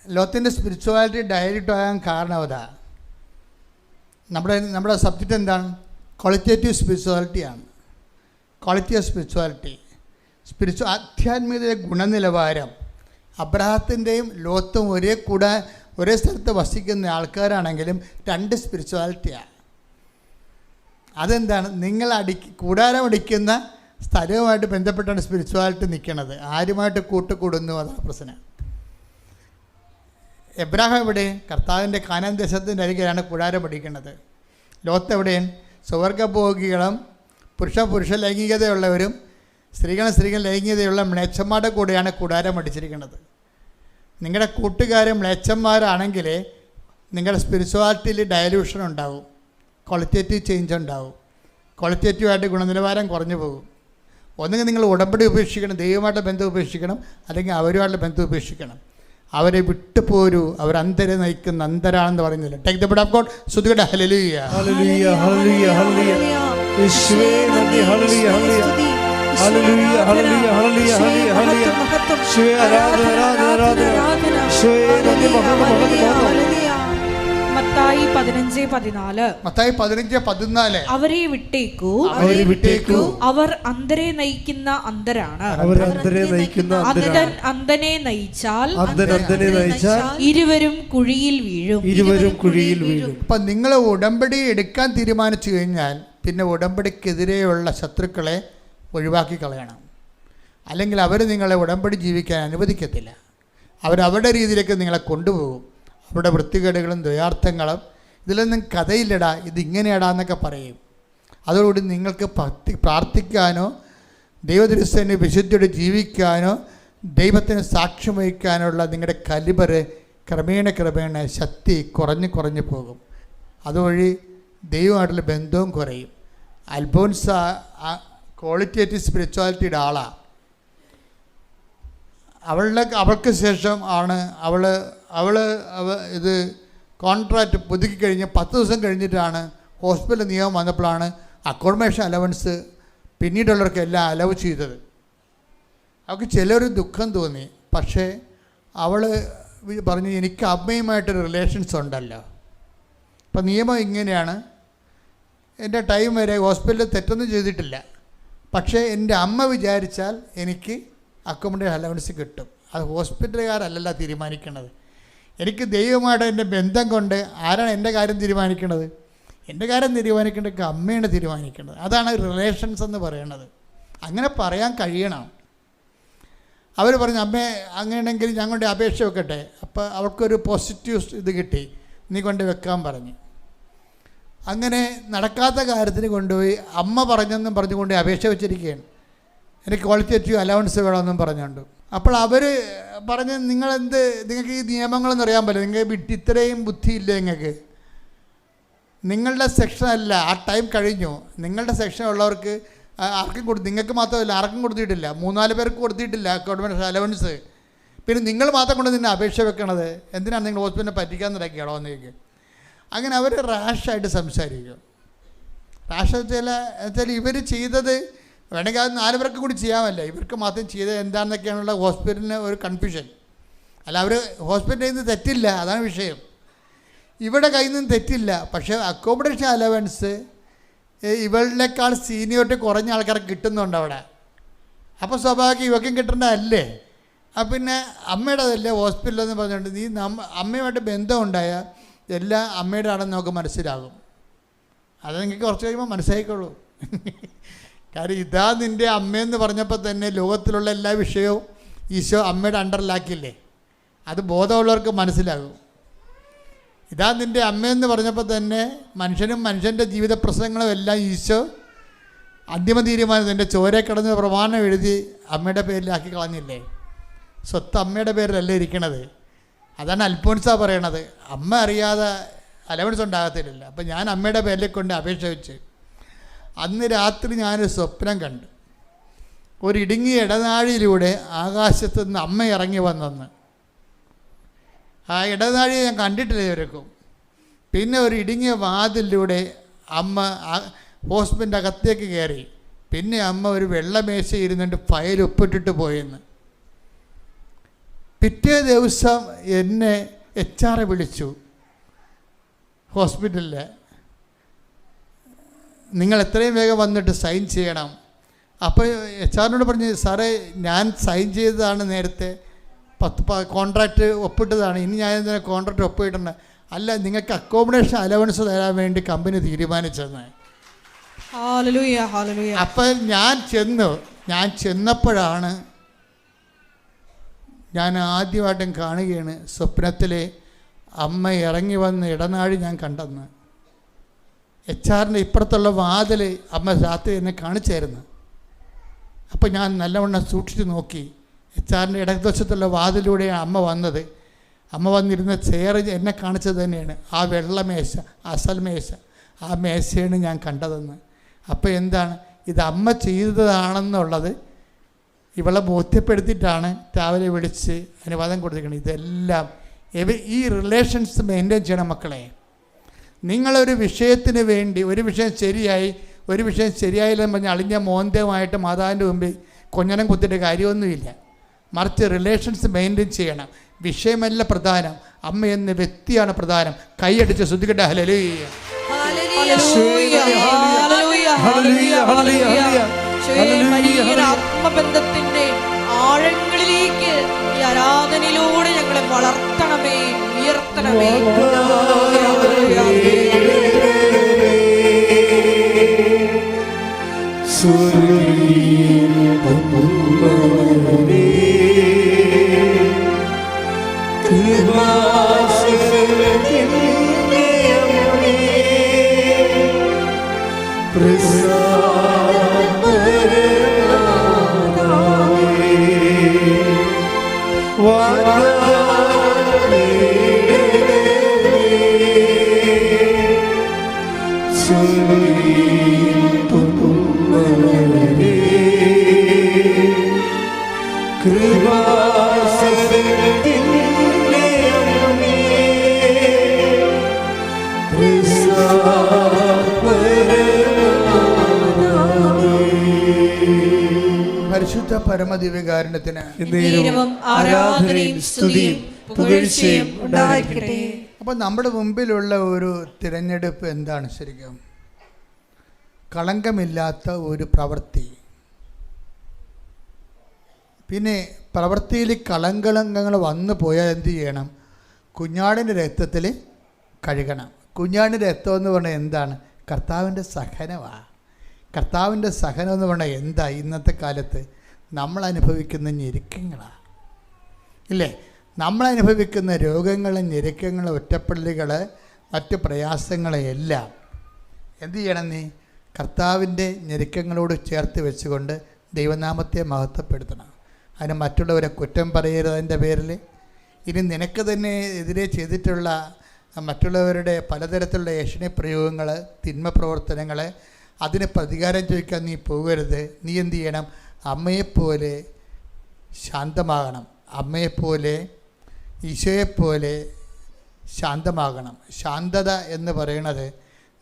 ലോത്തിൻ്റെ സ്പിരിച്വാലിറ്റി ഡയറക്റ്റ് ആകാൻ കാരണം അതാ. നമ്മുടെ സബ്ജക്റ്റ് എന്താണ്? ക്വാളിറ്റേറ്റീവ് സ്പിരിച്വാലിറ്റിയാണ്. ക്വാളിറ്റി ഓഫ് സ്പിരിച്വാലിറ്റി, ആധ്യാത്മികതയുടെ ഗുണനിലവാരം. അബ്രഹാത്തിൻ്റെയും ലോത്തും ഒരേ സ്ഥലത്ത് വസിക്കുന്ന ആൾക്കാരാണെങ്കിലും രണ്ട് സ്പിരിച്വാലിറ്റിയാണ്. അതെന്താണ്? നിങ്ങൾ കൂടാരം അടിക്കുന്ന സ്ഥലവുമായിട്ട് ബന്ധപ്പെട്ടാണ് സ്പിരിച്വാലിറ്റി നിൽക്കുന്നത്. ആരുമായിട്ട് കൂട്ടുകൂടുന്നു, അതാണ് പ്രശ്നം. എബ്രാഹാം എവിടെ? കർത്താവിൻ്റെ കാനാൻ ദേശത്തിൻ്റെ അരികിലാണ് കൂടാരം അടിക്കുന്നത്. ലോത്ത് എവിടെയും? സ്വർഗഭോഗികളും പുരുഷ ലൈംഗികതയുള്ളവരും സ്ത്രീകൾ ലൈംഗികതയുള്ള മ്ലേച്ഛന്മാരുടെ കൂടെയാണ് കൂടാരം അടിച്ചിരിക്കുന്നത്. നിങ്ങളുടെ കൂട്ടുകാരും മ്ലേച്ഛന്മാരാണെങ്കിൽ നിങ്ങളുടെ സ്പിരിച്വാലിറ്റിയിൽ ഡയലൂഷൻ ഉണ്ടാവും, ക്വാളിറ്റേറ്റീവ് ചേഞ്ച് ഉണ്ടാവും, ക്വാളിറ്റേറ്റീവായിട്ട് ഗുണനിലവാരം കുറഞ്ഞു പോകും. ഒന്നുകിൽ നിങ്ങൾ ഉടമ്പടി ഉപേക്ഷിക്കണം, ദൈവമായിട്ട് ബന്ധം ഉപേക്ഷിക്കണം, അല്ലെങ്കിൽ അവരുമായിട്ടുള്ള ബന്ധം ഉപേക്ഷിക്കണം. അവരെ വിട്ടുപോരൂ, അവർ അന്തരെ നയിക്കുന്ന അന്തരാണെന്ന് പറയുന്നില്ല. Take the bed of God. സ്തുതിക്കട്ടെ. ഹല്ലേലൂയ ഹല്ലേലൂയ ഹല്ലേലൂയ ഹല്ലേലൂയ യേശുവേ നന്ദി. ഹല്ലേലൂയ ഹല്ലേലൂയ ഹല്ലേലൂയ ഹല്ലേലൂയ ഹല്ലേലൂയ ഹല്ലേലൂയ യേശുവേ ആരാധന ആരാധന ആരാധന. യേശുവേ നന്ദി. മഹത്വം മഹത്വം മഹത്വം. മത്തായി 15:14 അവരെ വിട്ടേക്കൂ, അവർ അന്തരെ നയിക്കുന്ന അന്തരാണ്. അന്തനെ നയിച്ചാൽ ഇരുവരും കുഴിയിൽ വീഴും. അപ്പം നിങ്ങൾ ഉടമ്പടി എടുക്കാൻ തീരുമാനിച്ചു കഴിഞ്ഞാൽ പിന്നെ ഉടമ്പടിക്കെതിരെയുള്ള ശത്രുക്കളെ ഒഴിവാക്കി കളയണം. അല്ലെങ്കിൽ അവർ നിങ്ങളെ ഉടമ്പടി ജീവിക്കാൻ അനുവദിക്കത്തില്ല. അവരവരുടെ രീതിയിലേക്ക് നിങ്ങളെ കൊണ്ടുപോകും. അവിടെ വൃത്തികേടുകളും ദ്വയാർത്ഥങ്ങളും ഇതിലൊന്നും കഥയില്ലടാ, ഇതിങ്ങനെയാടാ എന്നൊക്കെ പറയും. അതോടുകൂടി നിങ്ങൾക്ക് പ്രാർത്ഥിക്കാനോ ദൈവദൃശ്യന് വിശുദ്ധിയോടെ ജീവിക്കാനോ ദൈവത്തിന് സാക്ഷ്യം വഹിക്കാനുള്ള നിങ്ങളുടെ കലിബറ് ക്രമേണ ശക്തി കുറഞ്ഞു പോകും. അതുവഴി ദൈവമായിട്ടുള്ള ബന്ധവും കുറയും. അൽഫോൻസ ക്വാളിറ്റേറ്റീവ് സ്പിരിച്വാലിറ്റിയുടെ ആളാണ്. അവൾക്ക് ശേഷം ആണ് അവൾ ഇത് കോൺട്രാക്റ്റ് പുതുക്കി കഴിഞ്ഞ് 10 ദിവസം കഴിഞ്ഞിട്ടാണ് ഹോസ്പിറ്റൽ നിയമം വന്നപ്പോഴാണ് അക്കോമഡേഷൻ അലവൻസ് പിന്നീടുള്ളവർക്കെല്ലാം അലവ് ചെയ്തത്. അവൾക്ക് ചിലർ ദുഃഖം തോന്നി. പക്ഷേ അവൾ പറഞ്ഞു, എനിക്ക് അമ്മയുമായിട്ടൊരു റിലേഷൻസ് ഉണ്ടല്ലോ. അപ്പം നിയമം ഇങ്ങനെയാണ്, എൻ്റെ ടൈം വരെ ഹോസ്പിറ്റലിൽ തെറ്റൊന്നും ചെയ്തിട്ടില്ല, പക്ഷേ എൻ്റെ അമ്മ വിചാരിച്ചാൽ എനിക്ക് അക്കോമഡേഷൻ അലവൻസ് കിട്ടും. അത് ഹോസ്പിറ്റലുകാരല്ല തീരുമാനിക്കുന്നത്. എനിക്ക് ദൈവമായിട്ട് എൻ്റെ ബന്ധം കൊണ്ട് ആരാണ് എൻ്റെ കാര്യം തീരുമാനിക്കുന്നത്? എൻ്റെ കാര്യം തീരുമാനിക്കേണ്ടത് അമ്മയാണ് തീരുമാനിക്കുന്നത്. അതാണ് റിലേഷൻസ് എന്ന് പറയുന്നത്. അങ്ങനെ പറയാൻ കഴിയണം. അവർ പറഞ്ഞു, അമ്മേ അങ്ങനെയാണെങ്കിൽ ഞങ്ങളുടെ അപേക്ഷ വെക്കട്ടെ. അപ്പോൾ അവൾക്കൊരു പോസിറ്റീവ് ഇത് കിട്ടി, നീ കൊണ്ട് വെക്കാൻ പറഞ്ഞു. അങ്ങനെ നടക്കാത്ത കാര്യത്തിന് കൊണ്ടുപോയി അമ്മ പറഞ്ഞെന്നും പറഞ്ഞുകൊണ്ട് അപേക്ഷ വെച്ചിരിക്കുകയാണ്. എനിക്ക് ക്വാളിറ്റേറ്റീവ് അലവൻസ് വേണമെന്നും പറഞ്ഞുകൊണ്ട്. അപ്പോൾ അവർ പറഞ്ഞ്, നിങ്ങൾക്ക് ഈ നിയമങ്ങളൊന്നും അറിയാൻ പറ്റില്ല, നിങ്ങൾക്ക് ഇത്രയും ബുദ്ധിയില്ല, നിങ്ങളുടെ സെക്ഷൻ അല്ല, ആ ടൈം കഴിഞ്ഞു. നിങ്ങളുടെ സെക്ഷൻ ഉള്ളവർക്ക് ആർക്കും നിങ്ങൾക്ക് മാത്രമല്ല, ആർക്കും കൊടുത്തിട്ടില്ല, 3-4 പേർക്ക് കൊടുത്തിട്ടില്ല ഗവൺമെൻറ് അലവൻസ്. പിന്നെ നിങ്ങൾ മാത്രം കൊണ്ട് നിന്നെ അപേക്ഷ വെക്കണത് എന്തിനാണ്? നിങ്ങൾ ഹോസ്പിറ്റലിനെ പറ്റിക്കാൻ നടക്കുകയാണോ എന്നേക്ക്. അങ്ങനെ അവർ റാഷായിട്ട് സംസാരിക്കും. റാഷ് വെച്ചാൽ ഇവർ ചെയ്തത് വേണമെങ്കിൽ അത് 4 പേർക്ക് കൂടി ചെയ്യാമല്ല, ഇവർക്ക് മാത്രം ചെയ്തത് എന്താണെന്നൊക്കെയാണുള്ള ഹോസ്പിറ്റലിന് ഒരു കൺഫ്യൂഷൻ. അല്ല, അവർ ഹോസ്പിറ്റലിൽ നിന്ന് തെറ്റില്ല, അതാണ് വിഷയം. ഇവിടെ കയ്യിൽ നിന്ന് തെറ്റില്ല, പക്ഷേ അക്കോമഡേഷൻ അലവൻസ് ഇവളിനേക്കാൾ സീനിയോറിറ്റി കുറഞ്ഞ ആൾക്കാർക്ക് കിട്ടുന്നുണ്ട് അവിടെ. അപ്പോൾ സ്വാഭാവികം ഇവയ്ക്കും കിട്ടേണ്ടതല്ലേ? അപ്പം പിന്നെ അമ്മയുടേതല്ലേ ഹോസ്പിറ്റലെന്ന് പറഞ്ഞുകൊണ്ട് നീ അമ്മയുമായിട്ട് ബന്ധമുണ്ടായാൽ എല്ലാം അമ്മയുടെ ആണെന്ന് നമുക്ക് മനസ്സിലാകും. അത് നിങ്ങൾക്ക് കുറച്ച് കഴിയുമ്പോൾ മനസ്സിലായിക്കോളൂ. കാര്യം ഇതാ നിൻ്റെ അമ്മയെന്ന് പറഞ്ഞപ്പോൾ തന്നെ ലോകത്തിലുള്ള എല്ലാ വിഷയവും ഈശോ അമ്മയുടെ അണ്ടറിലാക്കിയില്ലേ? അത് ബോധമുള്ളവർക്ക് മനസ്സിലാകും. ഇതാ നിൻ്റെ അമ്മയെന്ന് പറഞ്ഞപ്പോൾ തന്നെ മനുഷ്യനും മനുഷ്യൻ്റെ ജീവിത പ്രശ്നങ്ങളും എല്ലാം ഈശോ അന്തിമ തീരുമാനം നിൻ്റെ ചോരെ കിടന്ന് പ്രമാണം എഴുതി അമ്മയുടെ പേരിലാക്കി കളഞ്ഞില്ലേ? സ്വത്ത് അമ്മയുടെ പേരിലല്ലേ ഇരിക്കണത്. അതാണ് അൽഫോൻസ പറയണത്, അമ്മ അറിയാതെ അലവൻസ് ഉണ്ടാകത്തില്ല. അപ്പം ഞാൻ അമ്മയുടെ പേരിൽ കൊണ്ട് അപേക്ഷ വെച്ച് അന്ന് രാത്രി ഞാനൊരു സ്വപ്നം കണ്ടു. ഒരു ഇടുങ്ങിയ ഇടനാഴിയിലൂടെ ആകാശത്ത് നിന്ന് അമ്മ ഇറങ്ങി വന്നെന്ന്. ആ ഇടനാഴി ഞാൻ കണ്ടിട്ടില്ല ഇവർക്കും. പിന്നെ ഒരു ഇടുങ്ങിയ വാതിലൂടെ അമ്മ ഹോസ്പിറ്റലിൻ്റെ അകത്തേക്ക് കയറി. പിന്നെ അമ്മ ഒരു വെള്ളമേശ ഇരുന്നിട്ട് ഫയൽ ഒപ്പിട്ടിട്ട് പോയെന്ന്. പിറ്റേ ദിവസം എന്നെ HR വിളിച്ചു ഹോസ്പിറ്റലിൽ. നിങ്ങൾ എത്രയും വേഗം വന്നിട്ട് സൈൻ ചെയ്യണം. അപ്പോൾ HR പറഞ്ഞു, സാറേ ഞാൻ സൈൻ ചെയ്തതാണ് നേരത്തെ, 10 കോൺട്രാക്റ്റ് ഒപ്പിട്ടതാണ്, ഇനി ഞാൻ ഇതിനെ കോൺട്രാക്റ്റ് ഒപ്പിട്ടുണ്ട്. അല്ല, നിങ്ങൾക്ക് അക്കോമഡേഷൻ അലവൻസ് തരാൻ വേണ്ടി കമ്പനി തീരുമാനിച്ചെന്ന്. അപ്പം ഞാൻ ചെന്നപ്പോഴാണ് ഞാൻ ആദ്യമായിട്ടും കാണുകയാണ് സ്വപ്നത്തിലെ അമ്മ ഇറങ്ങി വന്ന് ഇടനാഴി ഞാൻ കണ്ടെന്ന്. HR ഇപ്പുറത്തുള്ള വാതിൽ അമ്മ രാത്രി എന്നെ കാണിച്ചായിരുന്നു. അപ്പോൾ ഞാൻ നല്ലവണ്ണം സൂക്ഷിച്ച് നോക്കി. HR ഇടതുവശത്തുള്ള വാതിലൂടെയാണ് അമ്മ വന്നത്. അമ്മ വന്നിരുന്ന ചെയർ എന്നെ കാണിച്ചത് തന്നെയാണ്. ആ വെള്ളമേശ, അസൽ മേശ, ആ മേശയാണ് ഞാൻ കണ്ടതെന്ന്. അപ്പോൾ എന്താണ് ഇത് അമ്മ ചെയ്തതാണെന്നുള്ളത് ഇവളെ ബോധ്യപ്പെടുത്തിയിട്ടാണ് രാവിലെ വിളിച്ച് അനുവാദം കൊടുത്തിരിക്കുന്നത്. ഇതെല്ലാം ഈ റിലേഷൻസ് മെയിൻറ്റെയിൻ ചെയ്യണം മക്കളെ. നിങ്ങളൊരു വിഷയത്തിന് വേണ്ടി ഒരു വിഷയം ശരിയായി, ഒരു വിഷയം ശരിയായില്ലെന്ന് പറഞ്ഞാൽ അളിഞ്ഞ മോന്തമായിട്ട് മാതാവിൻ്റെ മുമ്പിൽ കൊഞ്ഞനം കുത്തിയിട്ട് കാര്യമൊന്നുമില്ല. മറിച്ച് റിലേഷൻസ് മെയിൻറ്റെയിൻ ചെയ്യണം. വിഷയമല്ല പ്രധാനം, അമ്മ എന്ന വ്യക്തിയാണ് പ്രധാനം. കൈയടിച്ച് ശ്രദ്ധിക്കട്ടെ. ഹല്ലേലൂയ. ആത്മബന്ധത്തിന്റെ ആഴങ്ങളിലേക്ക് ഈ ആരാധനയിലൂടെ ഞങ്ങളെ വളർത്തണമേ, ഉയർത്തണമേ. പരിശുദ്ധ പരമദിവ്യകാരുണ്യത്തിന് ആരാധനയും സ്തുതിയും പുകഴ്ചയും ഉണ്ടായിരിക്കട്ടെ. അപ്പം നമ്മുടെ മുമ്പിലുള്ള ഒരു തിരഞ്ഞെടുപ്പ് എന്താണ്? ശരിക്കും കളങ്കമില്ലാത്ത ഒരു പ്രവൃത്തി. പിന്നെ പ്രവൃത്തിയിൽ കളങ്കങ്ങൾ വന്നു പോയാൽ എന്ത് ചെയ്യണം? കുഞ്ഞാടിൻ്റെ രക്തത്തിൽ കഴുകണം. കുഞ്ഞാടിൻ്റെ രക്തം എന്ന് പറഞ്ഞാൽ എന്താണ്? കർത്താവിൻ്റെ സഹനമാണ്. കർത്താവിൻ്റെ സഹനം എന്ന് പറഞ്ഞാൽ എന്താ? ഇന്നത്തെ കാലത്ത് നമ്മൾ അനുഭവിക്കുന്ന ഞെരുക്കങ്ങളാണ്, ഇല്ലേ? നമ്മൾ അനുഭവിക്കുന്ന രോഗങ്ങളും ഞെരുക്കങ്ങളും ഒറ്റപ്പെടലുകൾ മറ്റ് പ്രയാസങ്ങളെയെല്ലാം എന്തു ചെയ്യണം? നീ കർത്താവിൻ്റെ ഞെരുക്കങ്ങളോട് ചേർത്ത് വെച്ചുകൊണ്ട് ദൈവനാമത്തെ മഹത്വപ്പെടുത്തണം. അതിന് മറ്റുള്ളവരെ കുറ്റം പറയരുത് അതിൻ്റെ പേരിൽ. ഇനി നിനക്ക് തന്നെ എതിരെ ചെയ്തിട്ടുള്ള മറ്റുള്ളവരുടെ പലതരത്തിലുള്ള ഏഷണി പ്രയോഗങ്ങൾ, തിന്മ പ്രവർത്തനങ്ങൾ, അതിന് പ്രതികാരം ചോദിക്കാൻ നീ പോകരുത്. നീ എന്ത് ചെയ്യണം? അമ്മയെപ്പോലെ ശാന്തമാകണം. അമ്മയെപ്പോലെ, ഈശോയെപ്പോലെ ശാന്തമാകണം. ശാന്തത എന്ന് പറയുന്നത്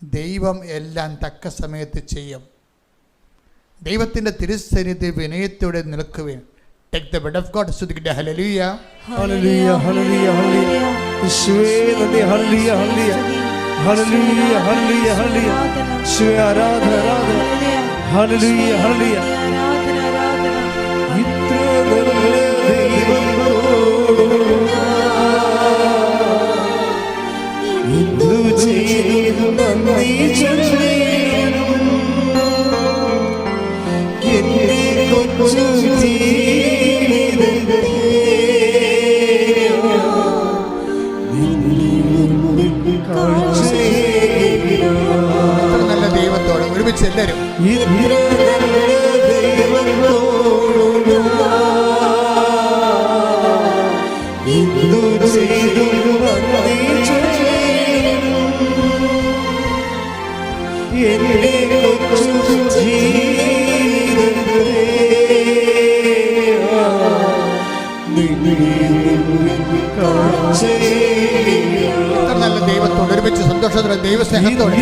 ദൈവം എല്ലാം തക്ക സമയത്ത് ചെയ്യും. ദൈവത്തിൻ്റെ തിരുസന്നിധി വിനയത്തോടെ നിൽക്കുവിൻ. Take the word of God. സ്തുതിക്കട്ടെ. ഹല്ലേലൂയ, ഹല്ലേലൂയ, ഹല്ലേലൂയ, ഹല്ലേലൂയ. യേശുവേ നന്ദി. ഹല്ലേലൂയ, ഹല്ലേലൂയ, ഹല്ലേലൂയ, ഹല്ലേലൂയ, ഹല്ലേലൂയ. യേശുവേ ആരാധന, ആരാധന. ഹല്ലേലൂയ, ഹല്ലേലൂയ. ഇത്ര നല്ല ദൈവത്തോട് എന്തു ചെയ്തു നന്ദി ചൊല്ലേണം. എന്റെ കൊച്ചു നല്ല ദൈവത്തോട് ഒരുമിച്ച് എല്ലാവരും നല്ല ദൈവത്തോട് ഒരുമിച്ച് സന്തോഷത്തോടെ ദൈവസ്നേഹത്തോടെ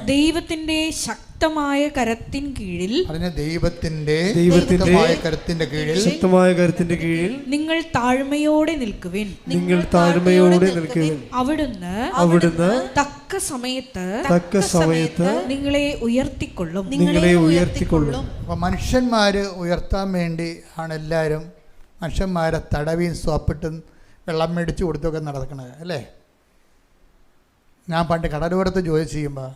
ദൈവത്തിന്റെ ശക്തമായ കരത്തിൻ കീഴിൽ, ദൈവത്തിന്റെ ശക്തമായ കരത്തിന്റെ കീഴിൽ നിങ്ങൾ താഴ്മയോടെ നിൽക്കുവിൻ. നിങ്ങൾ താഴ്മയോടെ നിൽക്കുവിൻ. അവിടുന്ന് തക്ക സമയത്ത് നിങ്ങളെ ഉയർത്തിക്കൊള്ളും. അപ്പോൾ മനുഷ്യന്മാര് ഉയർത്താൻ വേണ്ടി ആണ് എല്ലാവരും മനുഷ്യന്മാരെ തടവിയും സ്വാപ്പിട്ടും വെള്ളം മേടിച്ച് കൊടുത്തൊക്കെ നടക്കണത് അല്ലേ? ഞാൻ പണ്ട് കടലോരത്ത് ജോലി ചെയ്യുമ്പോൾ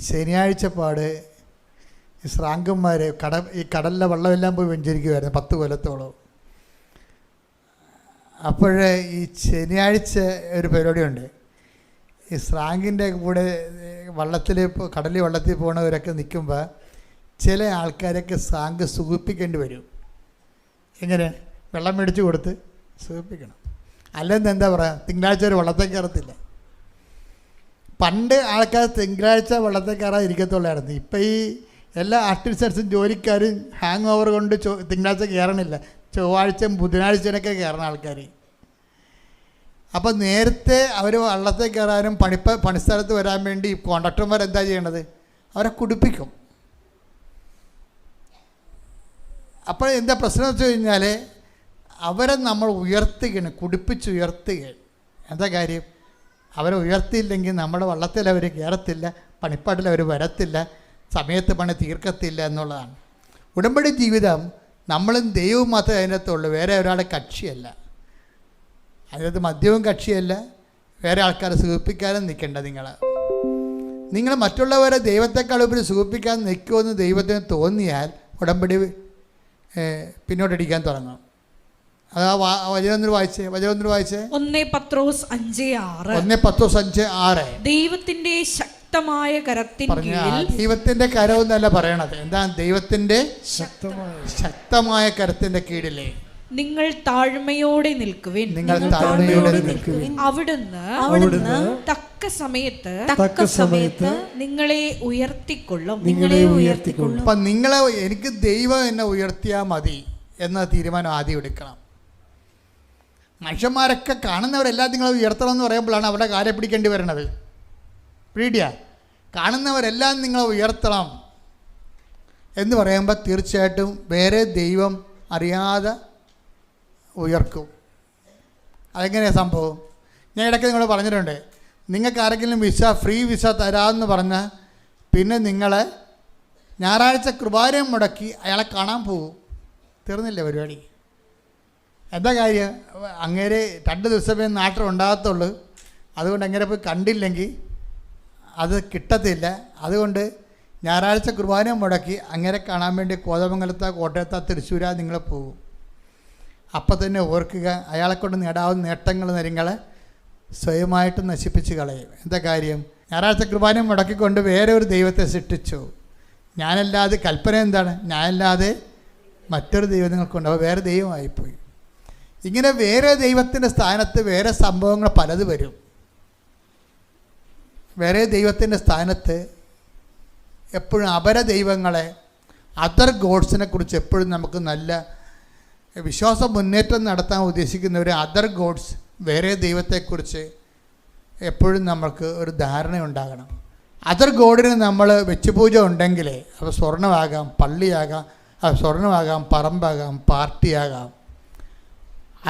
ശനിയാഴ്ച പാട് ഈ ശ്രാങ്കന്മാർ ഈ കടലിലെ വെള്ളമെല്ലാം പോയി വെഞ്ചരിക്കുമായിരുന്നു 10 കൊല്ലത്തോളം. അപ്പോഴേ ഈ ശനിയാഴ്ച ഒരു പരിപാടിയുണ്ട്. ഈ ശ്രാങ്കിൻ്റെ കൂടെ കടലിൽ വെള്ളത്തിൽ പോണവരൊക്കെ നിൽക്കുമ്പോൾ ചില ആൾക്കാരൊക്കെ ശ്രാങ്ക് സുഖിപ്പിക്കേണ്ടി വരും. എങ്ങനെ? വെള്ളം മേടിച്ച് കൊടുത്ത് സുഖിപ്പിക്കണം. അല്ലെന്ന് എന്താ പറയുക, തിങ്കളാഴ്ച ഒരു വെള്ളത്തിൽ കയറത്തില്ല. പണ്ട് ആൾക്കാർ തിങ്കളാഴ്ച വെള്ളത്തിൽ കയറാൻ ഇരിക്കത്തുള്ളായിരുന്നു. ഇപ്പം ഈ എല്ലാ ആർട്ടിസ്റ്റൻസും ജോലിക്കാരും ഹാങ് ഓവർ കൊണ്ട് തിങ്കളാഴ്ച കയറണില്ല. ചൊവ്വാഴ്ചയും ബുധനാഴ്ചയൊക്കെ കയറണ ആൾക്കാർ. അപ്പം നേരത്തെ അവർ വള്ളത്തിൽ കയറാനും പണിസ്ഥലത്ത് വരാൻ വേണ്ടി കോൺട്രാക്ടർമാർ എന്താ ചെയ്യണത്? അവരെ കുടിപ്പിക്കും. അപ്പോൾ എന്താ പ്രശ്നം എന്ന് വെച്ച് കഴിഞ്ഞാൽ അവരെ നമ്മൾ ഉയർത്തുകയാണ്, കുടിപ്പിച്ചുയർത്തുകയാണ്. എന്താ കാര്യം? അവരെ ഉയർത്തിയില്ലെങ്കിൽ നമ്മുടെ വള്ളത്തിൽ അവർ കയറത്തില്ല, പണിപ്പാട്ടിൽ അവർ വരത്തില്ല, സമയത്ത് പണി തീർക്കത്തില്ല എന്നുള്ളതാണ്. ഉടമ്പടി ജീവിതം നമ്മളും ദൈവവും മാത്രമേ അതിനകത്തുള്ളൂ. വേറെ ഒരാളെ കക്ഷിയല്ല അതിനകത്ത്, മദ്യവും കക്ഷിയല്ല. വേറെ ആൾക്കാരെ സുഖിപ്പിക്കാനും നിൽക്കേണ്ട. നിങ്ങൾ മറ്റുള്ളവരെ ദൈവത്തെക്കാൾ ഉപരി സുഖിപ്പിക്കാൻ നിൽക്കുമെന്ന് ദൈവത്തിന് തോന്നിയാൽ ഉടമ്പടി പിന്നോട്ടടിക്കാൻ തുടങ്ങും. അതാ വചനം വായിച്ചേ. 1 പത്രോസ് 5:6. 1 പത്രോസ് 5:6. ദൈവത്തിന്റെ ശക്തമായ കരത്തിൻ കീഴിൽ. ദൈവത്തിന്റെ കരമെന്നല്ല പറയണത്. എന്താ? ദൈവത്തിന്റെ ശക്തമായ കരത്തിന്റെ കീഴിലെ നിങ്ങൾ താഴ്മയോടെ നിൽക്കുവിൻ. അവിടുന്ന് തക്ക സമയത്ത് നിങ്ങളെ ഉയർത്തിക്കൊള്ളും. അപ്പം എനിക്ക് ദൈവം എന്നെ ഉയർത്തിയാൽ മതി എന്ന തീരുമാനം ആദ്യം എടുക്കണം. മനുഷ്യന്മാരൊക്കെ കാണുന്നവരെല്ലാം നിങ്ങളെ ഉയർത്തണം എന്ന് പറയുമ്പോഴാണ് അവരുടെ കാര്യം പിടിക്കേണ്ടി വരുന്നത്. കാണുന്നവരെല്ലാം നിങ്ങളെ ഉയർത്തണം എന്ന് പറയുമ്പോൾ തീർച്ചയായിട്ടും വേറെ ദൈവം അറിയാതെ ഉയർക്കും. അതെങ്ങനെയാണ് സംഭവം? ഞാൻ ഇടയ്ക്ക് നിങ്ങളോട് പറഞ്ഞിട്ടുണ്ട്, നിങ്ങൾക്ക് ആരെങ്കിലും ഫ്രീ വിസ തരാമെന്ന് പറഞ്ഞാൽ പിന്നെ നിങ്ങളെ ഞായറാഴ്ച കൃപാരം മുടക്കി അയാളെ കാണാൻ പോകും. തീർന്നില്ല പരിപാടി. എന്താ കാര്യം? അങ്ങേരെ 2 ദിവസമേ നാട്ടിൽ ഉണ്ടാകത്തുള്ളൂ. അതുകൊണ്ട് അങ്ങനെ പോയി കണ്ടില്ലെങ്കിൽ അത് കിട്ടത്തില്ല. അതുകൊണ്ട് ഞായറാഴ്ച കുർബാന മുടക്കി അങ്ങനെ കാണാൻ വേണ്ടി കോതമംഗലത്താ കോട്ടയത്താ തൃശ്ശൂരാ നിങ്ങൾ പോകും. അപ്പം തന്നെ ഓർക്കുക, അയാളെ കൊണ്ട് നേടാവുന്ന നേട്ടങ്ങൾ നിങ്ങൾ സ്വയമായിട്ട് നശിപ്പിച്ച് കളയും. എന്താ കാര്യം? ഞായറാഴ്ച കുർബാന മുടക്കിക്കൊണ്ട് വേറെ ഒരു ദൈവത്തെ സൃഷ്ടിച്ചു. ഞാനല്ലാതെ, കൽപ്പന എന്താണ്? ഞാനല്ലാതെ മറ്റൊരു ദൈവം നിങ്ങൾക്കുണ്ട്. അപ്പോൾ വേറെ ദൈവമായിപ്പോയി. ഇങ്ങനെ വേറെ ദൈവത്തിൻ്റെ സ്ഥാനത്ത് വേറെ സംഭവങ്ങൾ പലത് വരും. വേറെ ദൈവത്തിൻ്റെ സ്ഥാനത്ത് എപ്പോഴും അപര ദൈവങ്ങളെ, അതർ ഗോഡ്സിനെ കുറിച്ച് എപ്പോഴും നമുക്ക് നല്ല വിശ്വാസ മുന്നേറ്റം നടത്താൻ ഉദ്ദേശിക്കുന്നവർ അതർ ഗോഡ്സ്, വേറെ ദൈവത്തെക്കുറിച്ച് എപ്പോഴും നമുക്ക് ഒരു ധാരണ ഉണ്ടാകണം. അതർ ഗോഡിന് നമ്മൾ വെച്ചുപൂജ ഉണ്ടെങ്കിൽ അത് സ്വർണ്ണമാകാം, പള്ളിയാകാം, സ്വർണ്ണമാകാം, പറമ്പാകാം, പാർട്ടിയാകാം,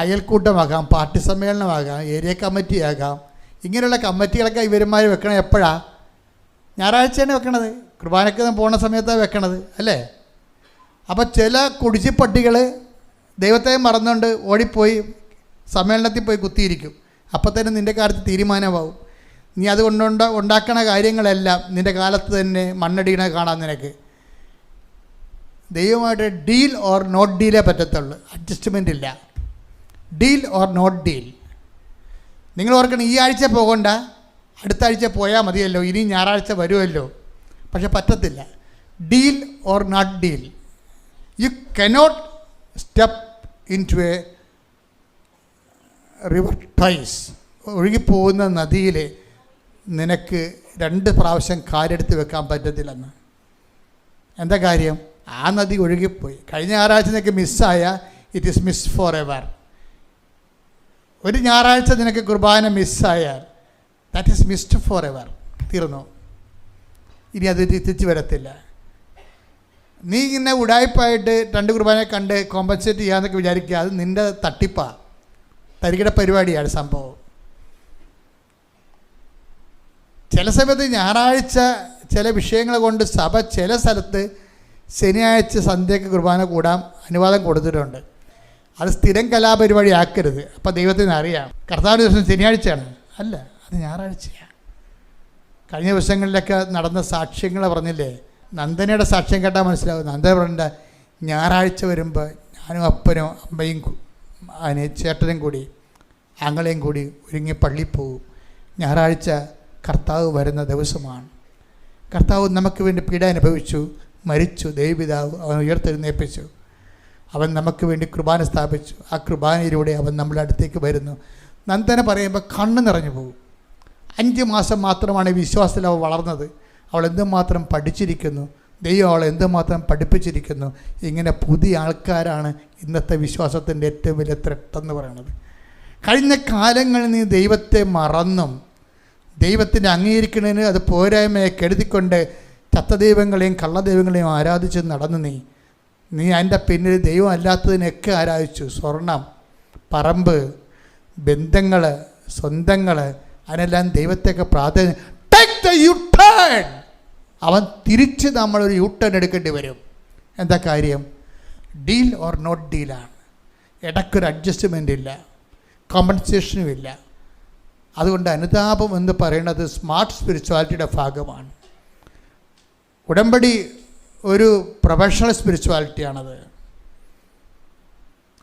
അയൽക്കൂട്ടമാകാം, പാർട്ടി സമ്മേളനമാകാം, ഏരിയ കമ്മിറ്റിയാകാം. ഇങ്ങനെയുള്ള കമ്മിറ്റികളൊക്കെ ഇവരുമാർ വെക്കണം എപ്പോഴാണ്? ഞായറാഴ്ചയാണ് വെക്കണത്. കുർബാനയ്ക്ക് പോകുന്ന സമയത്താണ് വെക്കണത് അല്ലേ? അപ്പോൾ ചില കുടിച്ചിപ്പട്ടികൾ ദൈവത്തെ മറന്നുകൊണ്ട് ഓടിപ്പോയി സമ്മേളനത്തിൽ പോയി കുത്തിയിരിക്കും. അപ്പോൾ തന്നെ നിൻ്റെ കാര്യത്തിൽ തീരുമാനമാവും. നീ അതുകൊണ്ട് ഉണ്ടാക്കണ കാര്യങ്ങളെല്ലാം നിൻ്റെ കാലത്ത് തന്നെ മണ്ണടിയണ കാണാൻ നിനക്ക്. ദൈവമായിട്ട് ഡീൽ ഓർ നോട്ട് ഡീലേ പറ്റത്തുള്ളൂ, അഡ്ജസ്റ്റ്മെൻ്റ് ഇല്ല. Deal or not deal. നിങ്ങൾ ഓർക്കണം, ഈ ആഴ്ച പോകണ്ട, അടുത്ത ആഴ്ച പോയാൽ മതിയല്ലോ, ഇനി ഞായറാഴ്ച വരുമല്ലോ. പക്ഷെ പറ്റത്തില്ല. Deal or not deal. You cannot step into a river twice. ഒഴുകിപ്പോകുന്ന നദിയിൽ നിനക്ക് 2 പ്രാവശ്യം കാലെടുത്ത് വെക്കാൻ പറ്റത്തില്ലെന്ന്. എന്താ കാര്യം? ആ നദി ഒഴുകിപ്പോയി. കഴിഞ്ഞ ഞായറാഴ്ച നിനക്ക് മിസ്സായ it is miss forever. ഒരു ഞായറാഴ്ച നിനക്ക് കുർബാന മിസ്സായാൽ that is missed forever. തീർന്നു. ഇനി അത് തിരിച്ചു വരത്തില്ല. നീ ഇങ്ങനെ ഉടായ്പായിട്ട് 2 കുർബാനയെ കണ്ട് കോമ്പൻസേറ്റ് ചെയ്യാമെന്നൊക്കെ വിചാരിക്കുക. അത് നിൻ്റെ തട്ടിപ്പാണ്, തരികിട പരിപാടിയാണ് സംഭവം. ചില സമയത്ത് ഞായറാഴ്ച ചില വിഷയങ്ങൾ കൊണ്ട് സഭ ചില സ്ഥലത്ത് ശനിയാഴ്ച സന്ധ്യയ്ക്ക് കുർബാന കൂടാൻ അനുവാദം കൊടുത്തിട്ടുണ്ട്. അത് സ്ഥിരം കലാപരിപാടി ആക്കരുത്. അപ്പോൾ ദൈവത്തിന് അറിയാം കർത്താവിൻ്റെ ദിവസം ശനിയാഴ്ചയാണ്, അല്ല, അത് ഞായറാഴ്ചയാണ്. കഴിഞ്ഞ ദിവസങ്ങളിലൊക്കെ നടന്ന സാക്ഷ്യങ്ങൾ പറഞ്ഞില്ലേ? നന്ദനയുടെ സാക്ഷ്യം കേട്ടാൽ മനസ്സിലാവും. നന്ദന പറഞ്ഞ ഞായറാഴ്ച വരുമ്പോൾ ഞാനും അപ്പനും അമ്മയും ചേട്ടനും കൂടി ആങ്ങളെയും കൂടി ഒരുങ്ങി പള്ളിയിൽ പോകും. ഞായറാഴ്ച കർത്താവ് വരുന്ന ദിവസമാണ്. കർത്താവ് നമുക്ക് വേണ്ടി പീഡ അനുഭവിച്ചു, മരിച്ചു, ദൈവപിതാവ് അവൻ ഉയർത്തെഴുന്നേൽപ്പിച്ചു. അവൻ നമുക്ക് വേണ്ടി കുർബാന സ്ഥാപിച്ചു. ആ കുർബാനയിലൂടെ അവൻ നമ്മുടെ അടുത്തേക്ക് വരുന്നു. നന്ദന പറയുമ്പോൾ കണ്ണ് നിറഞ്ഞു പോകും. 5 മാസം മാത്രമാണ് ഈ വിശ്വാസത്തിൽ അവൾ വളർന്നത്. അവൾ എന്തുമാത്രം പഠിച്ചിരിക്കുന്നു, ദൈവം അവളെ എന്തുമാത്രം പഠിപ്പിച്ചിരിക്കുന്നു. ഇങ്ങനെ പുതിയ ആൾക്കാരാണ് ഇന്നത്തെ വിശ്വാസത്തിൻ്റെ ഏറ്റവും വലിയ ത്രെട്ടെന്ന് പറയുന്നത്. കഴിഞ്ഞ കാലങ്ങളിൽ നീ ദൈവത്തെ മറന്നും ദൈവത്തിൻ്റെ അംഗീകരിക്കുന്നതിന് അത് പോരായ്മയെ കരുതിക്കൊണ്ട് ചത്തദൈവങ്ങളെയും കള്ളദൈവങ്ങളെയും ആരാധിച്ച് നടന്നു. നീ അതിൻ്റെ പിന്നിൽ ദൈവം അല്ലാത്തതിനൊക്കെ ആരാധിച്ചു. സ്വർണം, പറമ്പ്, ബന്ധങ്ങൾ, സ്വന്തങ്ങൾ, അതിനെല്ലാം ദൈവത്തെയൊക്കെ പ്രാധാന്യം. Take the U turn. അവൻ തിരിച്ച് നമ്മളൊരു യു ടേൺ എടുക്കേണ്ടി വരും. എന്താ കാര്യം? ഡീൽ ഓർ നോട്ട് ഡീലാണ്. ഇടയ്ക്കൊരു അഡ്ജസ്റ്റ്മെൻ്റ് ഇല്ല, കോമ്പൻസേഷനും ഇല്ല. അതുകൊണ്ട് അനുതാപം എന്ന് പറയുന്നത് സ്മാർട്ട് സ്പിരിച്വാലിറ്റിയുടെ ഭാഗമാണ്. ഉടമ്പടി ഒരു പ്രൊഫഷണൽ സ്പിരിച്വാലിറ്റിയാണത്.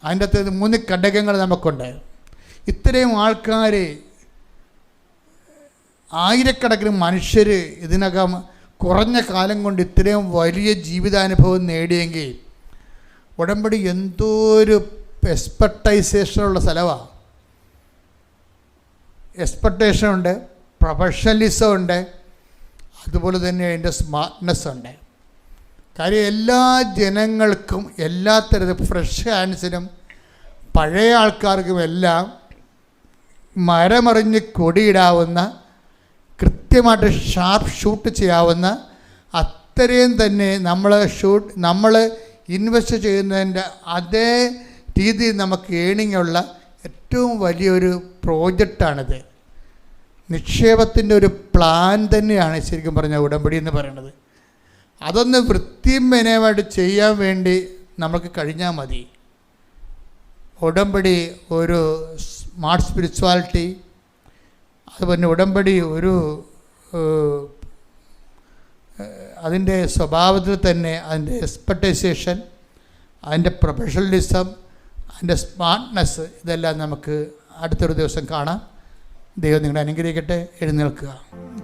അതിൻ്റെ അകത്ത് 3 ഘടകങ്ങൾ നമുക്കുണ്ട്. ഇത്രയും ആൾക്കാർ, ആയിരക്കണക്കിന് മനുഷ്യർ ഇതിനകം കുറഞ്ഞ കാലം കൊണ്ട് ഇത്രയും വലിയ ജീവിതാനുഭവം നേടിയെങ്കിൽ ഉടമ്പടി എന്തോ ഒരു എക്സ്പെർട്ടൈസേഷനുള്ള സ്ഥലമാണ്. എക്സ്പെർട്ടേഷൻ ഉണ്ട്, പ്രൊഫഷണലിസം ഉണ്ട്, അതുപോലെ തന്നെ അതിൻ്റെ സ്മാർട്ട്നെസ് ഉണ്ട്. കാര്യം എല്ലാ ജനങ്ങൾക്കും എല്ലാ തരത്തിലും ഫ്രഷ് ഹാൻഡ്സിനും പഴയ ആൾക്കാർക്കും എല്ലാം മരമറിഞ്ഞ് കൊടിയിടാവുന്ന, കൃത്യമായിട്ട് ഷാർപ്പ് ഷൂട്ട് ചെയ്യാവുന്ന അത്രയും തന്നെ നമ്മൾ ഇൻവെസ്റ്റ് ചെയ്യുന്നതിൻ്റെ അതേ രീതിയിൽ നമുക്ക് ഏണിംഗ് ഉള്ള ഏറ്റവും വലിയൊരു പ്രോജക്റ്റാണിത്. നിക്ഷേപത്തിൻ്റെ ഒരു പ്ലാൻ തന്നെയാണ് ശരിക്കും പറഞ്ഞാൽ ഉടമ്പടി എന്ന് പറയുന്നത്. അതൊന്ന് വൃത്തിയും വിനയമായിട്ട് ചെയ്യാൻ വേണ്ടി നമുക്ക് കഴിഞ്ഞാൽ മതി. ഉടമ്പടി ഒരു സ്മാർട്ട് സ്പിരിച്വാലിറ്റി, അതുപോലെ ഉടമ്പടി ഒരു അതിൻ്റെ സ്വഭാവത്തിൽ തന്നെ അതിൻ്റെ എക്സ്പെക്ടേഷൻ, അതിൻ്റെ പ്രൊഫഷണലിസം, അതിൻ്റെ സ്മാർട്ട്നെസ്, ഇതെല്ലാം നമുക്ക് അടുത്തൊരു ദിവസം കാണാം. ദൈവം നിങ്ങളെ അനുഗ്രഹിക്കട്ടെ. എഴുന്നേൽക്കുക.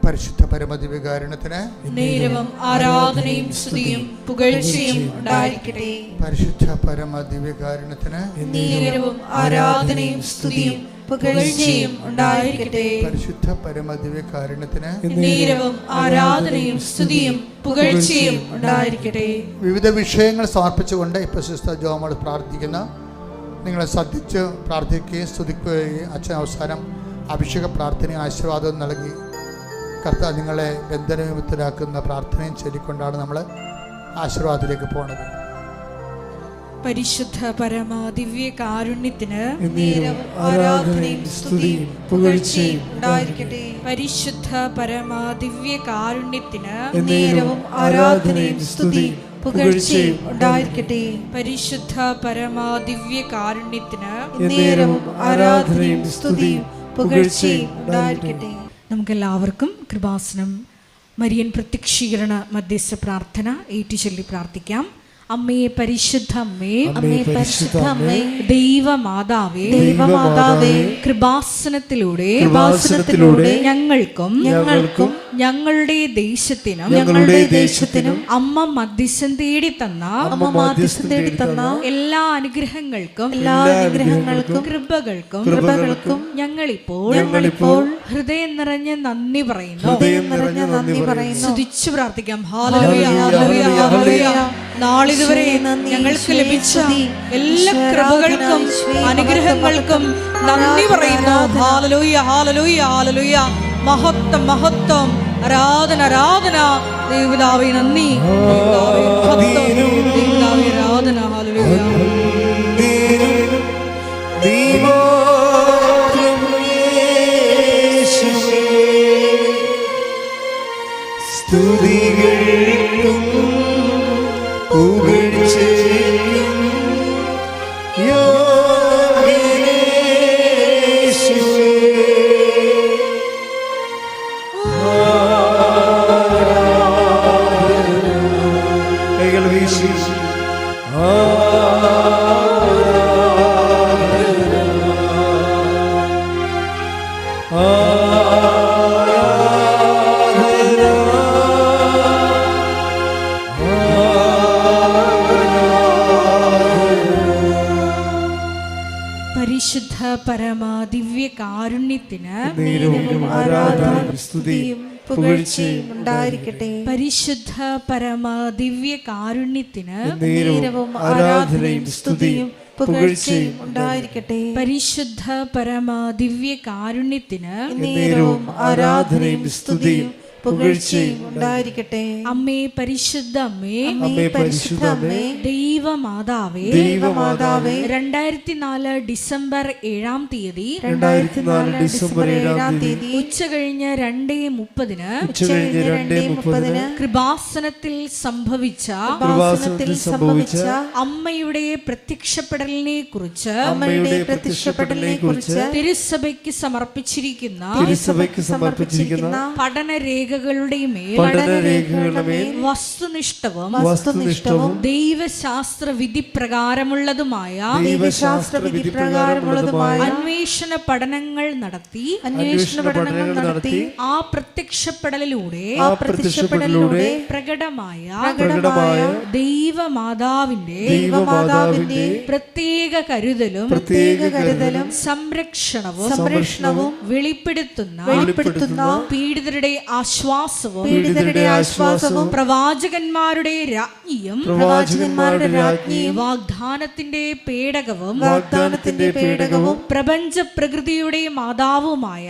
പരിശുദ്ധ പരമദിവ്യകാരുണ്യത്തിന് നേരവും ആരാധനയും സ്തുതിയും പുകഴ്ചയും ഉണ്ടായിരിക്കട്ടെ. പരിശുദ്ധ പരമദിവ്യകാരുണ്യത്തിന് നേരവും ആരാധനയും സ്തുതിയും പുകഴ്ചയും ഉണ്ടായിരിക്കട്ടെ. പരിശുദ്ധ പരമദിവ്യകാരുണ്യത്തിന് നേരവും ആരാധനയും സ്തുതിയും പുകഴ്ചയും ഉണ്ടായിരിക്കട്ടെ. വിവിധ വിഷയങ്ങൾ സമർപ്പിച്ചുകൊണ്ട് ഇപ്പോൾ സിസ്റ്റർ ജോമോൾ പ്രാർത്ഥിക്കുന്ന, നിങ്ങളെ ശ്രദ്ധിച്ച് പ്രാർത്ഥിക്കുകയും സ്തുതിക്കുകയും അച്ഛൻ അവസാനം അഭിഷേക പ്രാർത്ഥനയും ആശീർവാദവും നൽകി കർത്താവ് നിങ്ങളെ ബന്ധനവിമുക്തരാക്കുന്ന പ്രാർത്ഥനയും ചൊല്ലിക്കൊണ്ടാണ് നമ്മൾ ആശീർവാദത്തിലേക്ക് പോണത്. പരിശുദ്ധ പരമ ദിവ്യ കാരുണ്യത്തിന് ആരാധനയും സ്തുതിയും പുകഴ്ചയും ഉണ്ടായിരിക്കട്ടെ. പരിശുദ്ധ പരമ ദിവ്യ കാരുണ്യത്തിന് നേരവും ആരാധനയും സ്തുതിയും പുകഴ്ചയും ഉണ്ടായിരിക്കട്ടെ. പരിശുദ്ധ പരമ ദിവ്യ കാരുണ്യത്തിന് നേരവും ആരാധനയും സ്തുതിയും പുകഴ്ചയും ഉണ്ടായിരിക്കട്ടെ. നമുക്കെല്ലാവർക്കും കൃപാസനം മരിയൻ പ്രത്യക്ഷീകരണ മധ്യസ്ഥ പ്രാർത്ഥന ഏറ്റുചൊല്ലി പ്രാർത്ഥിക്കാം. അമ്മേ പരിശുദ്ധ അമ്മേ, അമ്മേ പരിശുദ്ധ അമ്മേ, ദൈവമാതാവേ, ദൈവമാതാവേ, കൃപാസനത്തിലൂടെ ഞങ്ങൾക്കും ഞങ്ങളുടെ ദേശത്തിനും അമ്മ മധ്യസ്ഥം തേടി തന്ന എല്ലാ അനുഗ്രഹങ്ങൾക്കും കൃപകൾക്കും ഞങ്ങളിപ്പോൾ ഹൃദയം നിറഞ്ഞ നന്ദി പറയുന്നു. സ്തുതിച്ചു പ്രാർത്ഥിക്കാം. ഹല്ലേലൂയ, ഹല്ലേലൂയ, ഹല്ലേലൂയ. നാളിതുവരെ ഞങ്ങൾക്ക് ലഭിച്ച എല്ലാ കൃപകൾക്കും അനുഗ്രഹങ്ങൾക്കും നന്ദി പറയുന്നു. ഹല്ലേലൂയ, ഹല്ലേലൂയ, ഹല്ലേലൂയ. മഹത്വം, മഹത്വം, ആരാധന, ആരാധന. ദൈവപിതാവേ നന്ദി, ദൈവപിതാവേ മഹത്വം, ദൈവപിതാവേ ആരാധന. ഹല്ലേലൂയ. സ്തുതികൾക്കും പുകഴ്ചയ്ക്കും യോഗ്യനേശുവേ. കൈകൾ വീശി പരിശുദ്ധ പരമ ദിവ്യ കാരുണ്യത്തിന് ആരാധനയും സ്തുതിയും പുകഴ്ചയും ഉണ്ടായിരിക്കട്ടെ. പരിശുദ്ധ പരമ ദിവ്യ കാരുണ്യത്തിന് നേരവും ആരാധനയും സ്തുതിയും പുകഴ്ചയും ഉണ്ടായിരിക്കട്ടെ. പരിശുദ്ധ പരമ ദിവ്യ കാരുണ്യത്തിന് നേരവും ആരാധനയും സ്തുതിയും പുകഴ്ചയും ഉണ്ടായിരിക്കട്ടെ. അമ്മേ പരിശുദ്ധ അമ്മേ, അമ്മേ പരിശുദ്ധ അമ്മേ, ദൈവമാതാവേ, ദൈവമാതാവേ, 2004 ഡിസംബർ 7-ാം തീയതി 2004 ഡിസംബർ 7-ാം തീയതി ഉച്ചകഴിഞ്ഞ് 2:30 ഉച്ചകഴിഞ്ഞ് 2:30 കൃപാസനത്തിൽ സംഭവിച്ച അമ്മയുടെ പ്രത്യക്ഷപ്പെടലിനെ കുറിച്ച് തിരുസഭയ്ക്ക് സമർപ്പിച്ചിരിക്കുന്ന പഠനരേഖകളുടെ മേൽ വസ്തുനിഷ്ഠവും ദൈവശാസ്ത്ര വിധി പ്രകാരമുള്ളതുമായ അന്വേഷണ പഠനങ്ങൾ നടത്തി ആ പ്രത്യക്ഷപ്പെടലിലൂടെ പ്രകടമായ ദൈവമാതാവിന്റെ പ്രത്യേക കരുതലും സംരക്ഷണവും വെളിപ്പെടുത്തുന്ന പീഡിതരുടെ ആശ്വാസവും പ്രവാചകന്മാരുടെ രാജ്ഞിയും വാഗ്ദാനത്തിന്റെ പേടകവും പ്രപഞ്ച പ്രകൃതിയുടെ മാതാവുമായ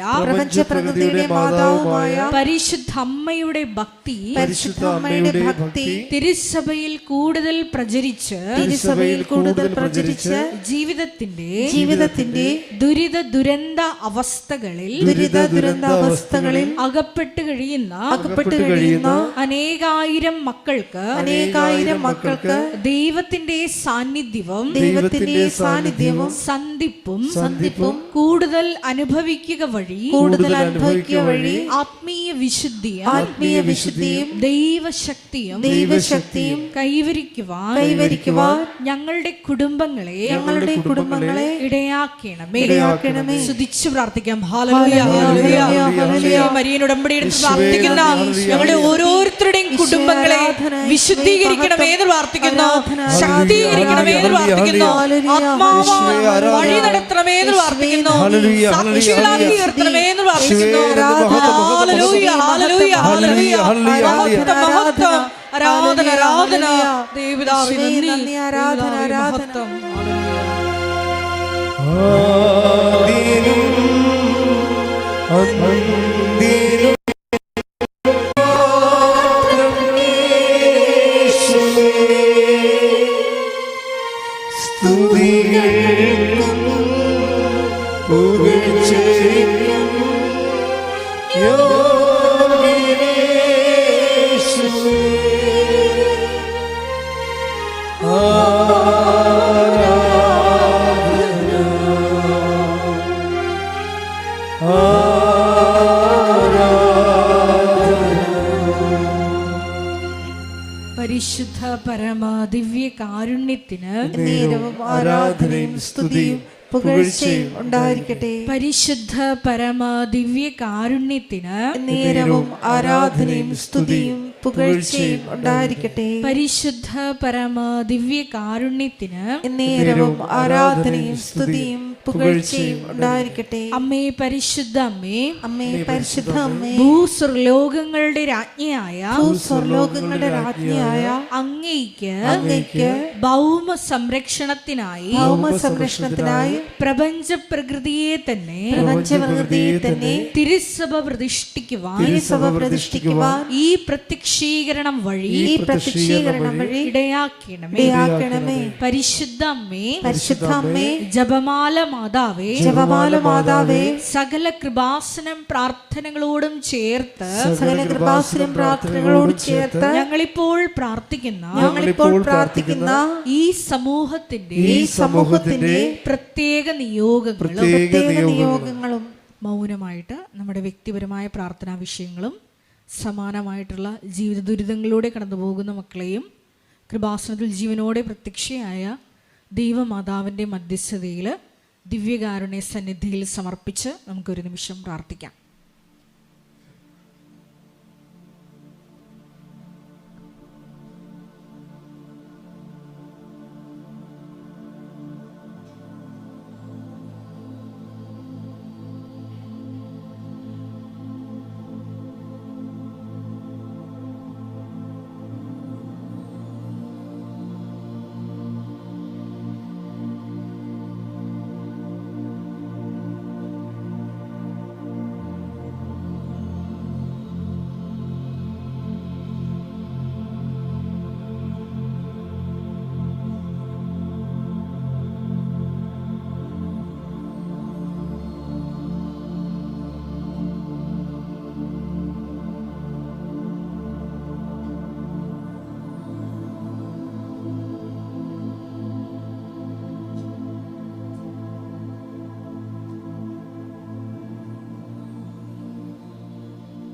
പരിശുദ്ധ അമ്മയുടെ ഭക്തി തിരുസഭയിൽ കൂടുതൽ പ്രചരിച്ച് ജീവിതത്തിന്റെ ദുരിത ദുരന്ത അവസ്ഥകളിൽ അകപ്പെട്ട് കഴിയുന്ന കഴിയുന്ന അനേകായിരം മക്കൾക്ക് ദൈവത്തിന്റെ സാന്നിധ്യവും സന്ധിപ്പും കൂടുതൽ അനുഭവിക്കുക വഴി ആത്മീയ വിശുദ്ധിയും ദൈവശക്തിയും കൈവരിക്കുവാൻ ഞങ്ങളുടെ കുടുംബങ്ങളെ ഇടയാക്കണമേ. സ്തുതിച്ചു പ്രാർത്ഥിക്കാം. Hallelujah, hallelujah. മരിയൻ ഉടമ്പടി എടുത്ത് പ്രാർത്ഥിക്കുന്ന ഞങ്ങളുടെ ഓരോരുത്തരുടെയും കുടുംബങ്ങളെ വിശുദ്ധീകരിക്കണമേ എന്ന് പ്രാർത്ഥിക്കുന്നു, ശക്തീകരിക്കണമേ എന്ന് പ്രാർത്ഥിക്കുന്നു, ആത്മാവാൽ വഴി നടത്തണമേ എന്ന് പ്രാർത്ഥിക്കുന്നു, സാക്ഷികളാക്കി ഉയർത്തണമേ എന്ന് പ്രാർത്ഥിക്കുന്നു. ഹല്ലേലൂയ, ഹല്ലേലൂയ, ഹല്ലേലൂയ. മഹത്വം, ആരാധന, ആരാധന. ദൈവപിതാവേ നന്ദി, ആരാധന, ആരാധന. പരിശുദ്ധ പരമ ദിവ്യ കാരുണ്യത്തിന് ആരാധനയും സ്തുതിയും പുകഴ്ചയും ഉണ്ടായിരിക്കട്ടെ. പരിശുദ്ധ പരമ ദിവ്യ കാരുണ്യത്തിന് നേരവും ആരാധനയും സ്തുതിയും പുകഴ്ചയും ഉണ്ടായിരിക്കട്ടെ. പരിശുദ്ധ പരമ ദിവ്യ കാരുണ്യത്തിന് നേരവും ആരാധനയും സ്തുതിയും പുകഴ്ചയും ഉണ്ടായിരിക്കട്ടെ. അമ്മേ പരിശുദ്ധ അമ്മേ, അമ്മേ പരിശുദ്ധ അമ്മേ, ഭൂസ്വർലോകങ്ങളുടെ രാജ്ഞിയായ അങ്ങയ്ക്ക് ഭൗമ സംരക്ഷണത്തിനായി പ്രപഞ്ച പ്രകൃതിയെ തന്നെ തിരുസഭ പ്രതിഷ്ഠിക്കുവാൻ ഈ പ്രത്യക്ഷീകരണം വഴി ഇടയാക്കണമേ. പരിശുദ്ധ അമ്മേ, ജപമാല മാതാവേ, സകല കൃപാസനം പ്രാർത്ഥനകളോടും ചേർത്ത് ഞങ്ങളിപ്പോൾ പ്രാർത്ഥിക്കുന്ന ഈ സമൂഹത്തിന്റെ പ്രത്യേക നിയോഗങ്ങളും മൗനമായിട്ട് നമ്മുടെ വ്യക്തിപരമായ പ്രാർത്ഥനാ വിഷയങ്ങളും സമാനമായിട്ടുള്ള ജീവിത ദുരിതങ്ങളിലൂടെ കടന്നു പോകുന്ന മക്കളെയും കൃപാസനത്തിൽ ജീവനോടെ പ്രത്യക്ഷയായ ദൈവമാതാവിൻ്റെ മധ്യസ്ഥതയിൽ ദിവ്യകാരുണ്യ സന്നിധിയിൽ സമർപ്പിച്ച് നമുക്കൊരു നിമിഷം പ്രാർത്ഥിക്കാം.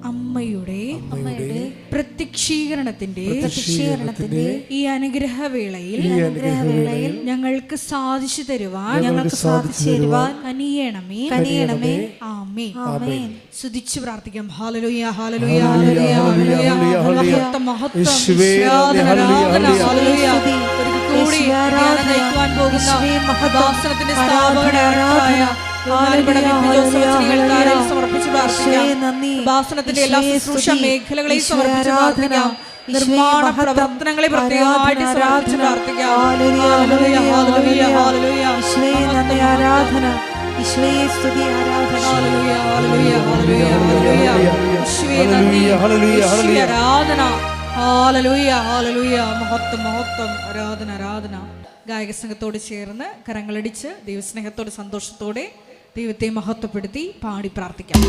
അമ്മയുടെ പ്രത്യക്ഷീകരണത്തിന്റെ ഈ അനുഗ്രഹവേളയിൽ ഞങ്ങൾക്ക് സാധിച്ചു തരുവാൻ കനിയണമേ. ആമേൻ. സ്തുതിച്ചു പ്രാർത്ഥിക്കാം. ഹല്ലേലൂയ, ഹല്ലേലൂയ, ഹല്ലേലൂയ, ഹല്ലേലൂയ. മഹത്വം, ഒരിക്കൽ കൂടി നയിക്കുവാൻ പോകുന്ന മഹദാസനത്തിന്റെ സ്ഥാപകനായ സമർപ്പിച്ച് പ്രാർത്ഥിക്കാം. ഭാസനത്തിന്റെ എല്ലാ ശുശ്രൂഷ മേഖലകളെയും സമർപ്പിച്ച് പ്രാർത്ഥിക്കാം. നിർമ്മാണ പ്രവർത്തനങ്ങളെ പ്രത്യേകമായിട്ട് സമർപ്പിച്ച് പ്രാർത്ഥിക്കാം. ആരാധന, ഈശോയെ സ്തുതി, ആരാധന, മഹത്വം, മഹത്വം, ആരാധന, ആരാധന. ഗായക സംഘത്തോട് ചേർന്ന് കരങ്ങളടിച്ച് ദൈവസ്നേഹത്തോടെ സന്തോഷത്തോടെ ദൈവത്തെ മഹത്വപ്പെടുത്തി പാടി പ്രാർത്ഥിക്കാം.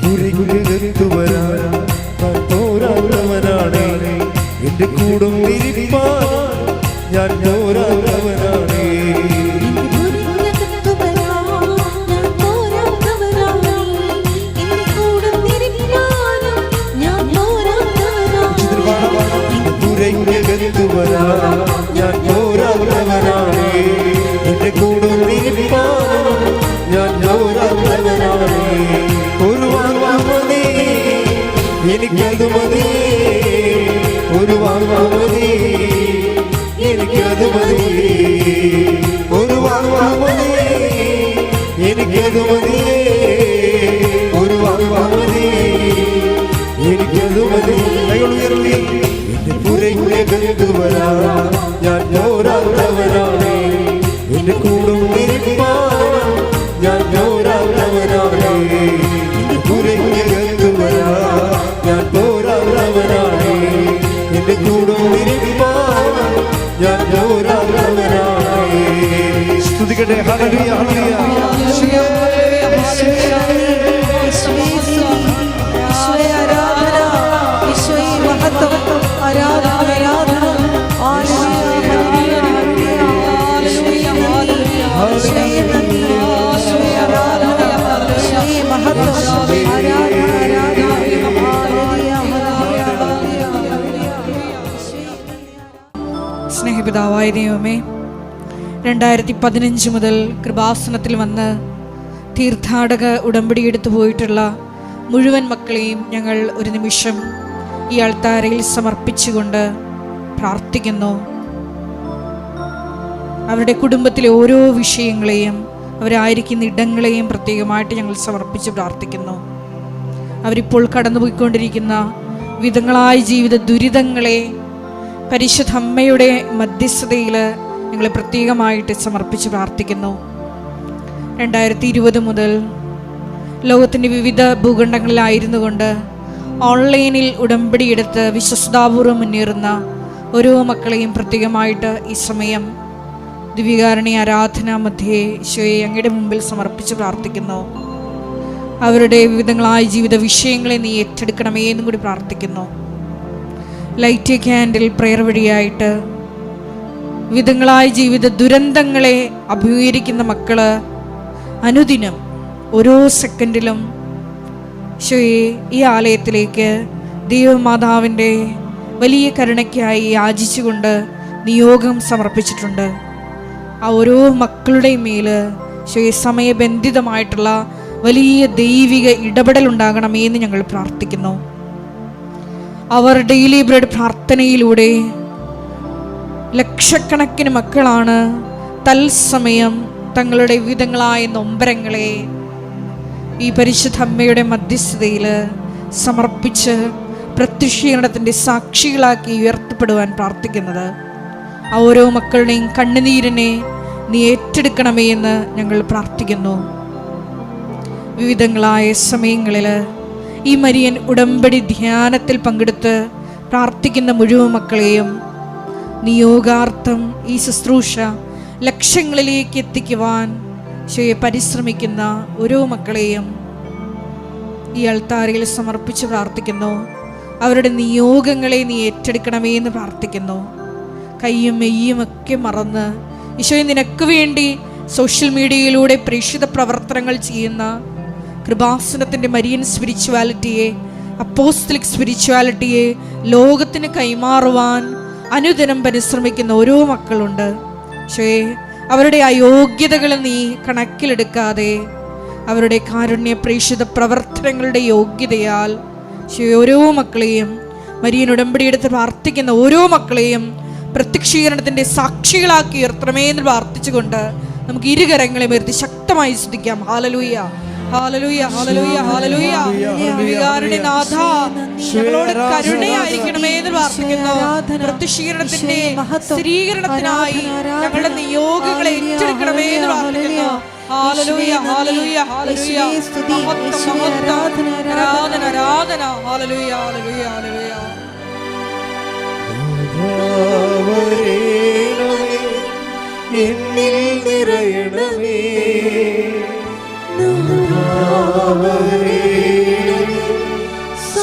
പുരയ്ക്കകത്തുവരാൻ ഞാൻ പോരാത്തവനാണ്. എന്റെ കൂടും തിരിപ്പാൻ ഞാൻ പോരാത്തവനാണ്. പുരയ്ക്കകത്തുവരാൻ ഞാൻ പോരാത്തവനാണ്. എന്റെ കൂടും തിരിപ്പാൻ ഞാൻ പോരാത്തവനാണ്. ഒരു വാങ്ങാമതി എനിക്കത് മതി, ഒരു വാങ്ങാമതി എനിക്കത് മതി, ഒരു വാങ്ങാമതി എനിക്കത് മതി, ഒരു വാങ്ങാമതി എനിക്കത് മതി. എന്റെ പുരയ്ക്കകത്തുവരാൻ ഞാൻ പോരാത്തവനാണ്. എന്റെ കൂടും തിരിപ്പാൻ ഞാൻ പോരാത്തവനാണ്. എന്റെ പുരയ്ക്കകത്തുവരാൻ ഞാൻ പോരാത്തവനാണ്. എന്റെ കൂടും തിരിപ്പാൻ ഞാൻ പോരാത്തവനാണ്. സ്തുതിക്കട്ടെ. ഹല്ലേലൂയ, ഹല്ലേലൂയ. സ്നേഹപിതാവായ ദൈവമേ, 2015 മുതൽ കൃപാസനത്തിൽ വന്ന് തീർത്ഥാടക ഉടമ്പടി എടുത്തു പോയിട്ടുള്ള മുഴുവൻ മക്കളെയും ഞങ്ങൾ ഒരു നിമിഷം ഈ അൾത്താരയിൽ സമർപ്പിച്ചുകൊണ്ട് പ്രാർത്ഥിക്കുന്നു. അവരുടെ കുടുംബത്തിലെ ഓരോ വിഷയങ്ങളെയും അവരായിരിക്കുന്ന ഇടങ്ങളെയും പ്രത്യേകമായിട്ട് ഞങ്ങൾ സമർപ്പിച്ച് പ്രാർത്ഥിക്കുന്നു. അവരിപ്പോൾ കടന്നുപോയിക്കൊണ്ടിരിക്കുന്ന വിധങ്ങളായ ജീവിത ദുരിതങ്ങളെ പരിശുദ്ധ അമ്മയുടെ മധ്യസ്ഥതയിൽ ഞങ്ങൾ പ്രത്യേകമായിട്ട് സമർപ്പിച്ച് പ്രാർത്ഥിക്കുന്നു. 2020 മുതൽ ലോകത്തിൻ്റെ വിവിധ ഭൂഖണ്ഡങ്ങളിലായിരുന്നു കൊണ്ട് ഓൺലൈനിൽ ഉടമ്പടിയെടുത്ത് വിശ്വസ്താപൂർവ്വം മുന്നേറുന്ന ഓരോ മക്കളെയും പ്രത്യേകമായിട്ട് ഈ സമയം ദിവ്യകാരുണ്യ ആരാധന മധ്യേ ഈശോയെ അങ്ങയുടെ മുമ്പിൽ സമർപ്പിച്ച് പ്രാർത്ഥിക്കുന്നു. അവരുടെ വിവിധങ്ങളായ ജീവിത വിഷയങ്ങളെ നീ ഏറ്റെടുക്കണമേ എന്നും കൂടി പ്രാർത്ഥിക്കുന്നു. ലൈറ്റ് എ ക്യാൻഡിൽ പ്രെയർ വഴിയായിട്ട് വിധങ്ങളായ ജീവിത ദുരന്തങ്ങളെ അഭിമുഖീകരിക്കുന്ന മക്കള് അനുദിനം ഓരോ സെക്കൻഡിലും ഈശോയെ ഈ ആലയത്തിലേക്ക് ദൈവമാതാവിൻ്റെ വലിയ കരുണയ്ക്കായി യാചിച്ചുകൊണ്ട് നിയോഗം സമർപ്പിച്ചിട്ടുണ്ട്. ആ ഓരോ മക്കളുടെയും മേല് ഈശോയെ സമയബന്ധിതമായിട്ടുള്ള വലിയ ദൈവിക ഇടപെടൽ ഉണ്ടാകണമേ എന്ന് ഞങ്ങൾ പ്രാർത്ഥിക്കുന്നു. അവർ ഡെയിലി ബ്രെഡ് പ്രാർത്ഥനയിലൂടെ ലക്ഷക്കണക്കിന് മക്കളാണ് തത്സമയം തങ്ങളുടെ വിവിധങ്ങളായ നൊമ്പരങ്ങളെ ഈ പരിശുദ്ധ അമ്മയുടെ മധ്യസ്ഥതയിൽ സമർപ്പിച്ച് പ്രത്യക്ഷീകരണത്തിൻ്റെ സാക്ഷികളാക്കി ഉയർത്തപ്പെടുവാൻ പ്രാർത്ഥിക്കുന്നത്. ആ ഓരോ മക്കളുടെയും കണ്ണുനീരിനെ നീ ഏറ്റെടുക്കണമേ എന്ന് ഞങ്ങൾ പ്രാർത്ഥിക്കുന്നു. വിവിധങ്ങളായ സമയങ്ങളിൽ ഈ മരിയൻ ഉടമ്പടി ധ്യാനത്തിൽ പങ്കെടുത്ത് പ്രാർത്ഥിക്കുന്ന മുഴുവൻ മക്കളെയും നിയോഗാർത്ഥം ഈ ശുശ്രൂഷ ലക്ഷ്യങ്ങളിലേക്ക് എത്തിക്കുവാൻ പരിശ്രമിക്കുന്ന ഓരോ മക്കളെയും ഈ അൾത്താരയിൽ സമർപ്പിച്ച് പ്രാർത്ഥിക്കുന്നു. അവരുടെ നിയോഗങ്ങളെ നീ ഏറ്റെടുക്കണമേ എന്ന് പ്രാർത്ഥിക്കുന്നു. കയ്യും മെയ്യും ഒക്കെ മറന്ന് ഈശോയെ നിനക്ക് വേണ്ടി സോഷ്യൽ മീഡിയയിലൂടെ പ്രേക്ഷിത പ്രവർത്തനങ്ങൾ ചെയ്യുന്ന കൃപാസനത്തിൻ്റെ മരിയൻ സ്പിരിച്വാലിറ്റിയെ, അപ്പോസ്തലിക് സ്പിരിച്വാലിറ്റിയെ ലോകത്തിന് കൈമാറുവാൻ അനുദിനം പരിശ്രമിക്കുന്ന ഓരോ മക്കളുണ്ട്. ഈശോയെ അവരുടെ അയോഗ്യതകൾ നീ കണക്കിലെടുക്കാതെ അവരുടെ കാരുണ്യ പ്രേക്ഷിത പ്രവർത്തനങ്ങളുടെ യോഗ്യതയാൽ ഓരോ മക്കളെയും മരിയൻ ഉടമ്പടിയെടുത്ത് പ്രാർത്ഥിക്കുന്ന ഓരോ മക്കളെയും പ്രത്യക്ഷീകരണത്തിൻ്റെ സാക്ഷികളാക്കി ഉയർത്തണമേ എന്ന് പ്രാർത്ഥിച്ചുകൊണ്ട് നമുക്ക് ഇരുകരങ്ങളെ ഉയർത്തി ശക്തമായി സ്തുതിക്കാം. ഹല്ലേലൂയ, ഹല്ലേലൂയ, ഹല്ലേലൂയ, ഹല്ലേലൂയ. വികാരുണ്യനാഥ, ഞങ്ങളോട് കരുണയായിരിക്കണമേ എന്ന് പ്രാർത്ഥിക്കുന്നു. പ്രത്യക്ഷീകരണത്തിന്റെ സ്ഥിരീകരണത്തിനായി ഞങ്ങളുടെ നിയോഗങ്ങളെ ഏറ്റെടുക്കണമേ എന്ന് പ്രാർത്ഥിക്കുന്നു. ഹല്ലേലൂയ, ഹല്ലേലൂയ, ഹല്ലേലൂയ. മഹത്വം, മഹത്വം, ആരാധന, ആരാധന. ഹല്ലേലൂയ, ഹല്ലേലൂയ, ഹല്ലേലൂയ. എന്നിൽ നിറയണമേ,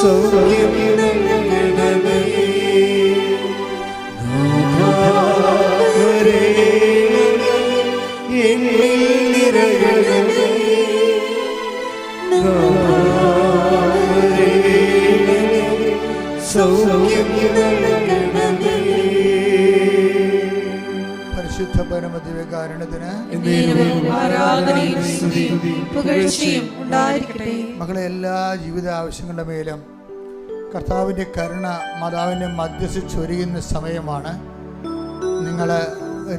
സൗഖ്യം നൽകണമേ. എന്നിൽ നിറയണമേ. സൗഖ്യം നൽകണമേ. പരിശുദ്ധ പരമദിവ്യകാരുണ്യത്തിന് ആരാധനയും സ്തുതിയും പുകഴ്ചയും ഉണ്ടായിരിക്കട്ടെ. മകളെ, എല്ലാ ജീവിത ആവശ്യങ്ങളുടെ മേലും കർത്താവിൻ്റെ കരുണ മാതാവിൻ്റെ മധ്യസ്ഥ ചൊരിയുന്ന സമയമാണ്. നിങ്ങൾ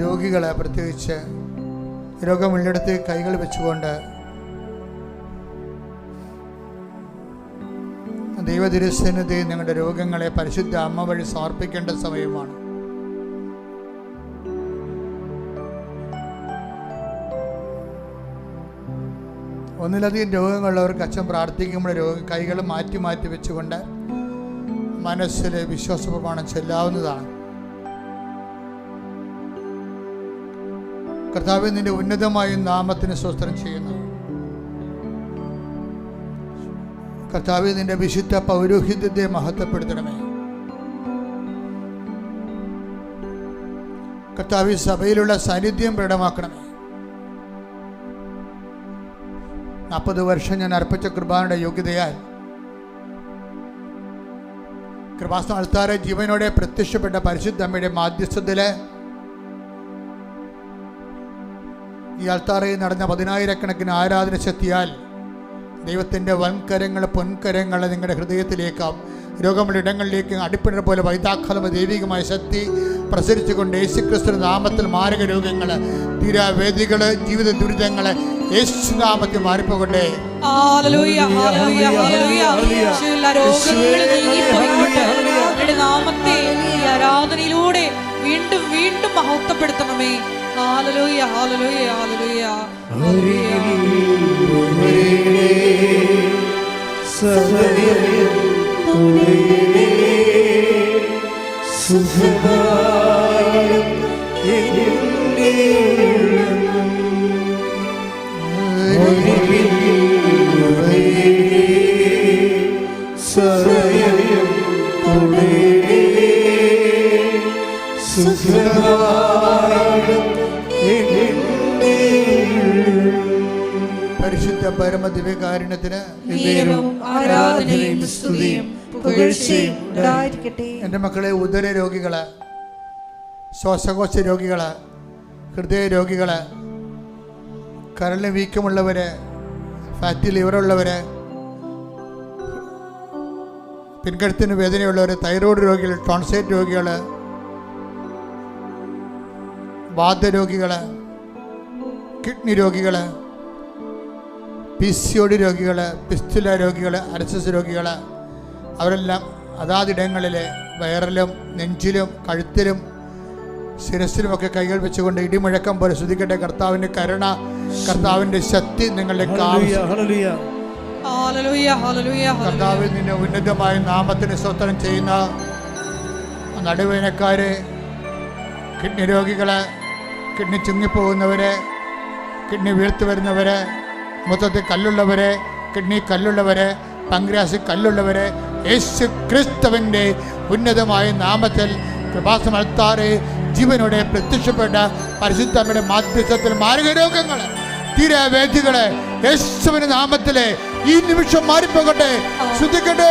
രോഗികളെ, പ്രത്യേകിച്ച് രോഗമുള്ളിടത്ത് കൈകൾ വെച്ചുകൊണ്ട് ദൈവതിരുസന്നിധിയിൽ നിങ്ങളുടെ രോഗങ്ങളെ പരിശുദ്ധ അമ്മ വഴി സമർപ്പിക്കേണ്ട സമയമാണ്. ഒന്നിലധികം രോഗങ്ങളുള്ളവർക്ക് അച്ഛൻ പ്രാർത്ഥിക്കുമ്പോൾ കൈകൾ മാറ്റി മാറ്റി വെച്ചുകൊണ്ട് മനസ്സിൽ വിശ്വാസപ്രമാണം ചൊല്ലാവുന്നതാണ്. കർത്താവേ, നിന്റെ ഉന്നതമായ നാമത്തിന് സ്തോത്രം ചെയ്യുന്നു. കർത്താവേ, നിന്റെ വിശുദ്ധ പൗരോഹിത്യത്തെ മഹത്വപ്പെടുത്തണമേ. കർത്താവേ, സഭയിലുള്ള സാന്നിധ്യം പ്രകടമാക്കണമേ. 40 വർഷം ഞാൻ അർപ്പിച്ച കൃപാനയുടെ യോഗ്യതയാൽ കൃപാസന അൾത്താരെ ജീവനോടെ പ്രത്യക്ഷപ്പെട്ട പരിശുദ്ധ അമ്മയുടെ മാധ്യസ്ഥത്തില് ഈ അൾത്താറയിൽ നടന്ന 10,000-കണക്കിന് ആരാധന ശക്തിയാൽ ദൈവത്തിൻ്റെ വൻകരങ്ങൾ, പൊൻകരങ്ങൾ നിങ്ങളുടെ ഹൃദയത്തിലേക്കും രോഗമുള്ള ഇടങ്ങളിലേക്ക് അടിപ്പിണർ പോലെ വൈതാക്കാലം ദൈവികമായ ശക്തി പ്രസരിച്ചുകൊണ്ട് യേശുക്രിസ്തു നാമത്തിൽ മാരക രോഗങ്ങൾ, തീരാവേദികൾ, ജീവിത ദുരിതങ്ങൾ യേശുനാമത്തിൽ മാറിപ്പോകട്ടെ. ആരാധനയിലൂടെ വീണ്ടും വീണ്ടും മഹത്വപ്പെടുത്തണമേ. ഹല്ലേലൂയ, ഹല്ലേലൂയ, ഹല്ലേലൂയ. പരിശുദ്ധ പരമദിവ്യകാരുണ്യത്തിന് ആരാധനയും സ്തുതിയും പുകഴ്ചയും ഉണ്ടായിരിക്കട്ടെ. എൻ്റെ മക്കളെ, ഉദര രോഗികള്, ശ്വാസകോശ രോഗികള്, ഹൃദയ രോഗികള്, കരളിന് വീക്കമുള്ളവര്, ഫാറ്റി ലിവറുള്ളവര്, പിൻകഴുത്തിന് വേദനയുള്ളവർ, തൈറോയ്ഡ് രോഗികൾ, ടോൺസൈറ്റ് രോഗികൾ, വാതരോഗികൾ, കിഡ്നി രോഗികൾ, PCOD രോഗികൾ, പിസ്തുല രോഗികൾ, അരസസ് രോഗികൾ, അവരെല്ലാം അതാതിടങ്ങളിൽ വയറിലും നെഞ്ചിലും കഴുത്തിലും ശിരസിലുമൊക്കെ കൈകൾ വെച്ചുകൊണ്ട് ഇടിമുഴക്കം പോലെ സ്തുതിക്കട്ടെ. കർത്താവിൻ്റെ കരുണ, കർത്താവിൻ്റെ ശക്തി നിങ്ങളുടെ കർത്താവിൽ നിന്നെ ഉന്നതമായ നാമത്തിന് സ്തോത്രം ചെയ്യുന്ന നടുവേനക്കാര്, കിഡ്നി രോഗികള്, കിഡ്നി ചുങ്ങിപ്പോകുന്നവര്, കിഡ്നി വീഴ്ത്തു വരുന്നവര്, മൊത്തത്തിൽ കല്ലുള്ളവര്, കിഡ്നി കല്ലുള്ളവര്, പങ്ക്രിയാസിൽ കല്ലുള്ളവര്, യേശു ക്രിസ്തുവിൻ്റെ ഉന്നതമായ നാമത്തിൽ കൃപാസന അൾത്താറെ ജീവനോടെ പ്രത്യക്ഷപ്പെട്ട പരിശുദ്ധമ്മയുടെ മാധ്യസ്ഥത്തിൽ മാരക രോഗങ്ങൾ, തീരാവേദികള് യേശുവിന്റെ നാമത്തില് ഈ നിമിഷം മാറിപ്പോകട്ടെ. ശ്രദ്ധിക്കട്ടെ.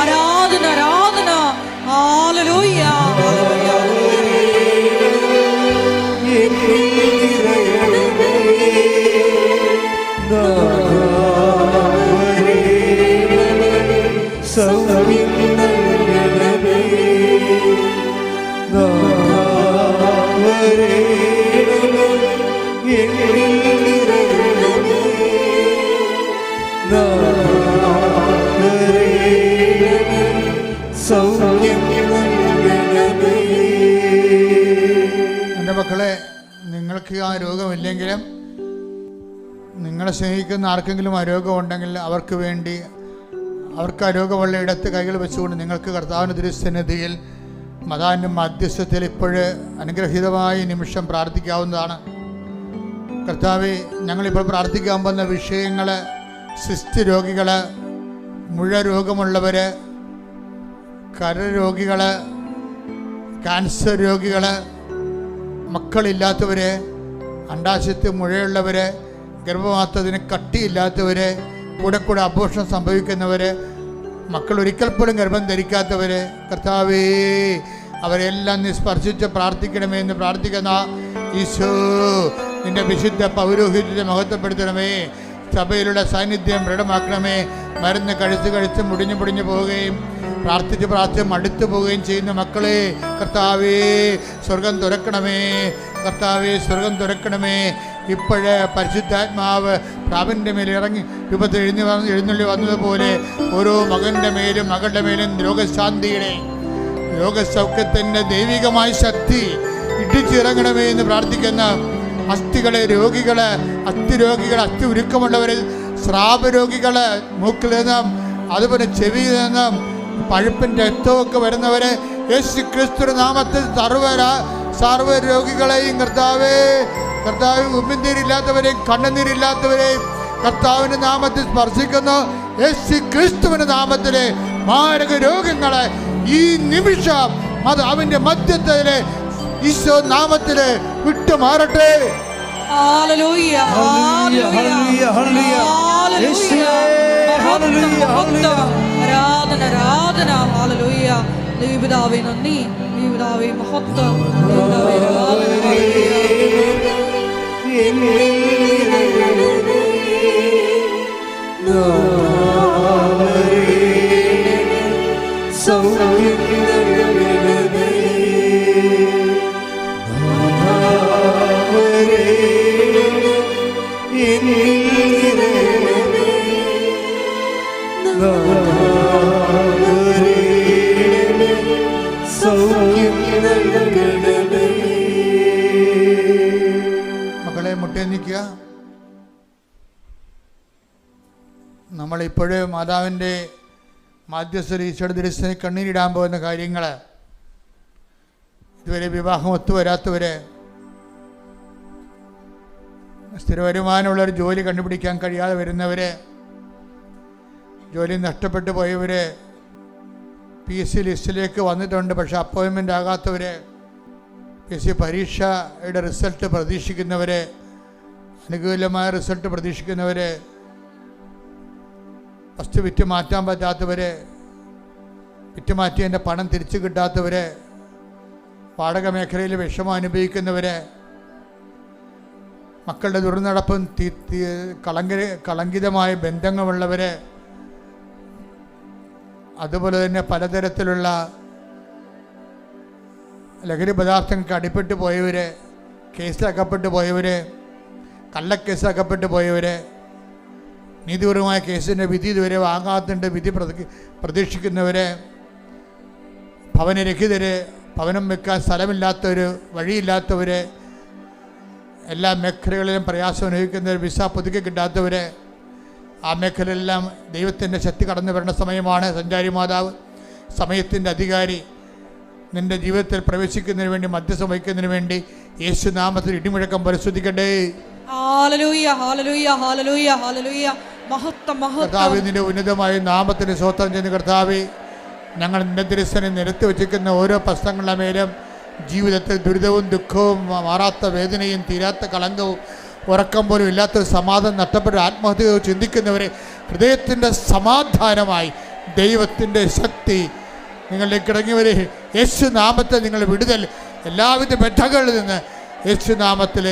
ആരാധന, ആരാധന. ഹല്ലേലൂയ, എൻ്റെ മക്കളെ, നിങ്ങൾക്ക് ആ രോഗമില്ലെങ്കിലും നിങ്ങളെ സ്നേഹിക്കുന്ന ആർക്കെങ്കിലും ആ രോഗം ഉണ്ടെങ്കിൽ അവർക്ക് വേണ്ടി, അവർക്ക് ആ രോഗമുള്ള ഇടത്ത് കൈകൾ വെച്ചുകൊണ്ട് നിങ്ങൾക്ക് കർത്താവിൻ്റെ തിരുസന്നിധിയിൽ മതാവിൻ്റെ മധ്യസ്ഥത്തിൽ ഇപ്പോഴ് അനുഗ്രഹീതമായ നിമിഷം പ്രാർത്ഥിക്കാവുന്നതാണ്. കർത്താവേ, ഞങ്ങളിപ്പോൾ പ്രാർത്ഥിക്കാൻ പോകുന്ന വിഷയങ്ങൾ സിസ്റ്റ് രോഗികൾ, മുഴ രോഗമുള്ളവർ, കരരോഗികൾ, ക്യാൻസർ രോഗികൾ, മക്കളില്ലാത്തവർ, അണ്ടാശയത്തിൽ മുഴയുള്ളവർ, ഗർഭപാത്രത്തിന് കട്ടിയില്ലാത്തവർ, കൂടെ അബോർഷൻ സംഭവിക്കുന്നവർ, മക്കൾ ഒരിക്കൽ പോലും ഗർഭം ധരിക്കാത്തവർ, കർത്താവേ അവരെല്ലാം നീ സ്പർശിച്ച് പ്രാർത്ഥിക്കണമേ എന്ന് പ്രാർത്ഥിക്കുന്ന ഈശോ, നിന്റെ വിശുദ്ധ പൗരോഹിത്യത്തെ മഹത്വപ്പെടുത്തണമേ. സഭയിലുള്ള സാന്നിധ്യം ദൃഢമാക്കണമേ. മരുന്ന് കഴിച്ച് മുടിഞ്ഞു പോവുകയും പ്രാർത്ഥിച്ച് മടുത്തു പോവുകയും ചെയ്യുന്ന മക്കളെ കർത്താവേ സ്വർഗം തുറക്കണമേ. കർത്താവേ സ്വർഗം തുറക്കണമേ. ഇപ്പോഴേ പരിശുദ്ധാത്മാവ് പ്രാവിൻ്റെ മേൽ ഇറങ്ങി രൂപത്തിൽ എഴുന്നള്ളി വന്നതുപോലെ ഓരോ മകൻ്റെ മേലും മകളുടെ മേലും രോഗസൗഖ്യത്തിൻ്റെ ദൈവികമായ ശക്തി ഇടിച്ചിറങ്ങണമേ എന്ന് പ്രാർത്ഥിക്കുന്ന അസ്ഥികളെ രോഗികള്, അസ്ഥി ഉരുക്കമുള്ളവർ, സ്രാവരോഗികൾ, മൂക്കിൽ നിന്നും അതുപോലെ ചെവിയിൽ നിന്നും പഴുപ്പിൻ്റെ രക്തമൊക്കെ വരുന്നവരെ യേശു ക്രിസ്തു നാമത്തിൽ സർവ്വ രോഗികളെയും കർത്താവേ ഉമ്മിനീരില്ലാത്തവരെയും കണ്ണുനീരില്ലാത്തവരെയും കർത്താവിൻ്റെ നാമത്തിൽ സ്പർശിക്കുന്നു. യേശു ക്രിസ്തുവിൻ്റെ നാമത്തിലെ മാരക രോഗങ്ങളെ ഈ നിമിഷം അത് അവൻ്റെ മധ്യത്തിലെ ഈശോ നാമത്തില് വിട്ടുമാറട്ടെ. ഹല്ലേലൂയ, ഹല്ലേലൂയ, ഹല്ലേലൂയ, ആരാധന, ആരാധന, ഹല്ലേലൂയ. ദൈവപിതാവേ നന്ദി, ദൈവപിതാവേ മഹത്വം, ദൈവപിതാവേ ആരാധന. മക്കളെ മുട്ടേ നിൽക്കുക. നമ്മളിപ്പോഴും മാതാവിൻ്റെ മാധ്യസ്ഥ ഈശോയുടെ തിരുസേനയിൽ കണ്ണീരിടാൻ പോകുന്ന കാര്യങ്ങൾ, ഇതുവരെ വിവാഹം ഒത്തുവരാത്തവർ, സ്ഥിര വരുമാനമുള്ളൊരു ജോലി കണ്ടുപിടിക്കാൻ കഴിയാതെ വരുന്നവർ, ജോലി നഷ്ടപ്പെട്ടു പോയവർ, PSC ലിസ്റ്റിലേക്ക് വന്നിട്ടുണ്ട് പക്ഷെ അപ്പോയിൻമെൻ്റ് ആകാത്തവർ, PSC പരീക്ഷയുടെ റിസൾട്ട് പ്രതീക്ഷിക്കുന്നവർ, അനുകൂലമായ റിസൾട്ട് പ്രതീക്ഷിക്കുന്നവർ, വസ്തു വിറ്റ് മാറ്റാൻ പറ്റാത്തവർ, വിറ്റ് മാറ്റിയതിൻ്റെ പണം തിരിച്ചു കിട്ടാത്തവർ, വാടക മേഖലയിൽ വിഷമം അനുഭവിക്കുന്നവർ, മക്കളുടെ ദുർനടപ്പും കളങ്കിതമായ ബന്ധങ്ങളുള്ളവർ, അതുപോലെ തന്നെ പലതരത്തിലുള്ള ലഹരി പദാർത്ഥങ്ങൾക്ക് അടിപ്പെട്ടു പോയവർ, കേസിലകപ്പെട്ടു പോയവർ, കള്ളക്കേസിലകപ്പെട്ടു പോയവർ, നീതിപൂർവമായ കേസിൻ്റെ വിധി ഇതുവരെ വാങ്ങാത്തുണ്ട്, വിധി പ്രതീക്ഷിക്കുന്നവർ, ഭവനരഹിതർ, ഭവനം വെക്കാൻ സ്ഥലമില്ലാത്തവർ, വഴിയില്ലാത്തവർ, എല്ലാ മേഖലകളിലും പ്രയാസം അനുഭവിക്കുന്നവർ, വിസ പുതുക്കി കിട്ടാത്തവർ, ആ മേഖലയിലെല്ലാം ദൈവത്തിൻ്റെ ശക്തി കടന്നു വരേണ്ട സമയമാണ്. സഞ്ചാരി മാതാവ്, സമയത്തിൻ്റെ അധികാരി, നിൻ്റെ ജീവിതത്തിൽ പ്രവേശിക്കുന്നതിന് വേണ്ടി, മധ്യസ്ഥം വഹിക്കുന്നതിന് വേണ്ടി യേശു നാമത്തിൽ ഇടിമുഴക്കം പരിശോധിക്കട്ടെ. ഹല്ലേലൂയ, ഹല്ലേലൂയ, ഹല്ലേലൂയ, ഹല്ലേലൂയ. മഹത്വം, മഹത്വം. കർത്താവേ, നിന്റെ ഉന്നതമായ നാമത്തിന് സ്വതന്ത്രം ചെയ്യുന്ന കർത്താവേ, ഞങ്ങൾ നിന്റെ തിരുസനെ നിരത്തി വച്ചിരിക്കുന്ന ഓരോ പ്രശ്നങ്ങളുടെ മേലും ജീവിതത്തിൽ ദുരിതവും ദുഃഖവും മാറാത്ത വേദനയും തീരാത്ത കളങ്കവും ഉറക്കം പോലും ഇല്ലാത്തൊരു സമാധാനം നഷ്ടപ്പെട്ട ആത്മഹത്യയോ ചിന്തിക്കുന്നവരെ ഹൃദയത്തിൻ്റെ സമാധാനമായി ദൈവത്തിൻ്റെ ശക്തി നിങ്ങളിലേക്ക് ഇറങ്ങിവരെ യേശു നാമത്തെ നിങ്ങൾ വിടുതൽ, എല്ലാവിധ ബന്ധകളിൽ നിന്ന് യേശു നാമത്തിൽ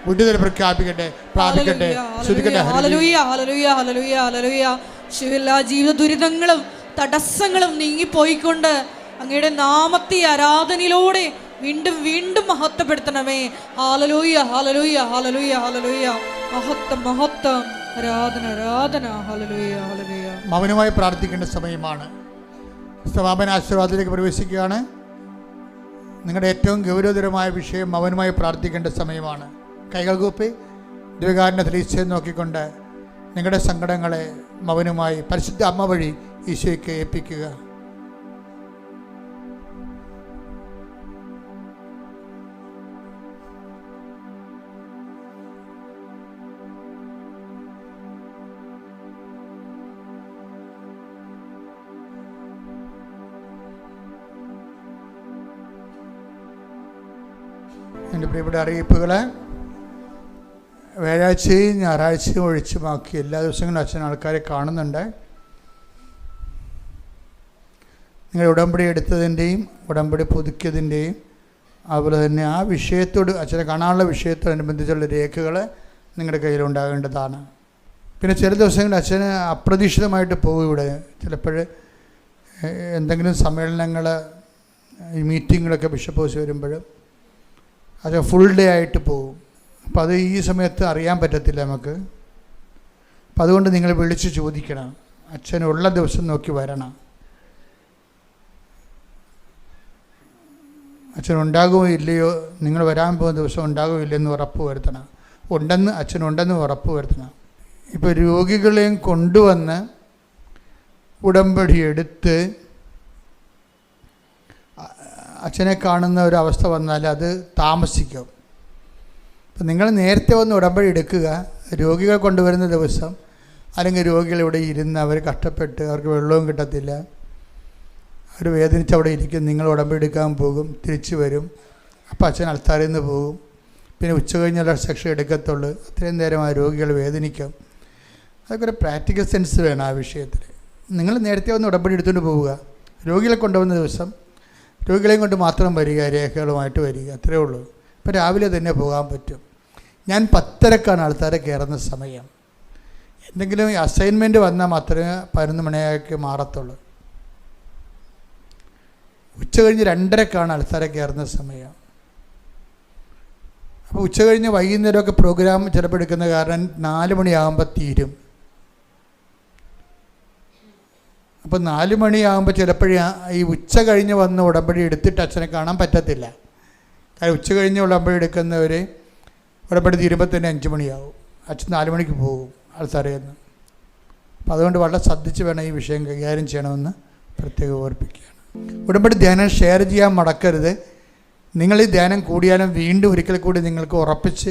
വിടുതൽ പ്രഖ്യാപിക്കട്ടെ, പ്രാപിക്കട്ടെ, ശ്രുതിക്കട്ടെ. ഹല്ലേലൂയ, ഹല്ലേലൂയ, ഹല്ലേലൂയ, ഹല്ലേലൂയ. എല്ലാ ജീവിത ദുരിതങ്ങളും തടസ്സങ്ങളും നീങ്ങിപ്പോയിക്കൊണ്ട് അങ്ങയുടെ നാമത്തെ ആരാധനയിലൂടെ വീണ്ടും വീണ്ടും മഹത്വപ്പെടുത്തണമേ. ഹല്ലേലൂയ, ഹല്ലേലൂയ, ഹല്ലേലൂയ, ഹല്ലേലൂയ. മഹത്വം, മഹത്വം, ആരാധന, ആരാധന. ഹല്ലേലൂയ, ഹല്ലേലൂയ. മൗനമായി പ്രാർത്ഥിക്കേണ്ട സമയമാണ്. സമാപന ആശീർവാദത്തിലേക്ക് പ്രവേശിക്കുകയാണ്. നിങ്ങളുടെ ഏറ്റവും ഗൗരവതരമായ വിഷയം മൗനമായി പ്രാർത്ഥിക്കേണ്ട സമയമാണ്. കൈകൾ കൂപ്പി ദിവ്യകാരുണ്യത്തിൽ ഈശോയെ നോക്കിക്കൊണ്ട് നിങ്ങളുടെ സങ്കടങ്ങളെ മൗനമായി പരിശുദ്ധ അമ്മ വഴി ഈശോയ്ക്ക് ഏൽപ്പിക്കുക. പ്രിയപ്പെട്ട അറിയിപ്പുകളെ വ്യാഴാഴ്ചയും ഞായറാഴ്ചയും ഒഴിച്ച് ബാക്കി എല്ലാ ദിവസങ്ങളും അച്ഛൻ ആൾക്കാരെ കാണുന്നുണ്ട്. നിങ്ങൾ ഉടമ്പടി എടുത്തതിൻ്റെയും ഉടമ്പടി പുതുക്കിയതിൻ്റെയും അതുപോലെ തന്നെ ആ വിഷയത്തോട് അച്ഛനെ കാണാനുള്ള വിഷയത്തോടനുബന്ധിച്ചുള്ള രേഖകൾ നിങ്ങളുടെ കയ്യിലുണ്ടാകേണ്ടതാണ്. പിന്നെ ചില ദിവസങ്ങളിൽ അച്ഛന് അപ്രതീക്ഷിതമായിട്ട് പോകും. ഇവിടെ ചിലപ്പോൾ എന്തെങ്കിലും സമ്മേളനങ്ങൾ ഈ മീറ്റിങ്ങുകളൊക്കെ ബിഷപ്പ് ഹൗസ് വരുമ്പോൾ അത് ഫുൾ ഡേ ആയിട്ട് പോകും. അപ്പോൾ അത് ഈ സമയത്ത് അറിയാൻ പറ്റത്തില്ല നമുക്ക്. അപ്പം അതുകൊണ്ട് നിങ്ങൾ വിളിച്ച് ചോദിക്കണം, അച്ഛനുള്ള ദിവസം നോക്കി വരണം. അച്ഛൻ ഉണ്ടാകുമോ ഇല്ലയോ, നിങ്ങൾ വരാൻ പോകുന്ന ദിവസം ഉണ്ടാകുമോ ഇല്ലയെന്ന് ഉറപ്പ് വരുത്തണം. അച്ഛനുണ്ടെന്ന് ഉറപ്പ് വരുത്തണം. ഇപ്പോൾ രോഗികളെയും കൊണ്ടുവന്ന് ഉടമ്പടി എടുത്ത് അച്ഛനെ കാണുന്ന ഒരവസ്ഥ വന്നാൽ അത് താമസിക്കും. അപ്പം നിങ്ങൾ നേരത്തെ വന്ന് ഉടമ്പടി എടുക്കുക. രോഗികൾ കൊണ്ടുവരുന്ന ദിവസം അല്ലെങ്കിൽ രോഗികൾ ഇവിടെ ഇരുന്ന് അവർ കഷ്ടപ്പെട്ട് അവർക്ക് വെള്ളവും കിട്ടത്തില്ല, അവർ വേദനിച്ച് അവിടെ ഇരിക്കും. നിങ്ങൾ ഉടമ്പടി എടുക്കാൻ പോകും, തിരിച്ചു വരും. അപ്പോൾ അച്ഛൻ അൾത്താരിൽ നിന്ന് പോകും. പിന്നെ ഉച്ച കഴിഞ്ഞുള്ള സെക്ഷൻ എടുക്കത്തുള്ളൂ. അത്രയും നേരം ആ രോഗികൾ വേദനിക്കും. അതൊക്കെ ഒരു പ്രാക്ടിക്കൽ സെൻസ് വേണം ആ വിഷയത്തിൽ. നിങ്ങൾ നേരത്തെ വന്ന് ഉടമ്പടി എടുത്തുകൊണ്ട് പോവുക. രോഗികളെ കൊണ്ടുവന്ന ദിവസം രോഗികളെയും കൊണ്ട് മാത്രം വരിക, രേഖകളുമായിട്ട് വരിക, അത്രയേ ഉള്ളൂ. ഇപ്പോൾ രാവിലെ തന്നെ പോകാൻ പറ്റും. ഞാൻ 10:30 ആൾക്കാരെ കയറുന്ന സമയം. എന്തെങ്കിലും അസൈൻമെൻറ്റ് വന്നാൽ മാത്രമേ 11 മണിയാക്കി മാറത്തുള്ളൂ. ഉച്ച കഴിഞ്ഞ് 2:30 ആൾക്കാരെ കയറുന്ന സമയം. അപ്പോൾ ഉച്ച കഴിഞ്ഞ് വൈകുന്നേരമൊക്കെ പ്രോഗ്രാം ചിലപ്പോൾ എടുക്കുന്ന കാരണം 4 മണിയാകുമ്പോൾ തീരും. അപ്പോൾ 4 മണിയാകുമ്പോൾ ചിലപ്പോഴേ ഈ ഉച്ച കഴിഞ്ഞ് വന്ന് ഉടമ്പടി എടുത്തിട്ട് അച്ഛനെ കാണാൻ പറ്റത്തില്ല. കാരണം ഉച്ച കഴിഞ്ഞ് ഉടമ്പടി എടുക്കുന്നവർ ഉടമ്പടി തീരുമ്പോൾ തന്നെ 5 മണിയാവും. അച്ഛൻ 4 മണിക്ക് പോകും ആൾത്തറയെന്ന്. അപ്പോൾ അതുകൊണ്ട് വളരെ ശ്രദ്ധിച്ച് വേണം ഈ വിഷയം കൈകാര്യം ചെയ്യണമെന്ന് പ്രത്യേകം ഓർപ്പിക്കുകയാണ്. ഉടമ്പടി ധ്യാനം ഷെയർ ചെയ്യാൻ മടക്കരുത്. നിങ്ങൾ ഈ ധ്യാനം കൂടിയാലും വീണ്ടും ഒരിക്കൽ കൂടി നിങ്ങൾക്ക് ഉറപ്പിച്ച്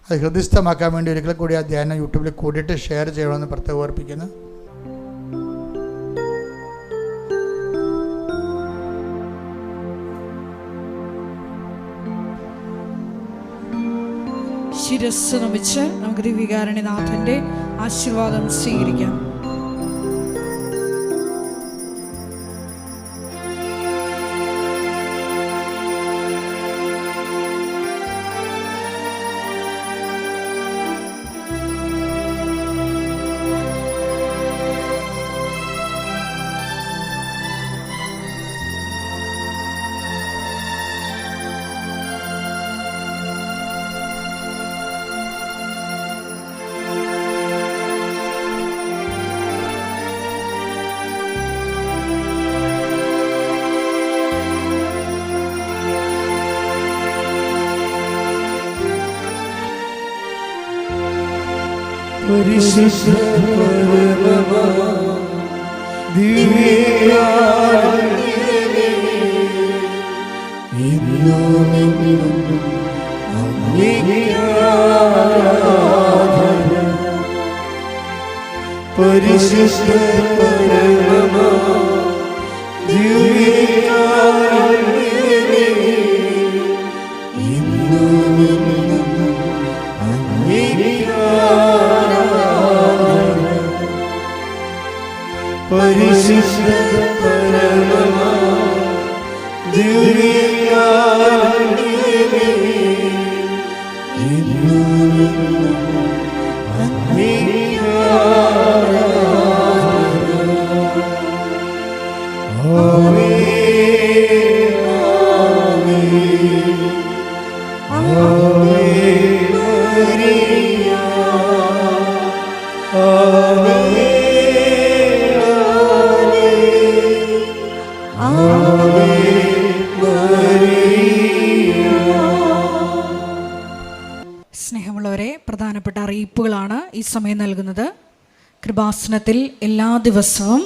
അത് ഹൃദയസ്ഥമാക്കാൻ വേണ്ടി ഒരിക്കൽ കൂടി ആ ധ്യാനം യൂട്യൂബിൽ കൂടിയിട്ട് ഷെയർ ചെയ്യണമെന്ന് പ്രത്യേകം ഓർപ്പിക്കുന്നു. ശിരസ് നമിച്ച് നമുക്ക് ദിവ്യകാരുണ്യനാഥന്റെ ആശീർവാദം സ്വീകരിക്കാം. പരിശുദ്ധ പരമമാ ദിവ്യകാരുണ്യമേ, ഇന്നും അങ്ങേക്ക് ആരാധന. പരിശുദ്ധ പരമമാ ദിവ്യകാരുണ്യമേ, ഇന്നും അങ്ങേക്ക് പരിശുദ്ധ പരമമാ ദിവ്യകാരുണ്യമേ, ഇന്നും അങ്ങേക്ക് ആരാധന. ആമേൻ ആമേൻ മരിയ ആമേൻ. സ്നേഹമുള്ളവരെ, പ്രധാനപ്പെട്ട അറിയിപ്പുകളാണ് ഈ സമയം നൽകുന്നത്. കൃപാസനത്തിൽ എല്ലാ ദിവസവും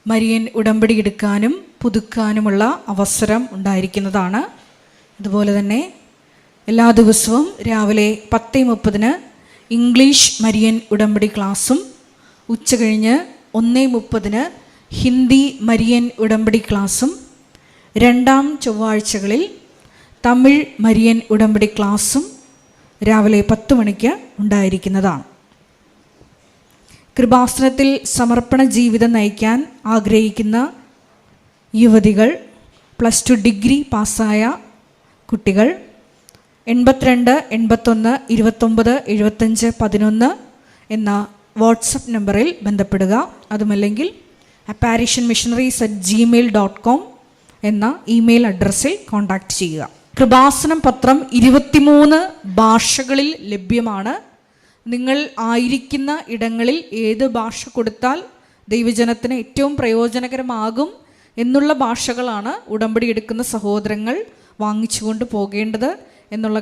മരിയൻ ഉടമ്പടി എടുക്കാനും പുതുക്കാനുമുള്ള അവസരം ഉണ്ടായിരിക്കുന്നതാണ്. അതുപോലെ തന്നെ എല്ലാ ദിവസവും രാവിലെ 10:30 ഇംഗ്ലീഷ് മരിയൻ ഉടമ്പടി ക്ലാസ്സും ഉച്ചകഴിഞ്ഞ് 1:30 ഹിന്ദി മരിയൻ ഉടമ്പടി ക്ലാസ്സും, രണ്ടാം ചൊവ്വാഴ്ചകളിൽ തമിഴ് മരിയൻ ഉടമ്പടി ക്ലാസ്സും രാവിലെ 10 മണിക്ക് ഉണ്ടായിരിക്കുന്നതാണ്. കൃപാസനത്തിൽ സമർപ്പണ ജീവിതം നയിക്കാൻ ആഗ്രഹിക്കുന്ന യുവതികൾ, +2 ഡിഗ്രി പാസ്സായ കുട്ടികൾ 82 81 29 75 11 എന്ന വാട്സപ്പ് നമ്പറിൽ ബന്ധപ്പെടുക. അതുമല്ലെങ്കിൽ apparitionmissionaries@gmail.com എന്ന ഇമെയിൽ അഡ്രസ്സിൽ കോൺടാക്റ്റ് ചെയ്യുക. കൃപാസനം പത്രം 23 ഭാഷകളിൽ ലഭ്യമാണ്. നിങ്ങൾ ആയിരിക്കുന്ന ഇടങ്ങളിൽ ഏത് ഭാഷ കൊടുത്താൽ ദൈവജനത്തിന് ഏറ്റവും പ്രയോജനകരമാകും എന്നുള്ള ഭാഷകളാണ് ഉടമ്പടി എടുക്കുന്ന സഹോദരങ്ങൾ വാങ്ങിച്ചുകൊണ്ട് പോകേണ്ടത് എന്നുള്ള